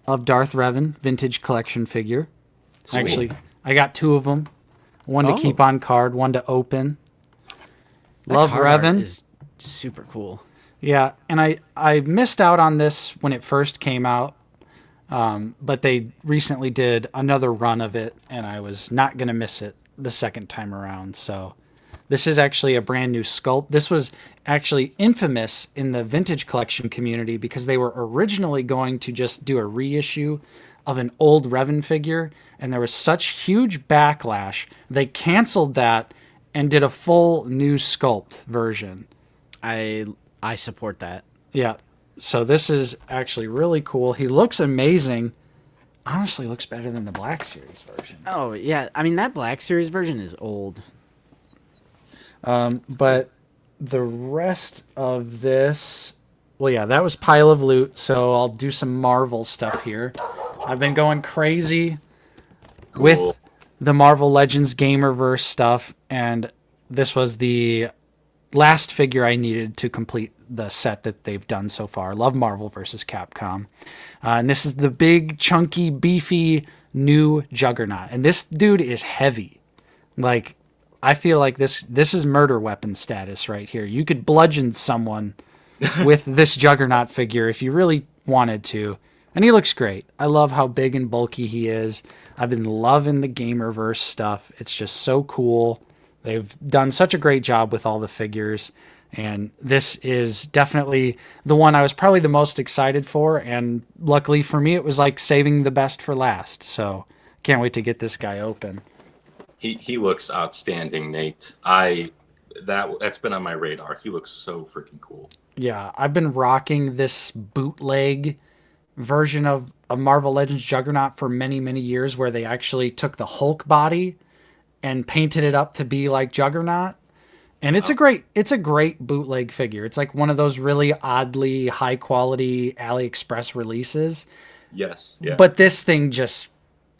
of Darth Revan Vintage Collection figure. Sweet. Actually, I got two of them. One to Oh. keep on card, one to open. Love card art Revan. is super cool. Yeah, and I missed out on this when it first came out, but they recently did another run of it, and I was not going to miss it the second time around. So this is actually a brand new sculpt. This was actually infamous in the vintage collection community because they were originally going to just do a reissue of an old Revan figure, and there was such huge backlash, they canceled that and did a full new sculpt version. I support that. Yeah. So this is actually really cool. He looks amazing. Honestly, looks better than the Black Series version. Oh, yeah. I mean, that Black Series version is old. But the rest of this, well, yeah, that was Pile of Loot. So I'll do some Marvel stuff here. I've been going crazy with the Marvel Legends Gamerverse stuff, and this was the last figure I needed to complete the set that they've done so far. Love Marvel versus Capcom. And this is the big, chunky, beefy new Juggernaut. And this dude is heavy. Like, I feel like this is murder weapon status right here. You could bludgeon someone with this Juggernaut figure if you really wanted to. And he looks great. I love how big and bulky he is. I've been loving the Gamerverse stuff. It's just so cool. They've done such a great job with all the figures, and this is definitely the one I was probably the most excited for, and luckily for me, it was like saving the best for last, so can't wait to get this guy open. He looks outstanding, Nate. That's been on my radar. He looks so freaking cool. Yeah, I've been rocking this bootleg version of a Marvel Legends Juggernaut for many, many years, where they actually took the Hulk body and painted it up to be like Juggernaut. And it's a great bootleg figure. It's like one of those really oddly high quality AliExpress releases. Yes. Yeah. But this thing just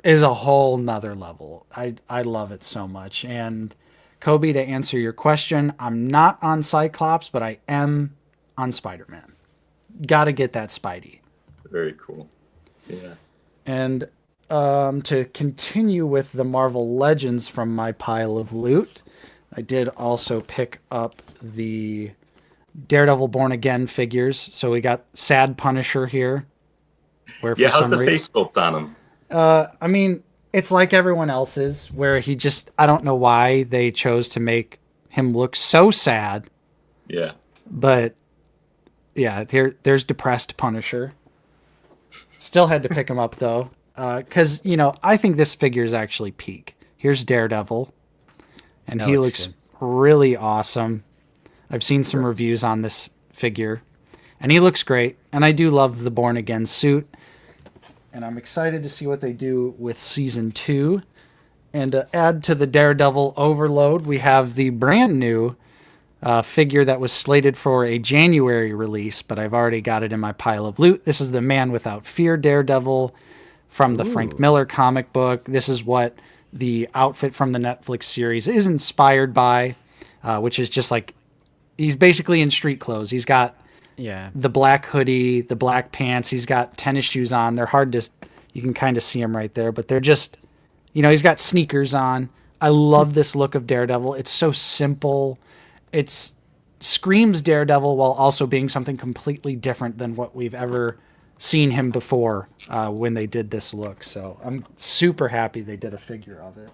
is a whole nother level. I love it so much. And Kobe, to answer your question, I'm not on Cyclops, but I am on Spider-Man. Got to get that Spidey. Very cool. Yeah. And to continue with the Marvel Legends from my pile of loot, I did also pick up the Daredevil Born Again figures. So we got Sad Punisher here. Where for how's some the face sculpt on him? I mean, it's like everyone else's, where he just, I don't know why they chose to make him look so sad. Yeah. But yeah, there's depressed Punisher. Still had to pick him up though. Because, I think this figure is actually peak. Here's Daredevil, and he looks really awesome. I've seen some reviews on this figure, and he looks great. And I do love the Born Again suit, and I'm excited to see what they do with Season 2. And to add to the Daredevil overload, we have the brand new figure that was slated for a January release, but I've already got it in my pile of loot. This is the Man Without Fear Daredevil from the Frank Miller comic book. This is what the outfit from the Netflix series is inspired by, which is just like, he's basically in street clothes. He's got the black hoodie, the black pants. He's got tennis shoes on. They're hard to, you can kind of see them right there, but they're just, he's got sneakers on. I love this look of Daredevil. It's so simple. It screams Daredevil while also being something completely different than what we've ever seen him before when they did this look. So I'm super happy they did a figure of it.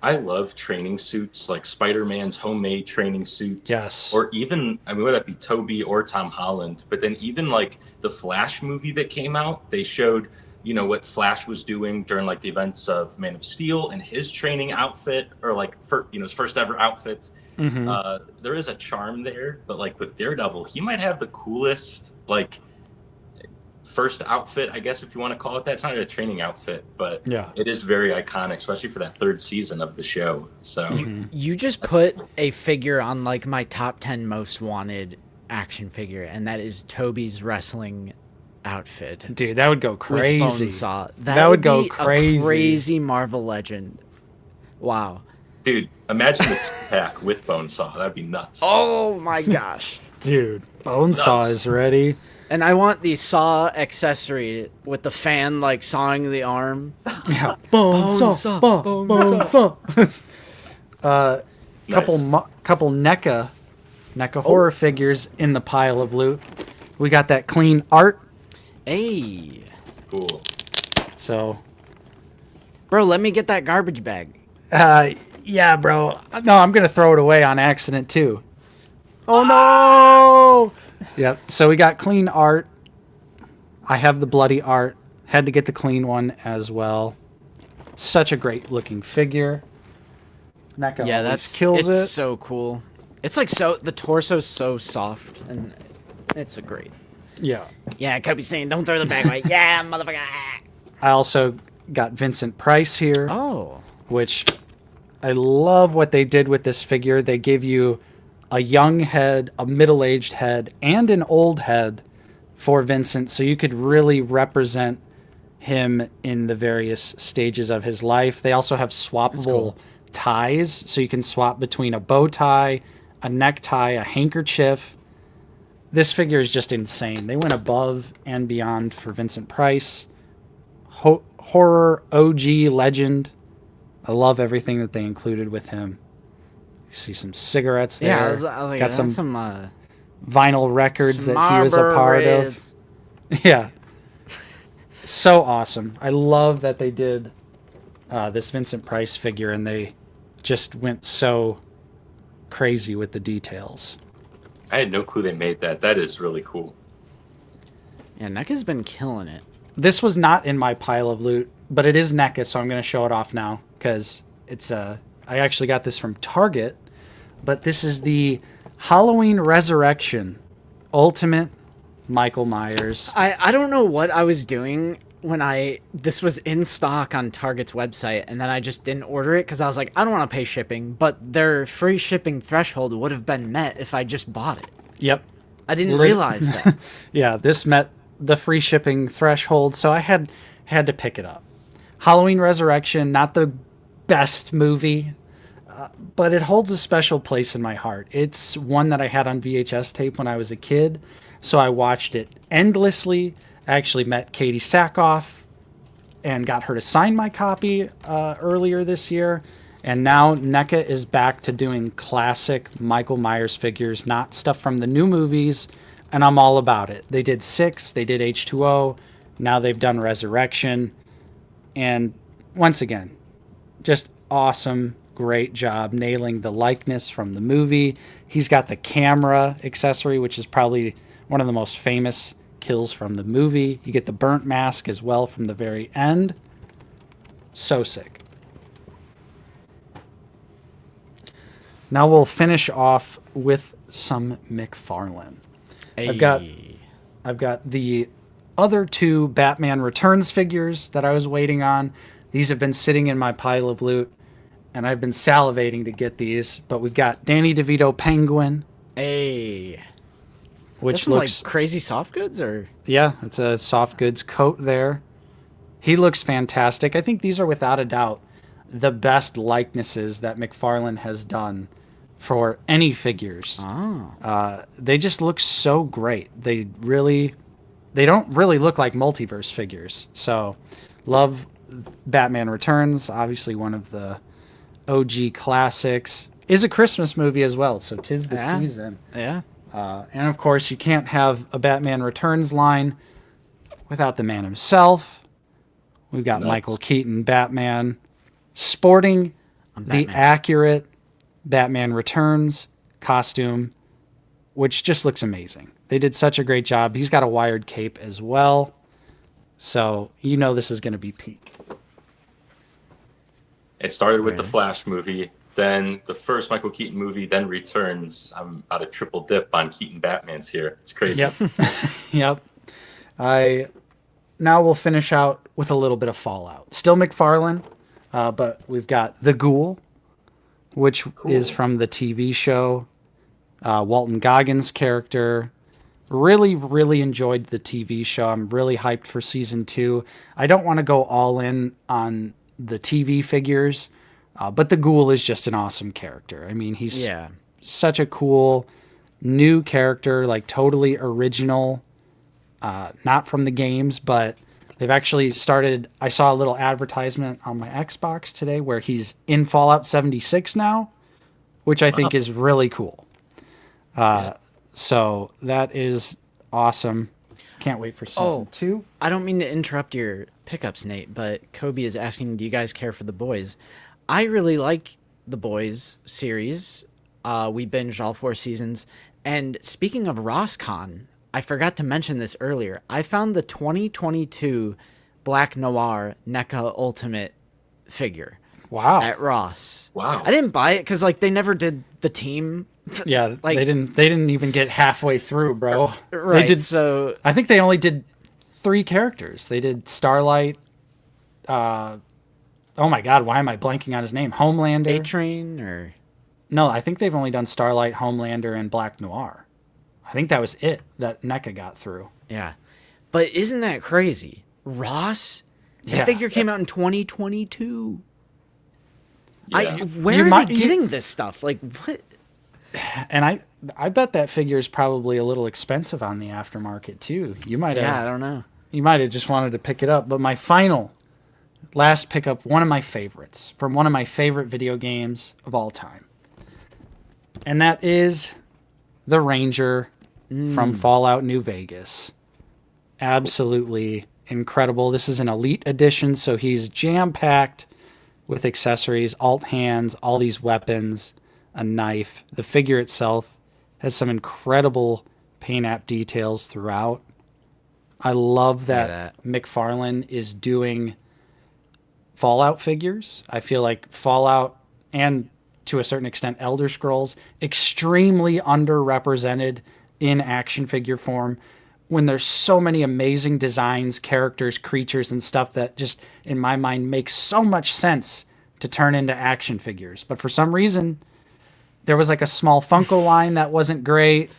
I love training suits, like Spider-Man's homemade training suit. Yes. Or even, whether that be Toby or Tom Holland, but then even like the Flash movie that came out, they showed, what Flash was doing during like the events of Man of Steel and his training outfit, or like, his first ever outfit. Mm-hmm. There is a charm there, but like with Daredevil, he might have the coolest, like, first outfit, I guess, if you want to call it that. It's not a training outfit, but it is very iconic, especially for that third season of the show. So you just put a figure on like my top 10 most wanted action figure, and that is Toby's wrestling outfit. Dude, that would go crazy. With Bonesaw. That would go be crazy. A crazy Marvel Legend. Wow. Dude, imagine the two-pack with Bonesaw. That'd be nuts. Oh my gosh. Dude, Bonesaw is ready. And I want the saw accessory with the fan like sawing the arm. Yeah, Bonesaw. Nice. Couple NECA NECA horror figures in the pile of loot. We got that clean art. Hey. Cool. So, Bro, let me get that garbage bag. yeah, bro. No, I'm going to throw it away on accident, too. Oh, no! Yep. So we got clean art. I have the bloody art. Had to get the clean one as well. Such a great looking figure. NECA Yeah, always kills it. It's so cool. It's like the torso's so soft, and it's a great. Yeah. Yeah, Kobe's saying, don't throw the bag away. Yeah, motherfucker. I also got Vincent Price here, Oh. which I love what they did with this figure. They give you a young head, a middle-aged head, and an old head for Vincent, so you could really represent him in the various stages of his life. They also have swappable ties, so you can swap between a bow tie, a necktie, a handkerchief. This figure is just insane. They went above and beyond for Vincent Price. Horror OG legend. I love everything that they included with him. You see some cigarettes there. Yeah, I was like, got some some vinyl records that he was a part of. Yeah. So awesome. I love that they did this Vincent Price figure, and they just went so crazy with the details. I had no clue they made that. That is really cool. Yeah, NECA's been killing it. This was not in my pile of loot, but it is NECA, so I'm going to show it off now because it's I actually got this from Target, but this is the Halloween Resurrection Ultimate Michael Myers. I don't know what I was doing when this was in stock on Target's website, and then I just didn't order it because I was like, I don't want to pay shipping, but their free shipping threshold would have been met if I just bought it. Yep. I didn't realize that. Yeah, this met the free shipping threshold, so I had to pick it up. Halloween Resurrection, not the best movie, but it holds a special place in my heart. It's one that I had on VHS tape when I was a kid, so I watched it endlessly. I actually met Katie Sackhoff and got her to sign my copy earlier this year. And now NECA is back to doing classic Michael Myers figures, not stuff from the new movies, and I'm all about it. They did 6, they did H2O, now they've done Resurrection. And once again, just awesome, great job nailing the likeness from the movie. He's got the camera accessory, which is probably one of the most famous kills from the movie. You get the burnt mask as well from the very end. So sick. Now we'll finish off with some McFarlane. Hey. I've got the other 2 Batman Returns figures that I was waiting on. These have been sitting in my pile of loot, and I've been salivating to get these. But we've got Danny DeVito Penguin. Hey. Which some, looks like crazy soft goods, or yeah, it's a soft goods coat there. He looks fantastic. I think these are without a doubt the best likenesses that McFarlane has done for any figures. oh, They just look so great. They don't really look like multiverse figures. So love Batman Returns, obviously one of the OG classics. Is a Christmas movie as well, so 'tis the season. yeah. And of course, you can't have a Batman Returns line without the man himself. We've got Michael Keaton Batman sporting the accurate Batman Returns costume, which just looks amazing. They did such a great job. He's got a wired cape as well, so you know this is going to be peak. It started with the Flash movie, then the first Michael Keaton movie, then Returns. I'm about a triple dip on Keaton Batmans here. It's crazy. Yep. Yep. Now we'll finish out with a little bit of Fallout. Still McFarlane, but we've got The Ghoul, which is from the TV show. Walton Goggins' character. Really, really enjoyed the TV show. I'm really hyped for season 2. I don't want to go all in on the TV figures, but the Ghoul is just an awesome character. I mean, he's such a cool new character, like totally original, not from the games, but they've actually started. I saw a little advertisement on my Xbox today where he's in Fallout 76 now, which I think is really cool. So that is awesome. Can't wait for season 2. I don't mean to interrupt your pickups, Nate, but Kobe is asking, do you guys care for The Boys? I really like The Boys series. We binged all 4 seasons. And speaking of RossCon, I forgot to mention this earlier. I found the 2022 Black Noir NECA Ultimate figure Wow. at Ross. Wow. I didn't buy it because like they never did the team. Yeah, like- they didn't even get halfway through, bro. Right. They did, So I think they only did 3 characters. They did Starlight. Oh my God, why am I blanking on his name? Homelander. A-Train or No, I think they've only done Starlight, Homelander, and Black Noir. I think that was it that NECA got through. yeah. But isn't that crazy? Ross? That Yeah. figure came out in 2022. Yeah. Where You are might- they getting this stuff? Like what? And I bet that figure is probably a little expensive on the aftermarket too. You might have Yeah, I don't know. You might have just wanted to pick it up. But my last pickup, one of my favorites from one of my favorite video games of all time. And that is the Ranger from Fallout New Vegas. Absolutely incredible. This is an Elite Edition, so he's jam-packed with accessories, alt hands, all these weapons, a knife. The figure itself has some incredible paint app details throughout. I love that McFarlane is doing Fallout figures. I feel like Fallout and to a certain extent Elder Scrolls extremely underrepresented in action figure form when there's so many amazing designs, characters, creatures and stuff that just in my mind makes so much sense to turn into action figures. But for some reason there was like a small Funko line that wasn't great.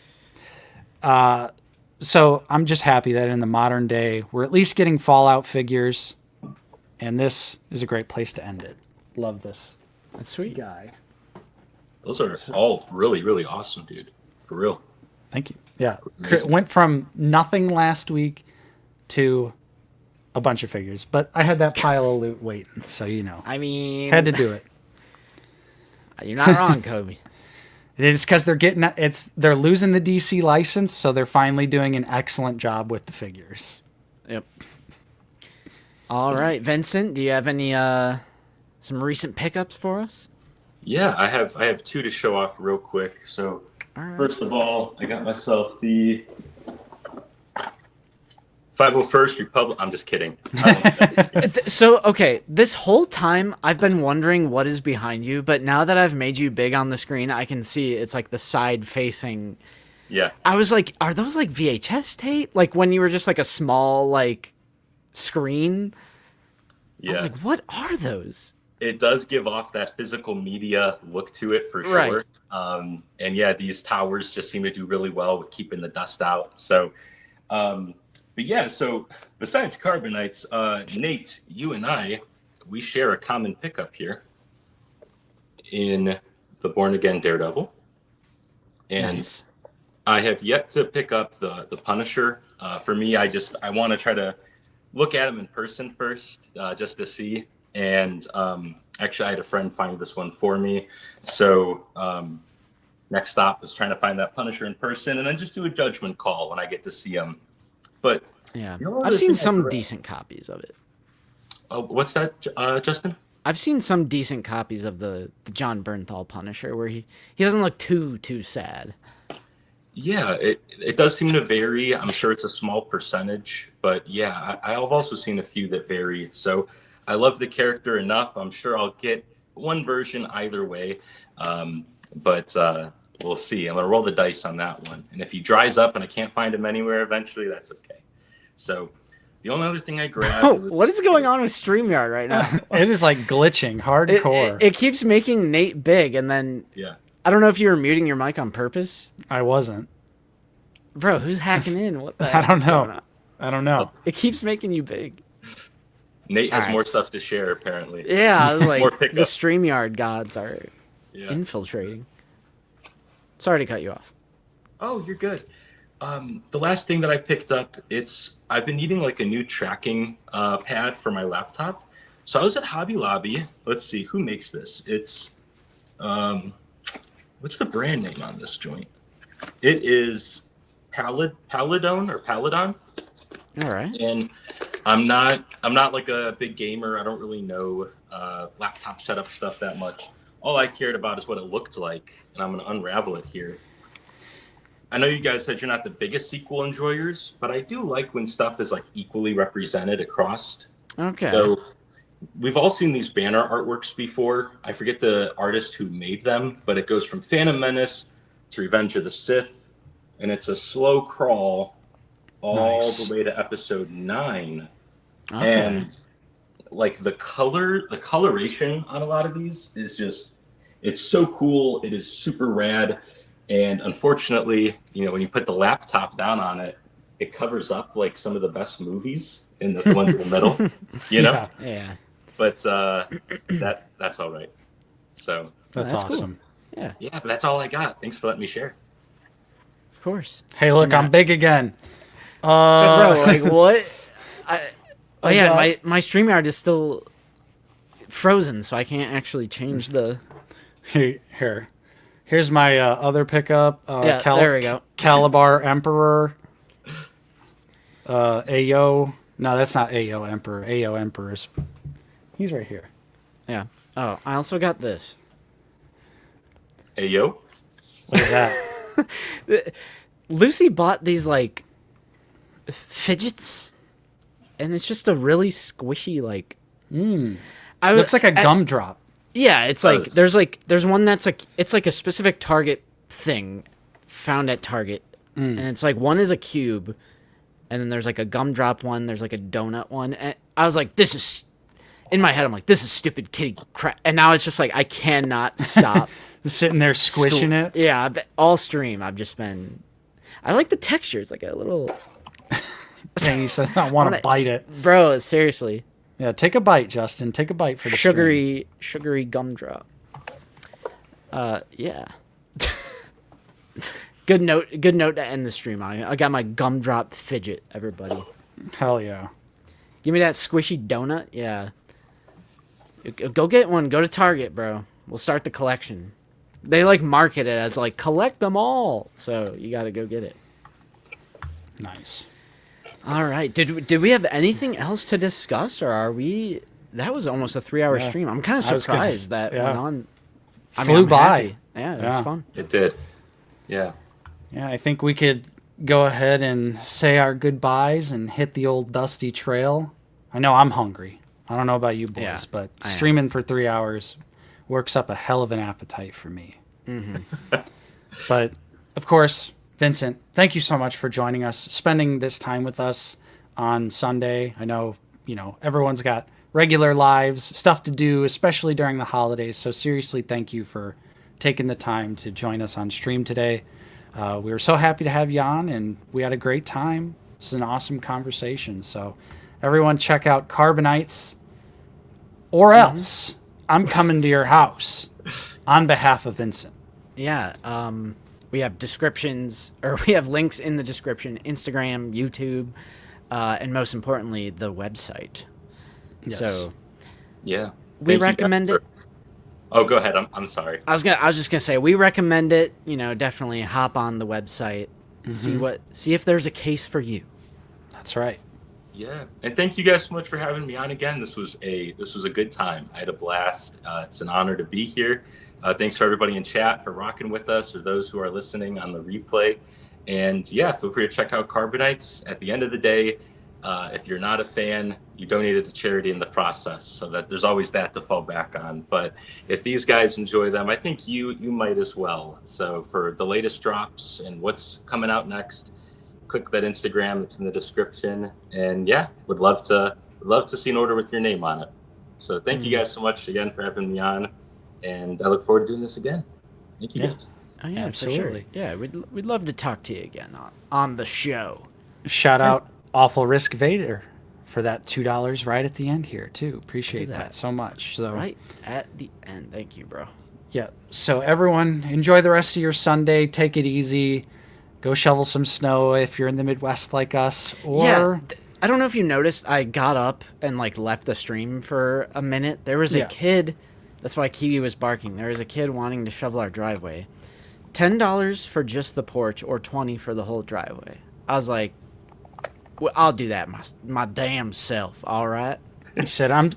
So I'm just happy that in the modern day, we're at least getting Fallout figures, and this is a great place to end it. Love this That's sweet. guy. Those are all really, really awesome, dude. For real. Thank you. Yeah. Amazing. Went from nothing last week to a bunch of figures, but I had that pile of loot waiting, so you know. I mean, Had to do it. You're not wrong, Kobe. It's because they're losing the DC license, so they're finally doing an excellent job with the figures. Yep. All right, Vincent, do you have any some recent pickups for us? Yeah, I have 2 to show off real quick. So All right. first of all, I got myself the 501st Republic. I'm just kidding. So, okay, this whole time I've been wondering what is behind you, but now that I've made you big on the screen, I can see it's like the side facing. Yeah. I was like, are those like VHS tape? Like when you were just like a small like screen? I was Yeah. like, what are those? It does give off that physical media look to it for Right. sure. And yeah, these towers just seem to do really well with keeping the dust out. So, but yeah, so besides Carbonites, Nate, you and I, we share a common pickup here in the Born Again Daredevil. And Nice. I have yet to pick up the Punisher. For me, I want to try to look at him in person first, just to see. And actually, I had a friend find this one for me. So next stop is trying to find that Punisher in person, and then just do a judgment call when I get to see him. But Yeah. the only I've other seen thing I some read- decent copies of it. Oh, what's that, Justin? I've seen some decent copies of the John Bernthal Punisher where he doesn't look too sad. Yeah, it does seem to vary. I'm sure it's a small percentage, but yeah, I've also seen a few that vary. So I love the character enough. I'm sure I'll get one version either way, but we'll see. I'm gonna roll the dice on that one, and if he dries up and I can't find him anywhere eventually, that's okay. So the only other thing I grabbed. Oh, what is going on with StreamYard right now? It is like glitching hardcore. It keeps making Nate big, and then Yeah. I don't know if you were muting your mic on purpose. I wasn't. Bro, who's hacking in? What the I heck don't is going know. on? I don't know. It keeps making you big. Nate has All right. more stuff to share apparently. Yeah, I was More like, the pickups. StreamYard gods are Yeah. infiltrating. Sorry to cut you off. Oh, you're good. The last thing that I picked up, I've been needing like a new tracking pad for my laptop. So I was at Hobby Lobby. Let's see, who makes this? It's, what's the brand name on this joint? It is Paladon. All right. And I'm not like a big gamer. I don't really know laptop setup stuff that much. All I cared about is what it looked like, and I'm gonna unravel it here. I know you guys said you're not the biggest sequel enjoyers, but I do like when stuff is like equally represented across. Okay. So we've all seen these banner artworks before. I forget the artist who made them, but it goes from Phantom Menace to Revenge of the Sith, and it's a slow crawl all the way to episode 9. Okay. And like the coloration on a lot of these is just, it's so cool. It is super rad. And unfortunately, when you put the laptop down on it, it covers up like some of the best movies in the ones in the middle, Yeah. But that's all right. So That's awesome. Cool. Yeah. Yeah, but that's all I got. Thanks for letting me share. Of course. Hey, look, I'm big again. Bro, like what? My StreamYard is still frozen, so I can't actually change the. Here's my other pickup. There we go. Calabar Emperor. Ayo. No, that's not Ayo Emperor. Ayo Emperor's. He's right here. Yeah. Oh, I also got this. Hey, yo. What is that? Lucy bought these like fidgets, and it's just a really squishy like. Looks like a gumdrop. Yeah, it's like there's one that's like it's like a specific Target thing found at Target, and it's like one is a cube, and then there's like a gumdrop one. There's like a donut one. And I was like, this is in my head. I'm like, this is stupid kitty crap. And now it's just like I cannot stop sitting there squishing it. Yeah, all stream I've just been. I like the texture. It's like a little. Dang, he says I want to bite it, bro. Seriously. Yeah, take a bite, Justin. Take a bite for the stream. Sugary gumdrop. Yeah. Good note to end the stream on. I got my gumdrop fidget, everybody. Hell yeah. Give me that squishy donut. Yeah. Go get one. Go to Target, bro. We'll start the collection. They like market it as like collect them all. So you got to go get it. Nice. All right. Did we have anything else to discuss, or are we? That was almost a 3-hour stream. I'm kind of surprised that went on. Flew by. Happy. Yeah, it was fun. It did. Yeah. Yeah, I think we could go ahead and say our goodbyes and hit the old dusty trail. I know I'm hungry. I don't know about you boys, but streaming for 3 hours works up a hell of an appetite for me. But, of course, Vincent, thank you so much for joining us, spending this time with us on Sunday. I know, everyone's got regular lives, stuff to do, especially during the holidays. So seriously, thank you for taking the time to join us on stream today. We were so happy to have you on, and we had a great time. This is an awesome conversation. So everyone check out Carbonites, or else I'm coming to your house on behalf of Vincent. Yeah. We have we have links in the description, Instagram, YouTube, and most importantly, the website. Yes. So yeah, we recommend it. Oh, go ahead. I'm sorry. I was just gonna say we recommend it. Definitely hop on the website, see if there's a case for you. That's right. Yeah, and thank you guys so much for having me on again. This was a good time. I had a blast. It's an honor to be here. Thanks for everybody in chat for rocking with us, or those who are listening on the replay. And yeah, feel free to check out Carbonites. At the end of the day, if you're not a fan, you donate it to charity in the process, so that there's always that to fall back on. But if these guys enjoy them, I think you might as well. So for the latest drops and what's coming out next, click that Instagram. It's in the description. And yeah, would love to see an order with your name on it. So thank you guys so much again for having me on, and I look forward to doing this again. Thank you guys. Oh yeah, absolutely. For sure. Yeah, we'd love to talk to you again on the show. Shout out Awful Risk Vader for that $2 right at the end here too. Appreciate that so much. So right at the end. Thank you, bro. Yeah. So everyone, enjoy the rest of your Sunday. Take it easy. Go shovel some snow if you're in the Midwest like us. Or I don't know if you noticed, I got up and left the stream for a minute. There was a kid. That's why Kiwi was barking. There was a kid wanting to shovel our driveway. $10 for just the porch or 20 for the whole driveway. I was like, well, I'll do that my damn self. All right. He said, I'm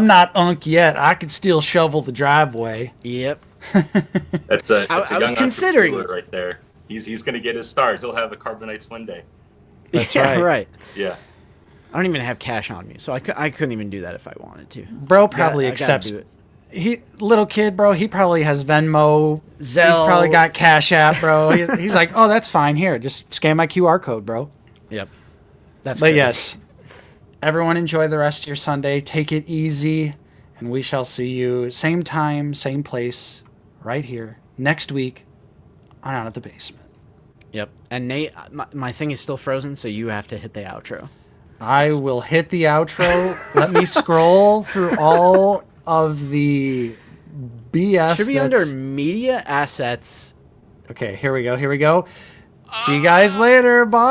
not unk yet. I can still shovel the driveway. Yep. That's a I was young considering entrepreneur right there. He's going to get his start. He'll have the Carbonites one day. That's yeah, right. Yeah. I don't even have cash on me, so I couldn't even do that if I wanted to. Bro probably I gotta accepts. do it. He little kid, bro. He probably has Venmo. Zelle. He's probably got Cash App, bro. He's like, oh, that's fine. Here, just scan my QR code, bro. Yep. That's But crazy. yes, everyone enjoy the rest of your Sunday. Take it easy, and we shall see you same time, same place, right here next week on Out of the Basement. Yep. And Nate, my thing is still frozen, so you have to hit the outro. I will hit the outro. Let me scroll through all of the BS. Should be under media assets. Okay, here we go. See you guys later. Bye.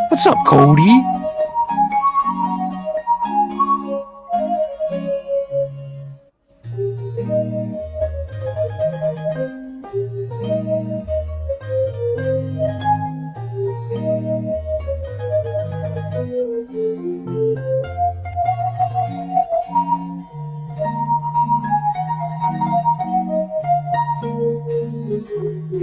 What's up, Cody?